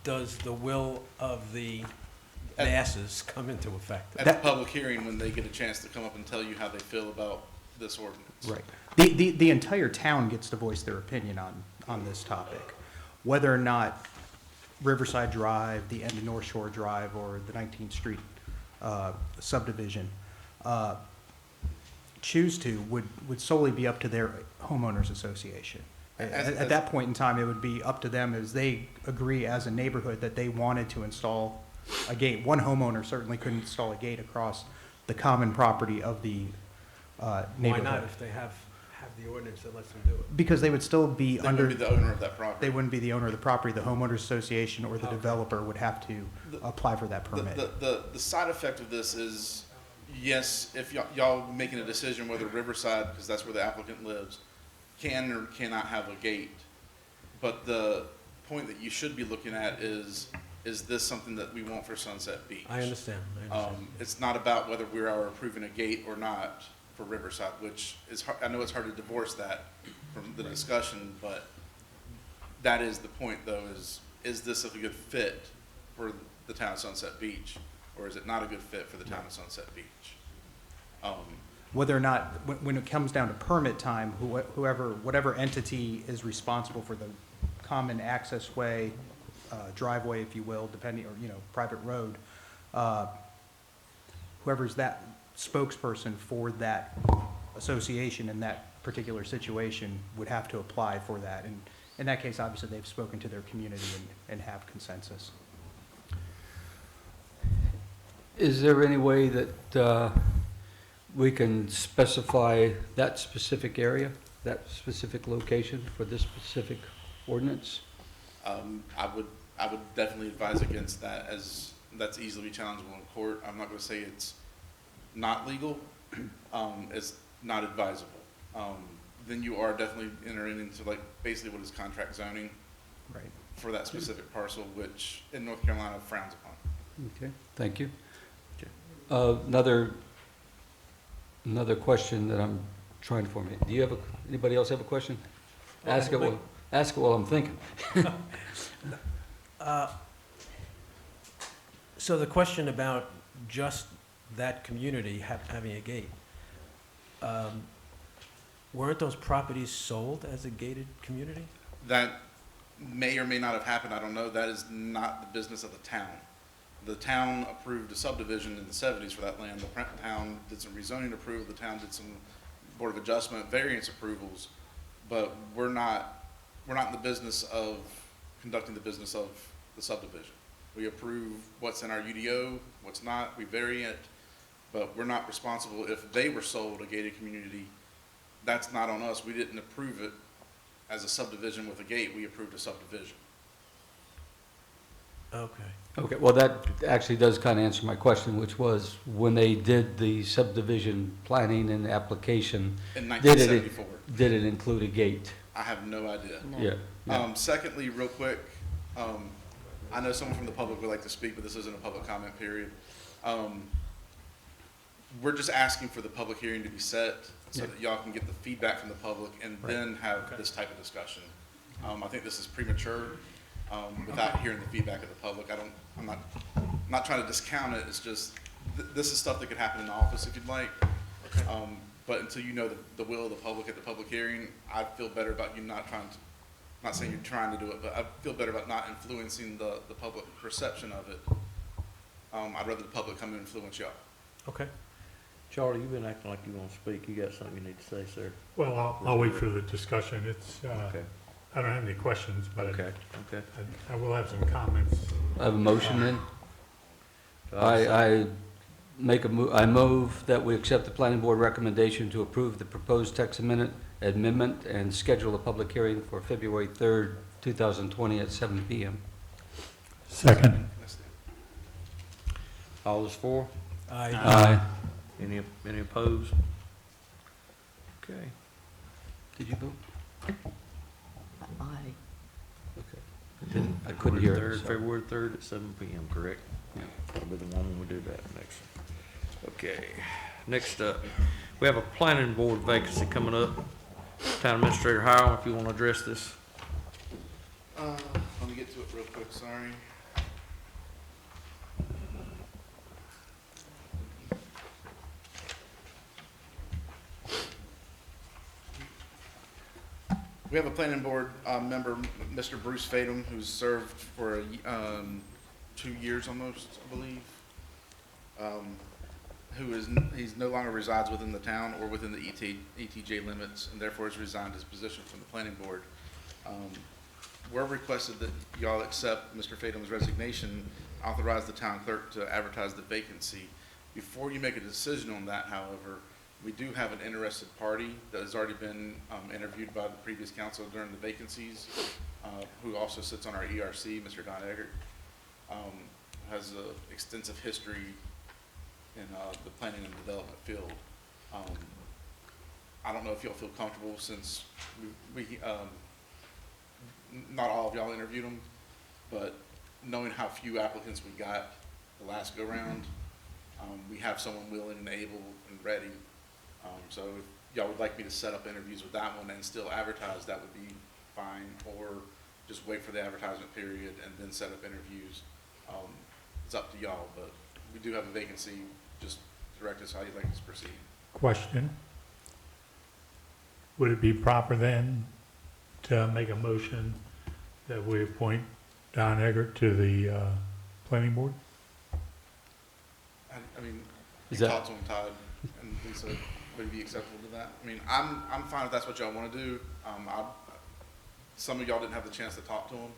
does the will of the masses come into effect? At the public hearing, when they get a chance to come up and tell you how they feel about this ordinance. Right. The entire town gets to voice their opinion on this topic. Whether or not Riverside Drive, the end of North Shore Drive, or the 19th Street subdivision choose to would solely be up to their homeowners association. At that point in time, it would be up to them as they agree as a neighborhood that they wanted to install a gate. One homeowner certainly couldn't install a gate across the common property of the neighborhood. Why not, if they have the ordinance that lets them do it? Because they would still be They under. wouldn't be the owner of that property. They wouldn't be the owner of the property. The homeowners association or the developer would have to apply for that permit. The side effect of this is, yes, if y'all making a decision whether Riverside, because that's where the applicant lives, can or cannot have a gate. But the point that you should be looking at is this something that we want for Sunset Beach? I understand. It's not about whether we are approving a gate or not for Riverside, which is, I know it's hard to divorce that from the discussion, but that is the point though, is this a good fit for the town of Sunset Beach? Or is it not a good fit for the town of Sunset Beach? Whether or not, when it comes down to permit time, whatever entity is responsible for the common access way, driveway, if you will, depending, or, private road, whoever's that spokesperson for that association in that particular situation would have to apply for that. And in that case, obviously, they've spoken to their community and have consensus. Is there any way that we can specify that specific area, that specific location for this specific ordinance? I would definitely advise against that, as that's easily challengeable in court. I'm not gonna say it's not legal, it's not advisable. Then you are definitely entering into like basically what is contract zoning Right. for that specific parcel, which in North Carolina frowns upon. Okay, thank you. Another question that I'm trying to formulate. Do you have anybody else have a question? Ask it while I'm thinking. So the question about just that community having a gate, weren't those properties sold as a gated community? That may or may not have happened, I don't know. That is not the business of the town. The town approved a subdivision in the 70s for that land. The town did some rezoning approval. The town did some Board of Adjustment variance approvals. But we're not in the business of conducting the business of the subdivision. We approve what's in our UDO, what's not, we vary it, but we're not responsible if they were sold a gated community. That's not on us. We didn't approve it as a subdivision with a gate. We approved a subdivision. Okay. Okay, well, that actually does kind of answer my question, which was when they did the subdivision planning and application, In did 1974. Did it include a gate? I have no idea. Yeah. Secondly, real quick, I know someone from the public would like to speak, but this isn't a public comment period. we're just asking for the public hearing to be set so that y'all can get the feedback from the public and then have this type of discussion. I think this is premature, without hearing the feedback of the public. I'm not trying to discount it, it's just, this is stuff that could happen in the office if you'd like. But until you know the will of the public at the public hearing, I feel better about you not saying you're trying to do it, but I feel better about not influencing the public perception of it. I'd rather the public come and influence y'all. Okay. Charlie, you've been acting like you want to speak. You got something you need to say, sir? Well, I'll wait for the discussion. It's, Okay. I don't have any questions, but Okay. I will have some comments. I have a motion then. I I move that we accept the planning board recommendation to approve the proposed text amendment and schedule a public hearing for February 3rd, 2020 at 7 p.m. Second. All is for? Aye. Any opposed? Okay. Did you vote? Aye. Okay. I couldn't hear it. so- February 3rd at 7 p.m., correct? Yeah. That'll be the one when we do that next. Okay, next up, we have a planning board vacancy coming up. Town Administrator Howell, if you want to address this. Let me get to it real quick, sorry. We have a planning board member, Mr. Bruce Fadum, who's served for 2 years almost, I believe. He's no longer resides within the town or within the ETJ limits, and therefore has resigned his position from the planning board. We're requested that y'all accept Mr. Fadum's resignation, authorize the town clerk to advertise the vacancy. Before you make a decision on that, however, we do have an interested party that has already been interviewed by the previous council during the vacancies, who also sits on our ERC, Mr. Don Eggert, has an extensive history in the planning and development field. I don't know if y'all feel comfortable, since we not all of y'all interviewed him, but knowing how few applicants we got the last go round, we have someone willing and able and ready. So if y'all would like me to set up interviews with that one and still advertise, that would be fine, or just wait for the advertisement period and then set up interviews. It's up to y'all, but we do have a vacancy. Just direct us how you'd like us to proceed. Question. Would it be proper then to make a motion that we appoint Don Eggert to the planning board? I mean, Is you that- talked to him, Todd, and Lisa, would it be acceptable to that? I mean, I'm fine if that's what y'all want to do. Some of y'all didn't have the chance to talk to him,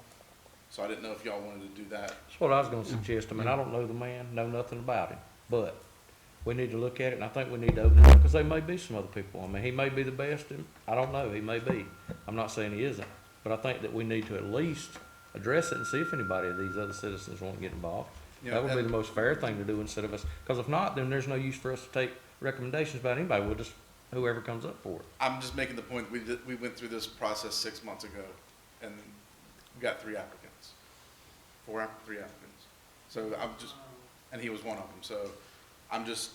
so I didn't know if y'all wanted to do that. That's what I was gonna suggest. I mean, I don't know the man, know nothing about him, but we need to look at it, and I think we need to open it up, because there may be some other people. I mean, he may be the best, and I don't know, he may be. I'm not saying he isn't, but I think that we need to at least address it and see if anybody of these other citizens want to get involved. Yeah, That would be and- the most fair thing to do instead of us, because if not, then there's no use for us to take recommendations about anybody. We'll just, whoever comes up for it. I'm just making the point, we went through this process 6 months ago, and we got 3 applicants. 3 applicants. So I'm just, and he was one of them, so I'm just,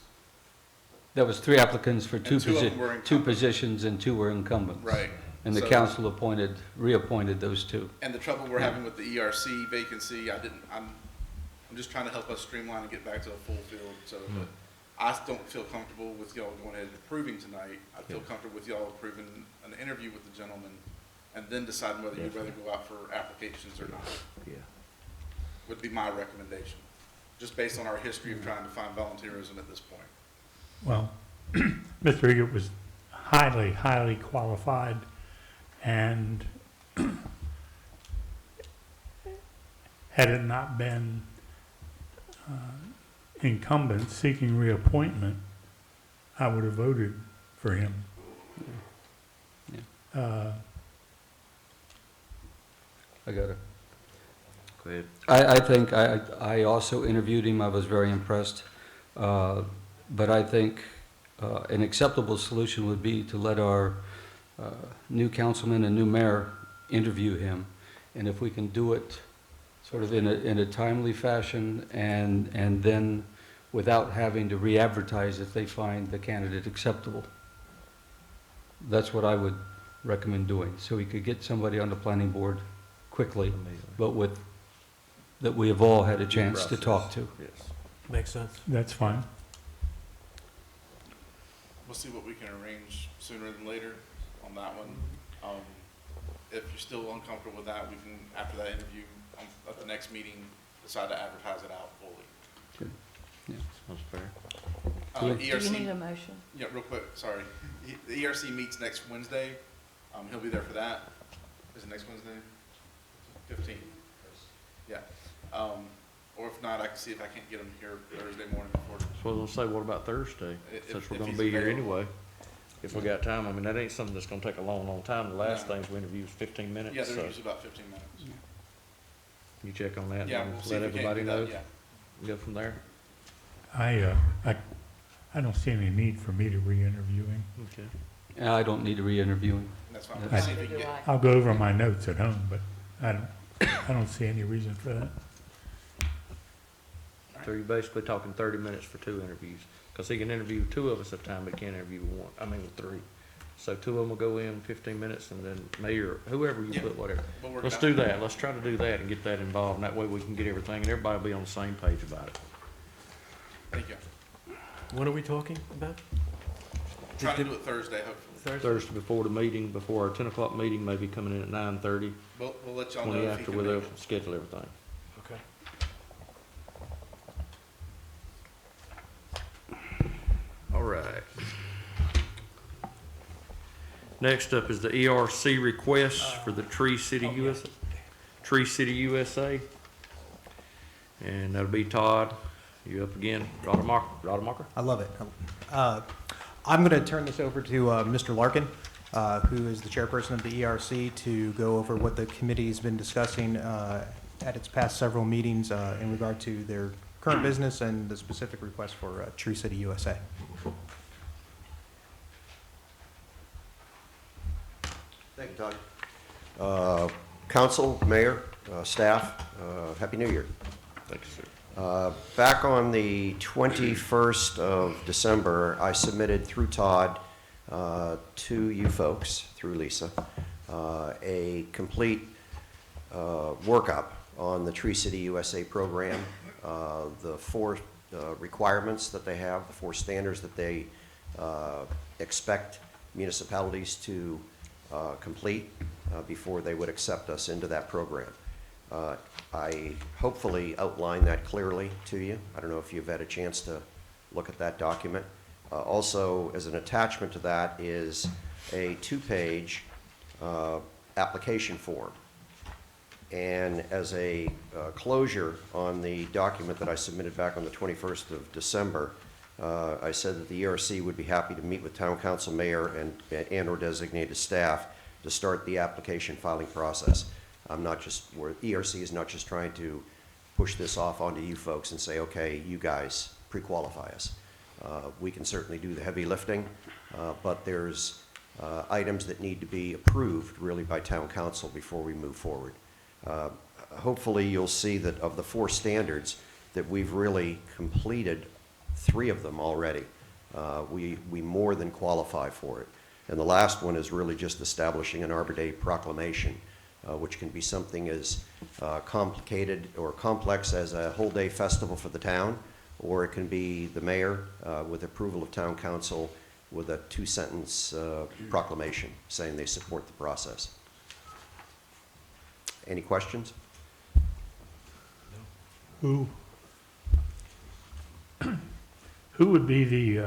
There was 3 applicants for 2 And 2 of them were incumbent. 2 positions, and 2 were incumbents. right. And the So- council reappointed those 2. And the trouble we're having with the ERC vacancy, I'm just trying to help us streamline and get back to a full field, so, but I don't feel comfortable with y'all going ahead and approving tonight. I feel comfortable with y'all approving an interview with the gentleman, and then deciding whether you'd rather go out for applications or not, Yeah. would be my recommendation, just based on our history of trying to find volunteerism at this point. Well, Mr. Eggert was highly, highly qualified, and had it not been incumbent seeking reappointment, I would have voted for him. I got it. Go ahead. I think I also interviewed him. I was very impressed. But I think an acceptable solution would be to let our new councilman and new mayor interview him. And if we can do it sort of in a timely fashion, and then without having to re-advertise if they find the candidate acceptable. That's what I would recommend doing, so we could get somebody on the planning board quickly, but with, that we have all had a chance to talk to. Yes. Makes sense. That's fine. We'll see what we can arrange sooner than later on that one. If you're still uncomfortable with that, we can, after that interview, at the next meeting, decide to advertise it out fully. Good. Yeah. Sounds fair. Do you ERC need a motion? Yeah, real quick, sorry. The ERC meets next Wednesday. He'll be there for that. Is it next Wednesday? 15th. Yeah. Or if not, I can see if I can't get him here Thursday morning before. So I was gonna say, what about Thursday? Since we're if gonna he's be here available. anyway. If we got time, I mean, that ain't something that's gonna take a long, long time. The last No. things we interviewed was 15 minutes, Yeah, they're so usually about 15 minutes. you check on that Yeah, and we'll see let if we can't everybody do know. that, yeah. Go from there. I don't see any need for me to re-interview him. Okay. And I don't need to re-interview him. That's fine. I- We'll see if we can get, I'll go over my notes at home, but I don't see any reason for that. So you're basically talking 30 minutes for 2 interviews, because he can interview 2 of us at a time, but can't interview 3. So 2 of them will go in 15 minutes, and then me or whoever you Yeah. put, whatever. we'll work Let's it do out. that. Let's try to do that and get that involved, and that way we can get everything, and everybody will be on the same page about it. Thank you. What are we talking about? Trying to do it Thursday, hopefully. Thursday before the meeting, before our 10 o'clock meeting, maybe coming in at 9:30, We'll let y'all know 20 if he after, can we'll make it. schedule everything. Okay. All right. Next up is the ERC request for the Tree City USA. And that'll be Todd. You up again? Rademacher? I love it. I'm going to turn this over to Mr. Larkin, who is the chairperson of the ERC, to go over what the committee's been discussing at its past several meetings in regard to their current business and the specific request for Tree City USA. Thank you, Todd. Council, mayor, staff, Happy New Year. Thank you, sir. Back on the 21st of December, I submitted through Todd to you folks, through Lisa, a complete workup on the Tree City USA program, the 4 requirements that they have, the 4 standards that they expect municipalities to complete before they would accept us into that program. I hopefully outlined that clearly to you. I don't know if you've had a chance to look at that document. Also, as an attachment to that is a 2-page application form. And as a closure on the document that I submitted back on the 21st of December, I said that the ERC would be happy to meet with town council, mayor, and/or designated staff to start the application filing process. ERC is not just trying to push this off onto you folks and say, okay, you guys pre-qualify us. We can certainly do the heavy lifting, but there's items that need to be approved really by town council before we move forward. Hopefully you'll see that of the 4 standards that we've really completed 3 of them already. We more than qualify for it. And the last one is really just establishing an Arbor Day proclamation, which can be something as complicated or complex as a whole day festival for the town, or it can be the mayor with approval of town council with a 2-sentence proclamation saying they support the process. Any questions? Who would be the,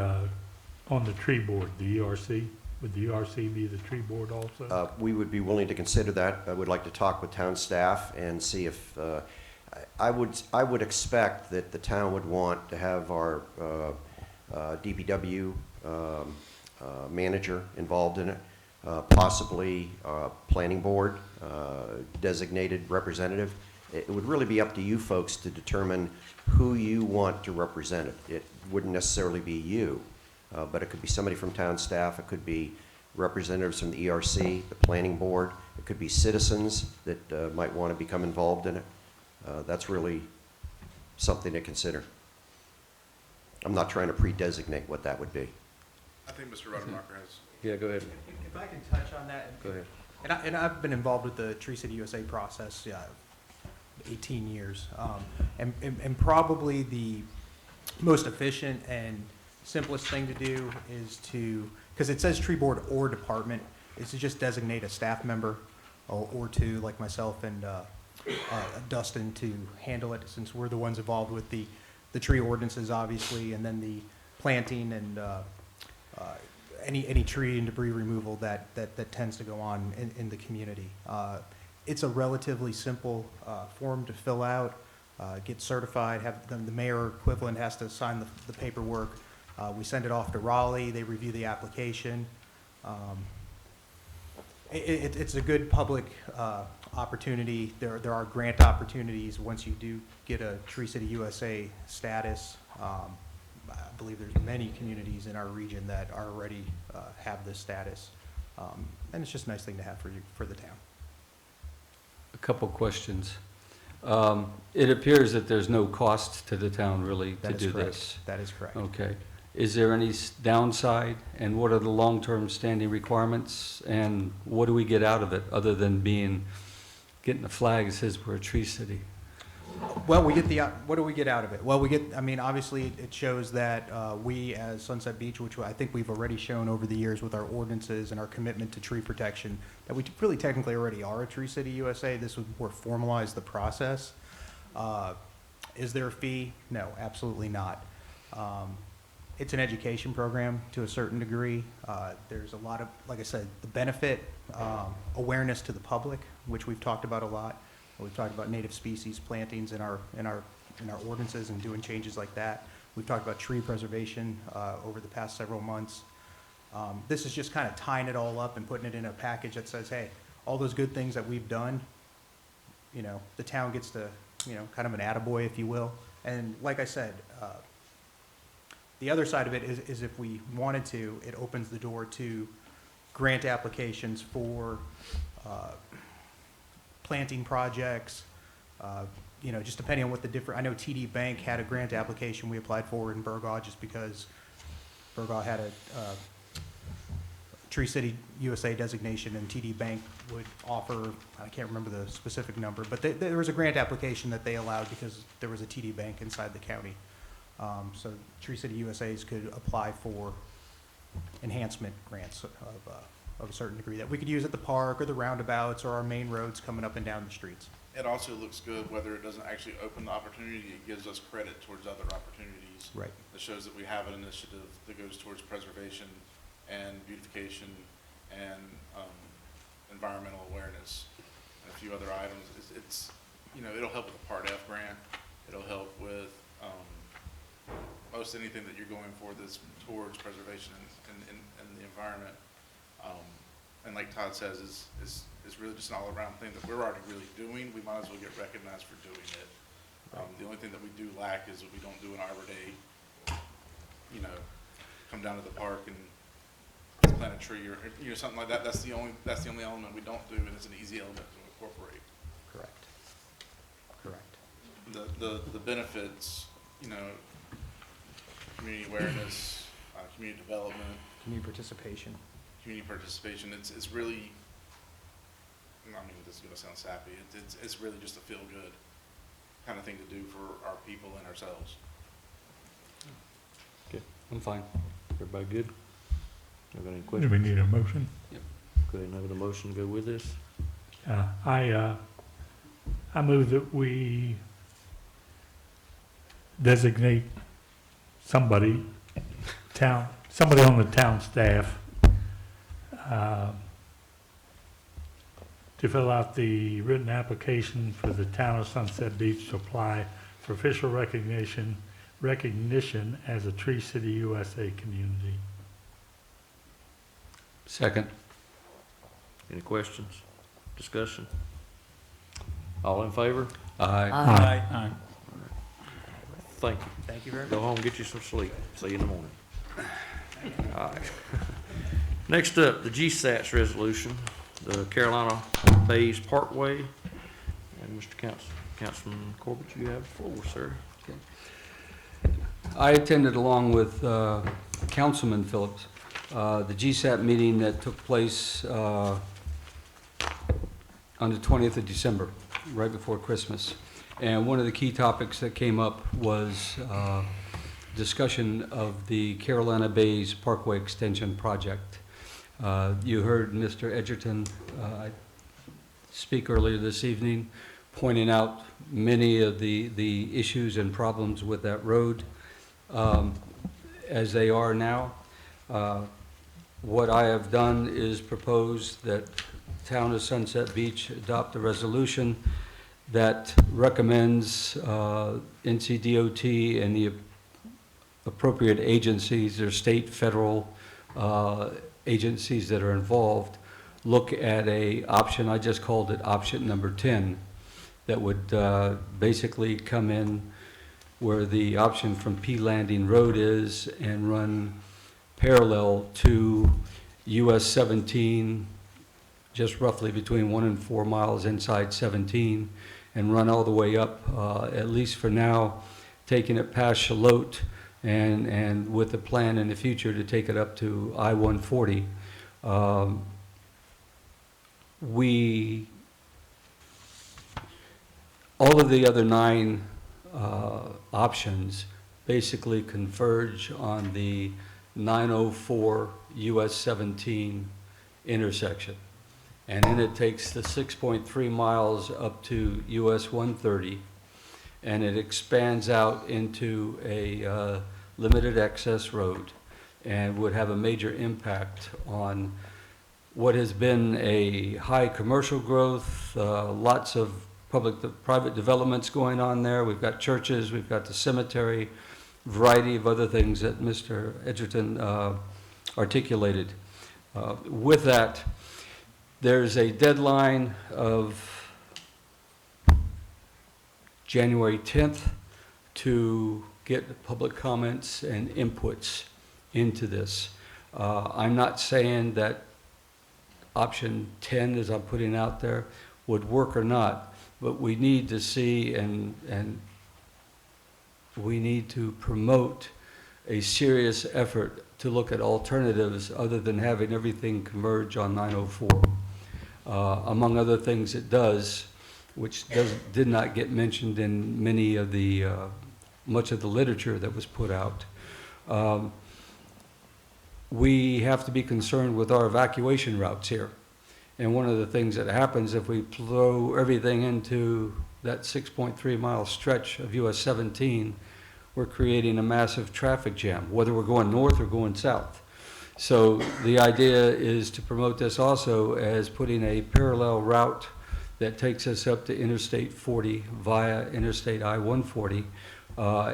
on the tree board, the ERC? Would the ERC be the tree board also? We would be willing to consider that. I would like to talk with town staff and see if, I would expect that the town would want to have our DPW manager involved in it, possibly planning board, designated representative. It would really be up to you folks to determine who you want to represent it. It wouldn't necessarily be you, but it could be somebody from town staff. It could be representatives from the ERC, the planning board. It could be citizens that might want to become involved in it. That's really something to consider. I'm not trying to pre-designate what that would be. I think Mr. Ruddermacher has. Yeah, go ahead. If I can touch on that. Go ahead. And I've been involved with the Tree City USA process, 18 years. And probably the most efficient and simplest thing to do is to, because it says tree board or department, is to just designate a staff member or two, like myself and Dustin, to handle it, since we're the ones involved with the tree ordinances, obviously, and then the planting and any tree and debris removal that tends to go on in the community. It's a relatively simple form to fill out, get certified, have the mayor equivalent has to sign the paperwork. We send it off to Raleigh, they review the application. It's a good public opportunity. There are grant opportunities once you do get a Tree City USA status. I believe there's many communities in our region that already have this status. And it's just a nice thing to have for the town. A couple questions. It appears that there's no cost to the town really to do this. That is correct. Okay. Is there any downside, and what are the long-term standing requirements, and what do we get out of it, other than getting a flag that says we're a tree city? Well, what do we get out of it? Well, obviously, it shows that we, as Sunset Beach, which I think we've already shown over the years with our ordinances and our commitment to tree protection, that we really technically already are a Tree City USA. This would more formalize the process. Is there a fee? No, absolutely not. It's an education program to a certain degree. There's a lot of, like I said, the benefit, awareness to the public, which we've talked about a lot. We've talked about native species plantings in our ordinances and doing changes like that. We've talked about tree preservation over the past several months. This is just kind of tying it all up and putting it in a package that says, hey, all those good things that we've done, the town gets to, kind of an attaboy, if you will. And like I said, the other side of it is if we wanted to, it opens the door to grant applications for planting projects, just depending on what the different, I know TD Bank had a grant application we applied for in Burgaw just because Burgaw had a Tree City USA designation, and TD Bank would offer, I can't remember the specific number, but there was a grant application that they allowed because there was a TD Bank inside the county. So Tree City USA's could apply for enhancement grants of a certain degree that we could use at the park or the roundabouts or our main roads coming up and down the streets. It also looks good whether it doesn't actually open the opportunity, it gives us credit towards other opportunities. Right. It shows that we have an initiative that goes towards preservation and beautification and environmental awareness and a few other items. It's it'll help with the Part F grant. It'll help with most anything that you're going for that's towards preservation and the environment. And like Todd says, is really just an all-around thing that we're already really doing. We might as well get recognized for doing it. The only thing that we do lack is that we don't do an Arbor Day, come down to the park and plant a tree or something like that. That's the only element we don't do, and it's an easy element to incorporate. Correct. The benefits, community awareness, community development, Community participation. It's really, this is gonna sound sappy. It's really just a feel-good kind of thing to do for our people and ourselves. Okay, I'm fine. Everybody good? Have any Do questions? we need a motion? Go ahead and have a motion to go with this. I move that we designate somebody on the town staff to fill out the written application for the town of Sunset Beach to apply for official recognition as a Tree City USA community. Second. Any questions? Discussion? All in favor? Aye. Aye. Thank you. Thank you very much. Go home, get you some sleep. See you in the morning. All right. Next up, the GSATS resolution, the Carolina Bays Parkway. And Mr. Councilman Corbett, you have the floor, sir. I attended along with Councilman Phillips, the GSAP meeting that took place on the 20th of December, right before Christmas. And one of the key topics that came up was discussion of the Carolina Bays Parkway Extension Project. You heard Mr. Edgerton speak earlier this evening, pointing out many of the issues and problems with that road as they are now. What I have done is propose that Town of Sunset Beach adopt a resolution that recommends NCDOT and the appropriate agencies or state, federal agencies that are involved look at a option, I just called it option number 10, that would basically come in where the option from P Landing Road is and run parallel to US 17, just roughly between 1 and 4 miles inside 17, and run all the way up, at least for now, taking it past Shallotte, and with the plan in the future to take it up to I-140. All of the other 9 options basically converge on the 904 US 17 intersection. And then it takes the 6.3 miles up to US 130, and it expands out into a limited access road and would have a major impact on what has been a high commercial growth, lots of private developments going on there. We've got churches, we've got the cemetery, variety of other things that Mr. Edgerton articulated. With that, there's a deadline of January 10th to get public comments and inputs into this. I'm not saying that option 10, as I'm putting out there, would work or not, but we need to see and we need to promote a serious effort to look at alternatives other than having everything converge on 904. Among other things it does, which did not get mentioned in many of the, much of the literature that was put out, we have to be concerned with our evacuation routes here. And one of the things that happens if we throw everything into that 6.3 mile stretch of US 17, we're creating a massive traffic jam, whether we're going north or going south. So the idea is to promote this also as putting a parallel route that takes us up to Interstate 40 via Interstate I-140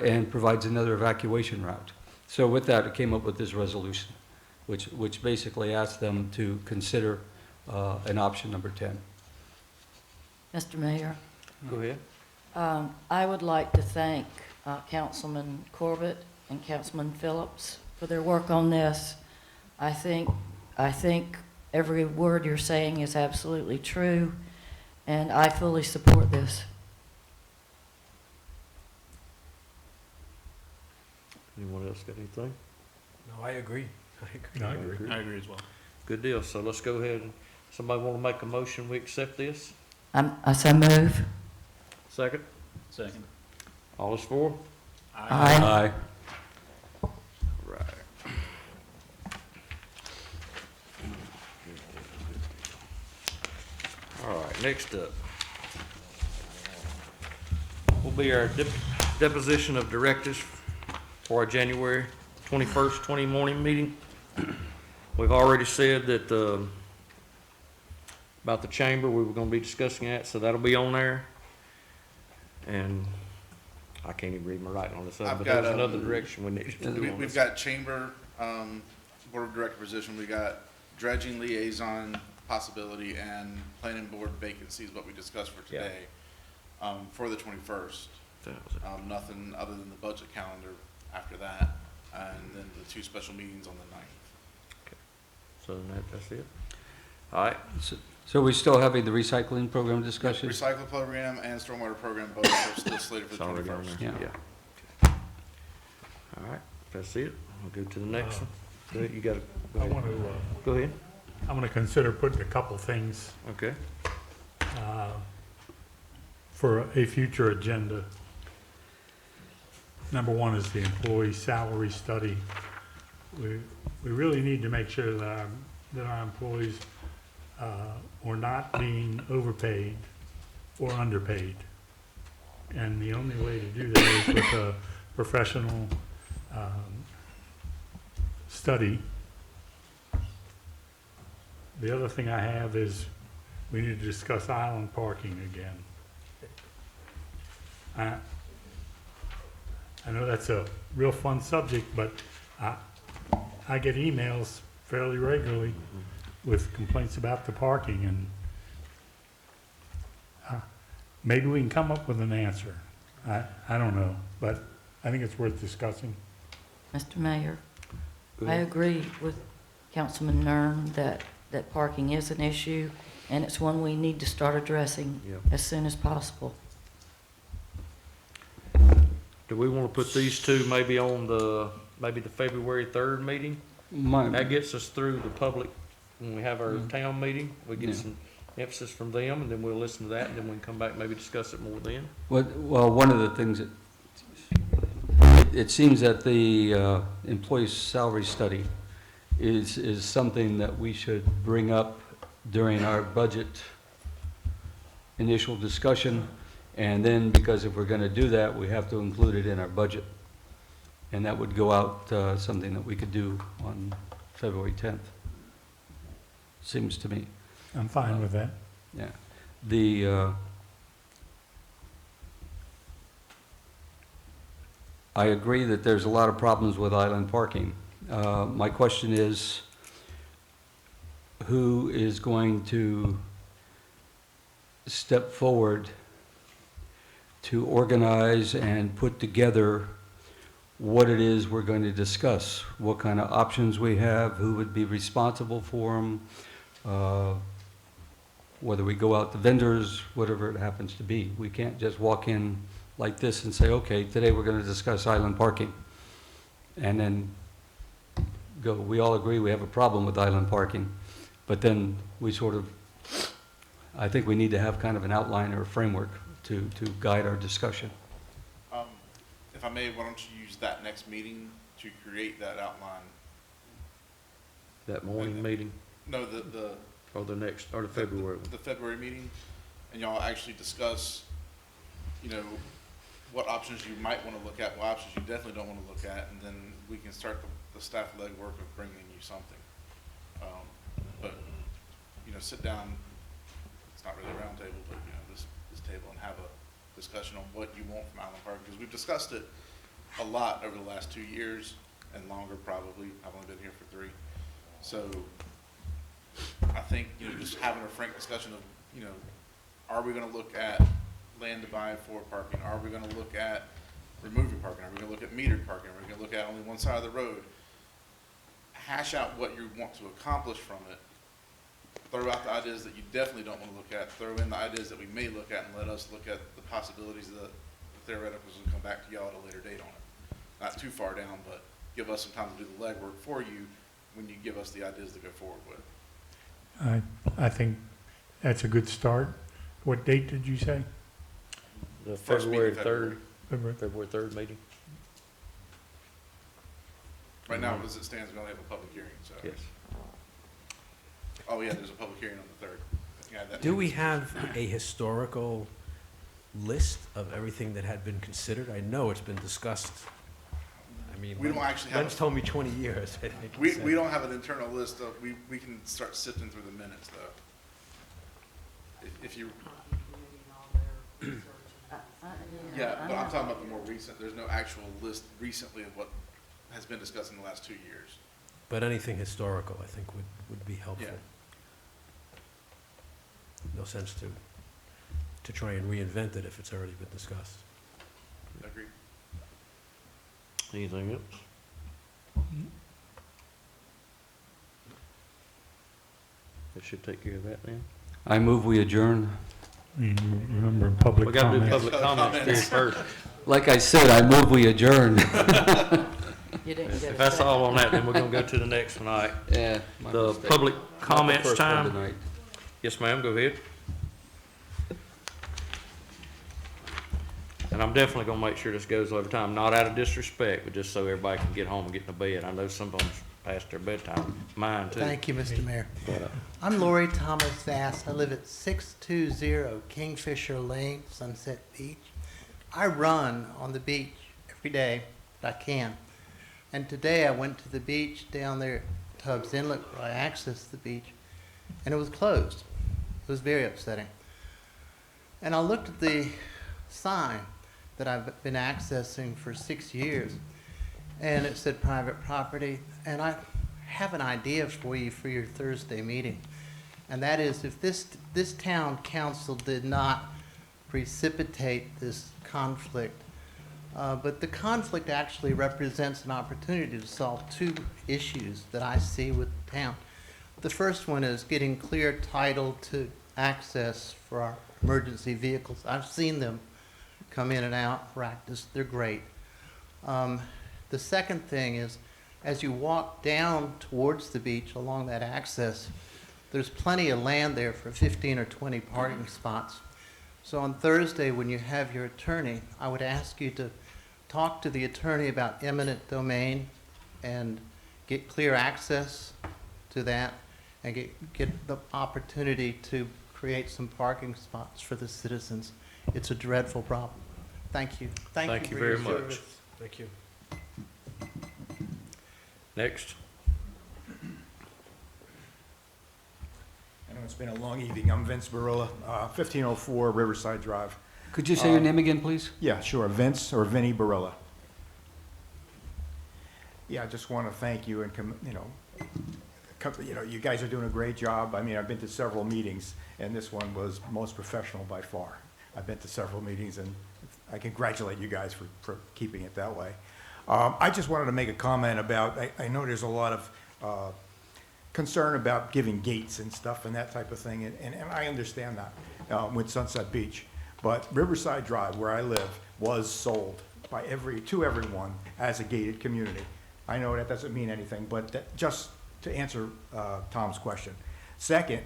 and provides another evacuation route. So with that, I came up with this resolution, which basically asks them to consider an option number 10. Mr. Mayor, Go ahead. I would like to thank Councilman Corbett and Councilman Phillips for their work on this. I think every word you're saying is absolutely true, and I fully support this. Anyone else got anything? No, I agree. I agree as well. Good deal. So let's go ahead and, somebody want to make a motion, we accept this? I so move. Second? Second. All is for? Aye. Right. All right, next up will be our deposition of directors for our January 21st, 20 morning meeting. We've already said that, about the chamber, we were gonna be discussing that, so that'll be on there. And I can't even read my writing on this, I've but got, there's another direction we need to do on We've this. got chamber, board of director position, we got dredging liaison possibility and planning board vacancies, what we discussed for Yeah. today, for the 21st. Nothing other than the budget calendar after that, and then the 2 special meetings on the 9th. So that's it. All right, So we're still having the recycling program discussion? Recycle program and stormwater program both are still slated for it's the already on 21st. there, Yeah. yeah. that's it. I'll go to the next one. Go ahead, you got it. Go I ahead. want to, Go ahead. I want to consider putting a couple things Okay. for a future agenda. Number one is the employee salary study. We really need to make sure that our employees are not being overpaid or underpaid. And the only way to do that is with a professional study. The other thing I have is we need to discuss island parking again. I know that's a real fun subject, but I get emails fairly regularly with complaints about the parking, and maybe we can come up with an answer. I don't know, but I think it's worth discussing. Mr. Mayor, Go I ahead. agree with Councilman Nern that parking is an issue, and it's one we need to start addressing Yep. as soon as possible. Do we want to put these two maybe on the February 3rd meeting? That gets us through the public, when we have our town meeting, we get Yeah. some emphasis from them, and then we'll listen to that, and then we can come back, maybe discuss it more then. Well, one of the things that, it seems that the employee salary study is something that we should bring up during our budget initial discussion. And then, because if we're gonna do that, we have to include it in our budget. And that would go out, something that we could do on February 10th. Seems to me. I'm fine with that. Yeah. I agree that there's a lot of problems with island parking. My question is, who is going to step forward to organize and put together what it is we're going to discuss? What kind of options we have, who would be responsible for them, whether we go out to vendors, whatever it happens to be. We can't just walk in like this and say, okay, today we're going to discuss island parking. And then go, we all agree we have a problem with island parking. But then we sort of, I think we need to have kind of an outline or a framework to guide our discussion. If I may, why don't you use that next meeting to create that outline? That morning meeting, No, or the next, or the February one. the February meeting, and y'all actually discuss, what options you might want to look at, what options you definitely don't want to look at, and then we can start the staff legwork of bringing you something. But, sit down, it's not really a round table, but, this table, and have a discussion on what you want from Island Park, because we've discussed it a lot over the last 2 years, and longer probably. I've only been here for 3. So I think, just having a frank discussion of, are we gonna look at land to buy for parking? Are we gonna look at removing parking? Are we gonna look at metered parking? Are we gonna look at only one side of the road? Hash out what you want to accomplish from it. Throw out the ideas that you definitely don't wanna look at. Throw in the ideas that we may look at, and let us look at the possibilities, the theoreticals, and come back to y'all at a later date on it. Not too far down, but give us some time to do the legwork for you when you give us the ideas to go forward with. I think that's a good start. What date did you say? The First meeting February in 3rd, February? February 3rd meeting. Right now, as it stands, we only have a public hearing, so. Yes. Oh, yeah, there's a public hearing on the 3rd. Yeah, that Do we means- have a historical list of everything that had been considered? I know it's been discussed. I mean, We don't actually have. Len's told me 20 years, I think. he We said. don't have an internal list of, we can start sifting through the minutes, though. If you, yeah, but I'm talking about the more recent, there's no actual list recently of what has been discussed in the last 2 years. But anything historical, I think, would be helpful. Yeah. No sense to try and reinvent it if it's already been discussed. Agreed. Anything else? That should take care of that then. I move we adjourn. Remember public We gotta do comments. public comments first. Like I said, I move we adjourn. You didn't get a If that's second. all on that, then we're gonna go to the next one, all right? Yeah. my The mistake. public Not the comments first one time. tonight. Yes, ma'am, go ahead. And I'm definitely gonna make sure this goes over time, not out of disrespect, but just so everybody can get home and get to bed. I know some of them's past their bedtime, mine too. Thank you, Mr. Mayor. I'm Lori Thomas Vass. I live at 620 Kingfisher Lane, Sunset Beach. I run on the beach every day if I can. And today I went to the beach down there at Tubbs Inlet where I access the beach, and it was closed. It was very upsetting. And I looked at the sign that I've been accessing for 6 years, and it said private property, and I have an idea for you for your Thursday meeting. And that is, if this town council did not precipitate this conflict, but the conflict actually represents an opportunity to solve two issues that I see with the town. The first one is getting clear title to access for our emergency vehicles. I've seen them come in and out, practice, they're great. The second thing is, as you walk down towards the beach along that access, there's plenty of land there for 15 or 20 parking spots. So on Thursday, when you have your attorney, I would ask you to talk to the attorney about eminent domain and get clear access to that and get the opportunity to create some parking spots for the citizens. It's a dreadful problem. Thank you. Thank you for very your much. service. Thank you. Next. I know it's been a long evening. I'm Vince Barilla, 1504 Riverside Drive. Could you say your name again, please? Yeah, sure. Vince or Vinnie Barilla. Yeah, I just want to thank you and, you guys are doing a great job. I mean, I've been to several meetings, and this one was most professional by far. I've been to several meetings, and I congratulate you guys for keeping it that way. I just wanted to make a comment about, I know there's a lot of concern about giving gates and stuff and that type of thing, and I understand that with Sunset Beach. But Riverside Drive, where I live, was sold to everyone as a gated community. I know that doesn't mean anything, but just to answer Tom's question. Second,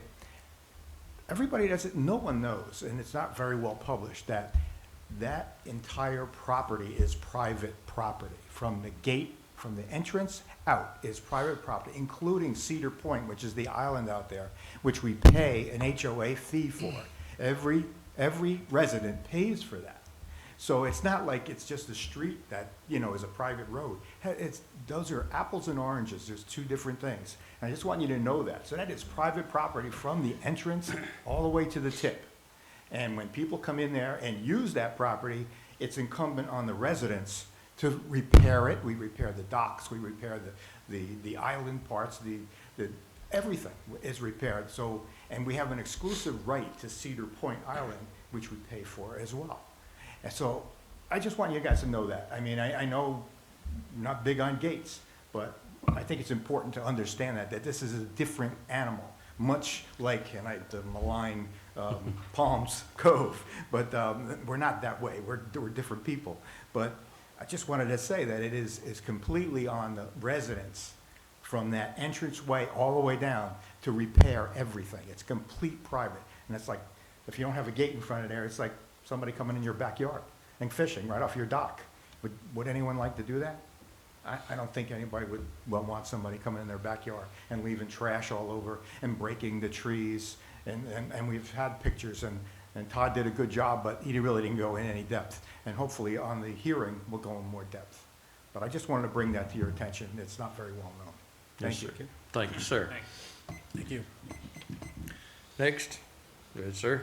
no one knows, and it's not very well published, that entire property is private property. From the gate, from the entrance out is private property, including Cedar Point, which is the island out there, which we pay an HOA fee for. Every resident pays for that. So it's not like it's just a street that, is a private road. Those are apples and oranges. There's two different things. And I just want you to know that. So that is private property from the entrance all the way to the tip. And when people come in there and use that property, it's incumbent on the residents to repair it. We repair the docks, we repair the island parts, everything is repaired. So, and we have an exclusive right to Cedar Point Island, which we pay for as well. And so I just want you guys to know that. I mean, I know I'm not big on gates, but I think it's important to understand that this is a different animal, much like, the malign Palms Cove, but we're not that way. We're different people. But I just wanted to say that it is completely on the residents from that entranceway all the way down to repair everything. It's complete private. And it's like, if you don't have a gate in front of there, it's like somebody coming in your backyard and fishing right off your dock. Would anyone like to do that? I don't think anybody would want somebody coming in their backyard and leaving trash all over and breaking the trees. And we've had pictures, and Todd did a good job, but he really didn't go in any depth. And hopefully on the hearing, we'll go in more depth. But I just wanted to bring that to your attention. It's not very well known. Thank you. Thank you, sir. Thank you. Next. Go ahead, sir.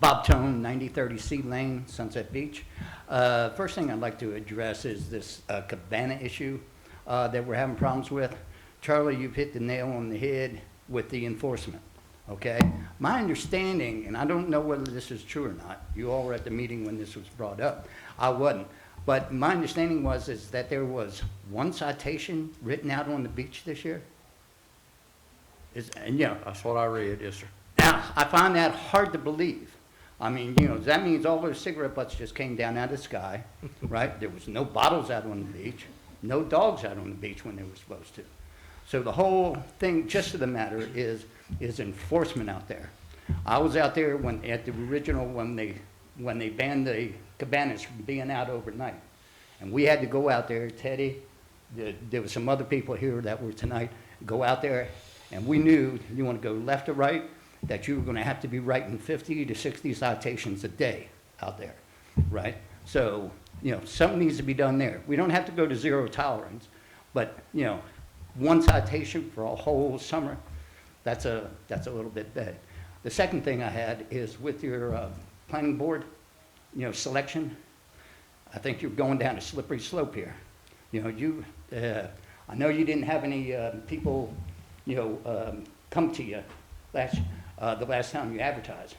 Bob Tone, 9030 Sea Lane, Sunset Beach. First thing I'd like to address is this Cabana issue that we're having problems with. Charlie, you've hit the nail on the head with the enforcement, okay? My understanding, and I don't know whether this is true or not, you all were at the meeting when this was brought up. I wasn't. But my understanding is that there was one citation written out on the beach this year? That's what I read, yes, sir. Now, I find that hard to believe. I mean, you know, that means all those cigarette butts just came down out of the sky, right? There was no bottles out on the beach, no dogs out on the beach when they were supposed to. So the whole thing, just of the matter, is enforcement out there. I was out there when, at the original, when they banned the cabanas from being out overnight. And we had to go out there, Teddy, there was some other people here that were tonight, go out there, and we knew you want to go left or right, that you were going to have to be writing 50 to 60 citations a day out there, right? So, you know, something needs to be done there. We don't have to go to zero tolerance, but, you know, one citation for a whole summer, that's a little bit bad. The second thing I had is with your planning board, you know, selection, I think you're going down a slippery slope here. You know, I know you didn't have any people, you know, come to you the last time you advertised.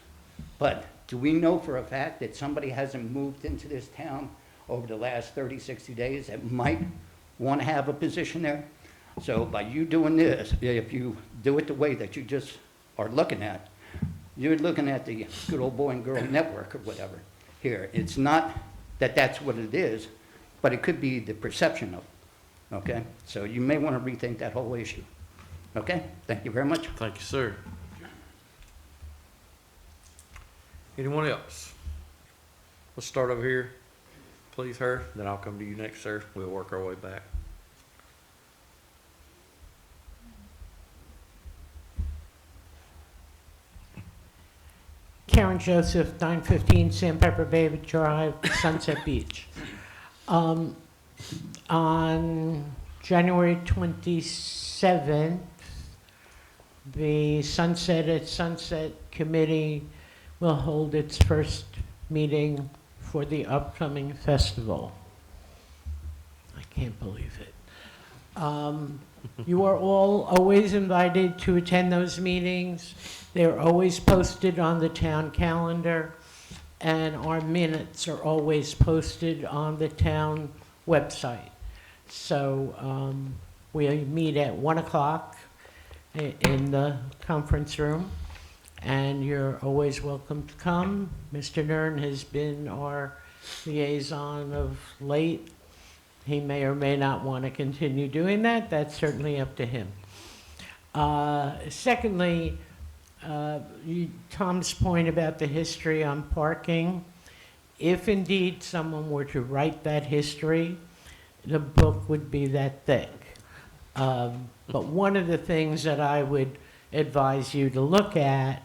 But do we know for a fact that somebody hasn't moved into this town over the last 30, 60 days that might want to have a position there? So by you doing this, if you do it the way that you just are looking at, you're looking at the good old boy and girl network or whatever here. It's not that that's what it is, but it could be the perception of it, okay? So you may want to rethink that whole issue. Okay? Thank you very much. Thank you, sir. Anyone else? Let's start over here. Please, her, then I'll come to you next, sir. We'll work our way back. Karen Joseph, 915 Sandpepper Bay Drive, Sunset Beach. On January 27th, the Sunset at Sunset Committee will hold its first meeting for the upcoming festival. I can't believe it. You are all always invited to attend those meetings. They're always posted on the town calendar, and our minutes are always posted on the town website. So we meet at 1 o'clock in the conference room, and you're always welcome to come. Mr. Nern has been our liaison of late. He may or may not want to continue doing that. That's certainly up to him. Secondly, Tom's point about the history on parking, if indeed someone were to write that history, the book would be that thick. But one of the things that I would advise you to look at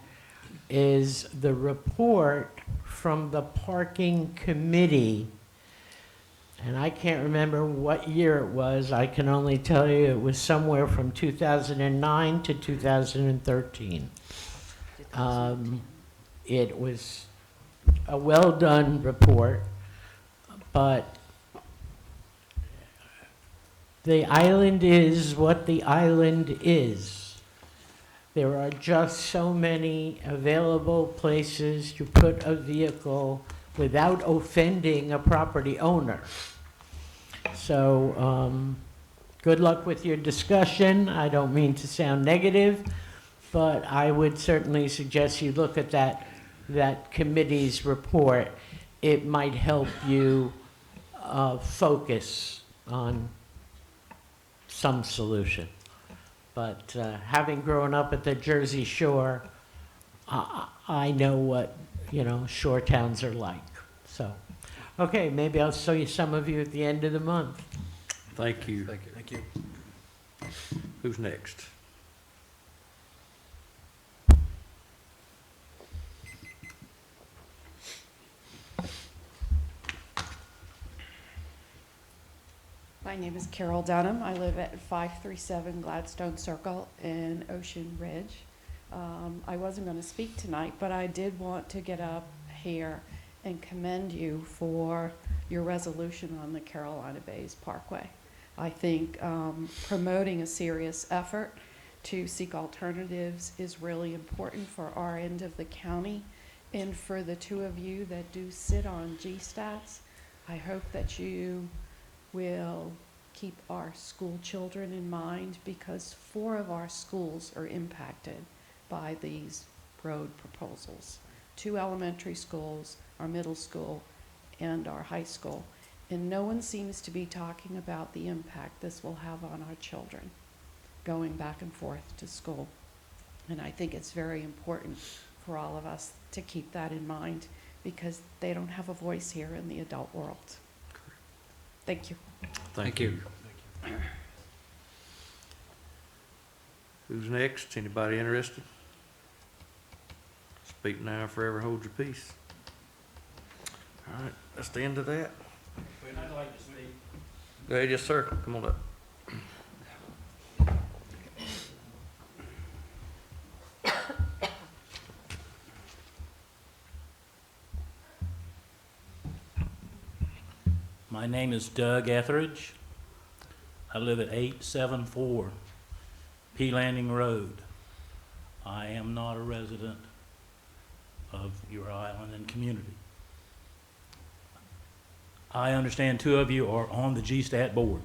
is the report from the parking committee. And I can't remember what year it was. I can only tell you it was somewhere from 2009 to 2013. It was a well-done report, but the island is what the island is. There are just so many available places to put a vehicle without offending a property owner. So good luck with your discussion. I don't mean to sound negative, but I would certainly suggest you look at that committee's report. It might help you focus on some solution. But having grown up at the Jersey Shore, I know what, you know, shore towns are like. So, okay, maybe I'll see some of you at the end of the month. Thank you. Thank you. Thank you. Who's next? My name is Carol Dunham. I live at 537 Gladstone Circle in Ocean Ridge. I wasn't going to speak tonight, but I did want to get up here and commend you for your resolution on the Carolina Bays Parkway. I think promoting a serious effort to seek alternatives is really important for our end of the county, and for the two of you that do sit on GSTATs, I hope that you will keep our school children in mind, because 4 of our schools are impacted by these road proposals. 2 elementary schools, our middle school, and our high school. And no one seems to be talking about the impact this will have on our children going back and forth to school. And I think it's very important for all of us to keep that in mind because they don't have a voice here in the adult world. Thank you. Thank you. Who's next? Anybody interested? Speak now, forever hold your peace. All right, that's the end of that. I'd like to speak. Go ahead, yes, sir. Come on up. My name is Doug Etheridge. I live at 874 P Landing Road. I am not a resident of your island and community. I understand 2 of you are on the GSTAT board.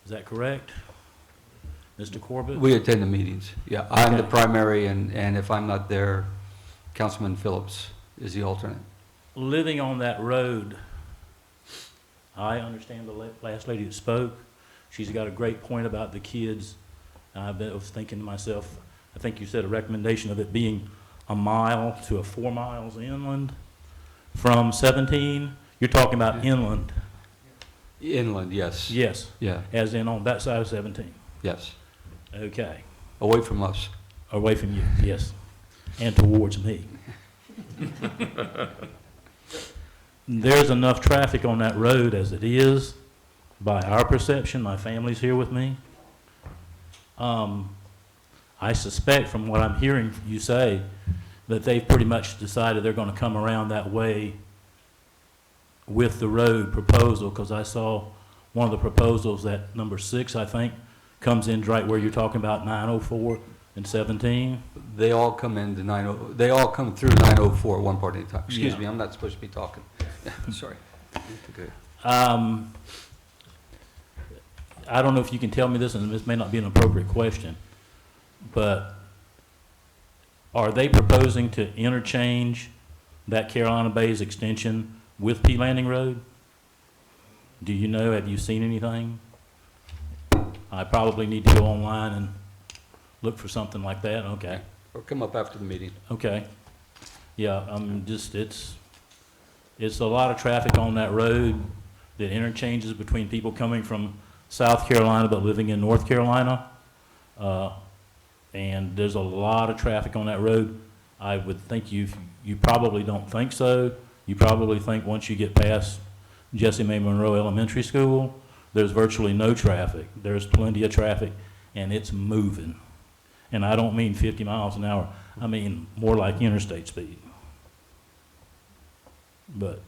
Is that correct? Mr. Corbett? We attend the meetings. Yeah, I'm the Okay. primary, and if I'm not there, Councilman Phillips is the alternate. Living on that road, I understand the last lady that spoke. She's got a great point about the kids. I was thinking to myself, I think you said a recommendation of it being a mile to 4 miles inland from 17. You're talking about inland. Inland, yes. Yes. Yeah, As in on that side of 17. yes. Okay. Away from us. Away from you, yes. And towards me. There's enough traffic on that road as it is, by our perception. My family's here with me. I suspect from what I'm hearing you say that they've pretty much decided they're going to come around that way with the road proposal, because I saw one of the proposals, that number 6, I think, comes in right where you're talking about 904 and 17. They all come into they all come through 904 one part at a time. Excuse Yeah. me, I'm not supposed to be talking. Sorry. Okay. I don't know if you can tell me this, and this may not be an appropriate question, but are they proposing to interchange that Carolina Bays extension with P Landing Road? Do you know, have you seen anything? I probably need to go online and look for something like that, okay. Or come up after the meeting. Okay. Yeah, it's a lot of traffic on that road that interchanges between people coming from South Carolina but living in North Carolina. And there's a lot of traffic on that road. I would think you probably don't think so. You probably think once you get past Jessie Mae Monroe Elementary School, there's virtually no traffic. There's plenty of traffic, and it's moving. And I don't mean 50 miles an hour. I mean more like interstate speed. But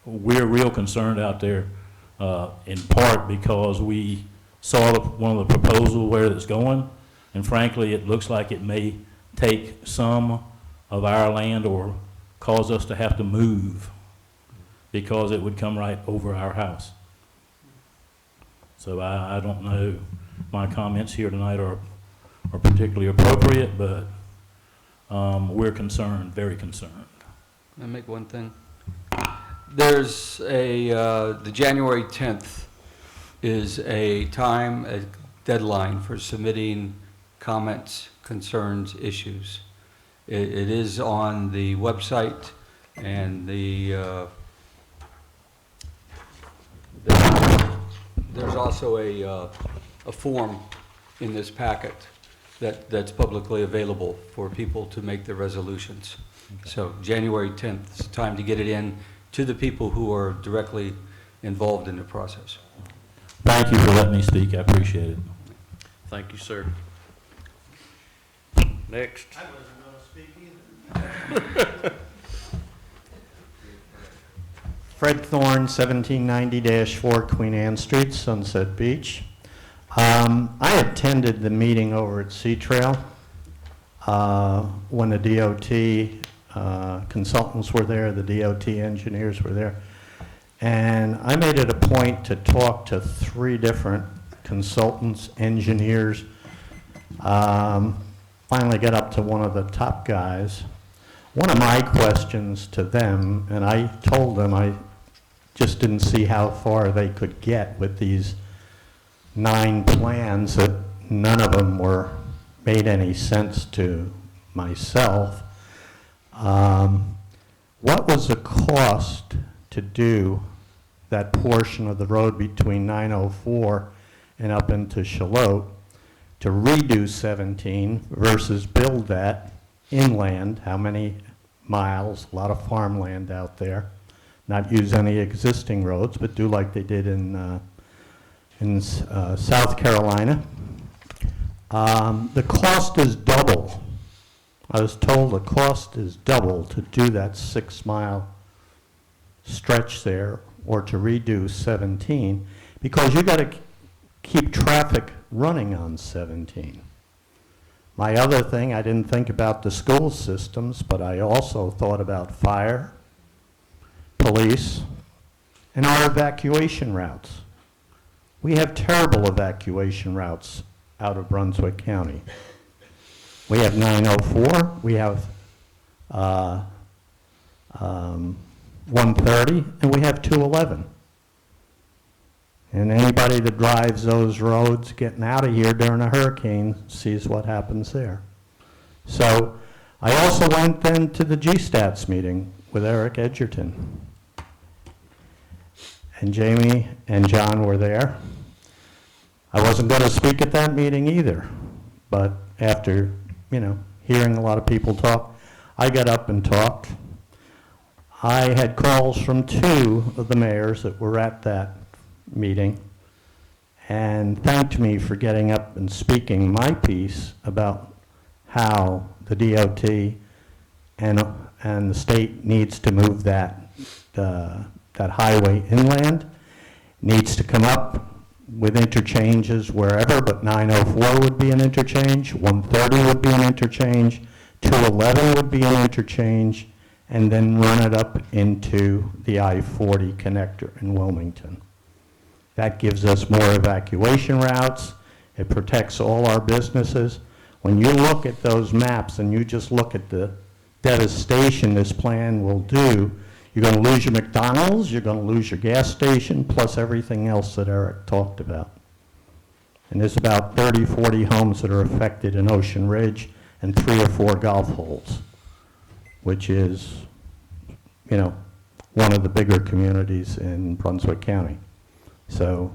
we're real concerned out there, in part because we saw one of the proposals where it's going, and frankly, it looks like it may take some of our land or cause us to have to move because it would come right over our house. So I don't know, my comments here tonight are particularly appropriate, but we're concerned, very concerned. Can I make one thing? There's the January 10th is a deadline for submitting comments, concerns, issues. It is on the website, and there's also a form in this packet that's publicly available for people to make their resolutions. So January 10th is time to get it in to the people who are directly involved in the process. Thank you for letting me speak. I appreciate it. Thank you, sir. Next. I wasn't going to speak either. Fred Thorne, 1790-4 Queen Anne Street, Sunset Beach. I attended the meeting over at Sea Trail when the DOT consultants were there, the DOT engineers were there. And I made it a point to talk to 3 different consultants, engineers. finally got up to one of the top guys. One of my questions to them, and I told them I just didn't see how far they could get with these 9 plans, that none of them made any sense to myself. What was the cost to do that portion of the road between 904 and up into Shalot to redo 17 versus build that inland? How many miles? A lot of farmland out there. Not use any existing roads, but do like they did in South Carolina. The cost is double. I was told the cost is double to do that 6-mile stretch there, or to redo 17, because you got to keep traffic running on 17. My other thing, I didn't think about the school systems, but I also thought about fire, police, and our evacuation routes. We have terrible evacuation routes out of Brunswick County. We have 904, we have 130, and we have 211. And anybody that drives those roads getting out of here during a hurricane sees what happens there. So I also went then to the GSTATS meeting with Eric Edgerton. And Jamie and John were there. I wasn't going to speak at that meeting either, but after, hearing a lot of people talk, I got up and talked. I had calls from 2 of the mayors that were at that meeting and thanked me for getting up and speaking my piece about how the DOT and the state needs to move that highway inland, needs to come up with interchanges wherever, but 904 would be an interchange, 130 would be an interchange, 211 would be an interchange, and then run it up into the I-40 connector in Wilmington. That gives us more evacuation routes. It protects all our businesses. When you look at those maps and you just look at the devastation this plan will do, you're going to lose your McDonald's, you're going to lose your gas station, plus everything else that Eric talked about. And there's about 30, 40 homes that are affected in Ocean Ridge and 3 or 4 golf holes, which is, one of the bigger communities in Brunswick County. So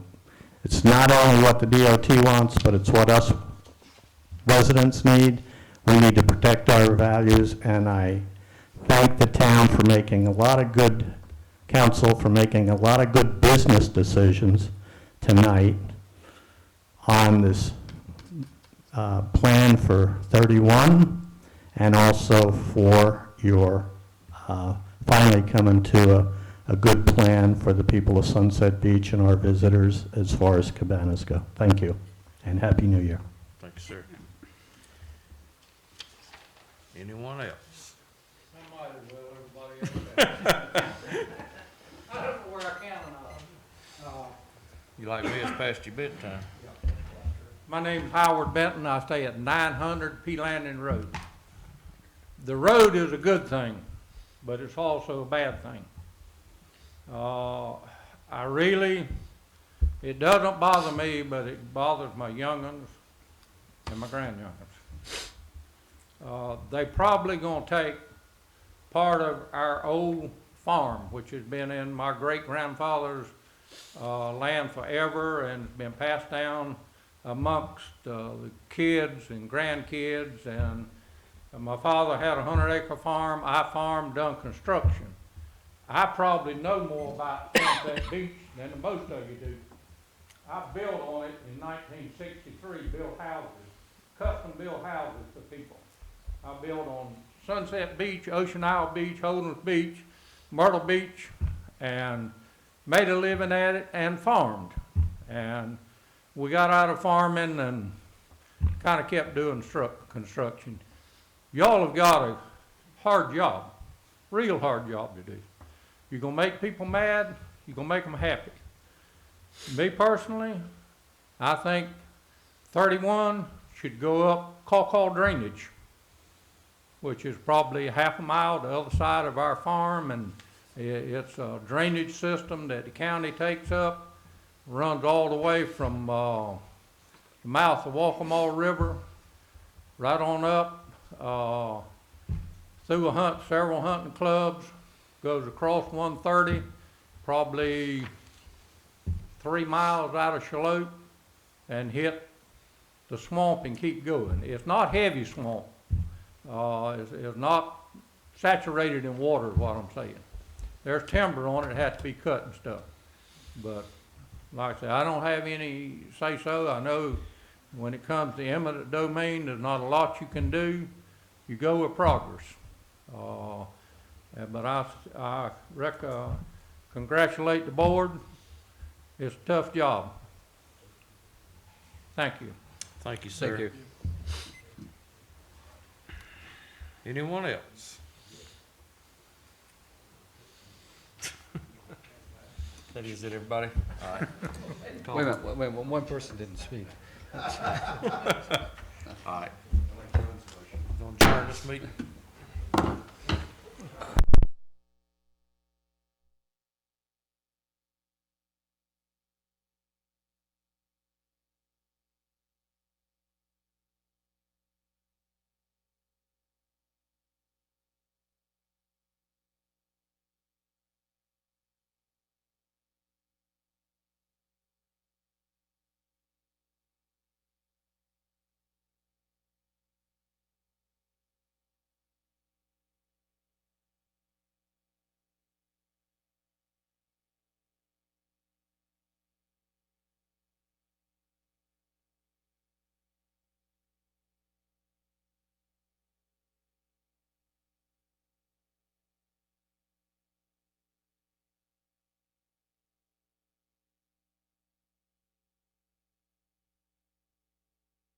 it's not only what the DOT wants, but it's what us residents need. We need to protect our values, and I thank the town for making a lot of good, council for making a lot of good business decisions tonight on this plan for 31, and also for your finally coming to a good plan for the people of Sunset Beach and our visitors as far as cabanas go. Thank you, and Happy New Year. Thank you, sir. Anyone else? I don't know where I can. You like me, it's past your bedtime. My name's Howard Benton. I stay at 900 P Landing Road. The road is a good thing, but it's also a bad thing. It doesn't bother me, but it bothers my young'uns and my grandyoung'uns. They probably gonna take part of our old farm, which has been in my great-grandfather's land forever and been passed down amongst the kids and grandkids. And my father had a 100-acre farm. I farmed, done construction. I probably know more about Sunset Beach than most of you do. I built on it in 1963, built houses, custom built houses for people. I built on Sunset Beach, Ocean Isle Beach, Holdens Beach, Myrtle Beach, and made a living at it and farmed. And we got out of farming and kind of kept doing construction. Y'all have got a hard job, real hard job to do. You're going to make people mad, you're going to make them happy. Me personally, I think 31 should go up Caw drainage, which is probably half a mile the other side of our farm, and it's a drainage system that the county takes up, runs all the way from the mouth of Waccamaw River, right on up, through several hunting clubs, goes across 130, probably 3 miles out of Shallotte, and hit the swamp and keep going. It's not heavy swamp. It's not saturated in water is what I'm saying. There's timber on it, it has to be cut and stuff. But like I said, I don't have any say-so. I know when it comes to eminent domain, there's not a lot you can do. You go with progress. But I congratulate the board. It's a tough job. Thank you. Thank you, sir. Thank you. Anyone else? That is it, everybody? All right. Wait a minute, wait, one person didn't speak. All right. Gonna adjourn this meeting?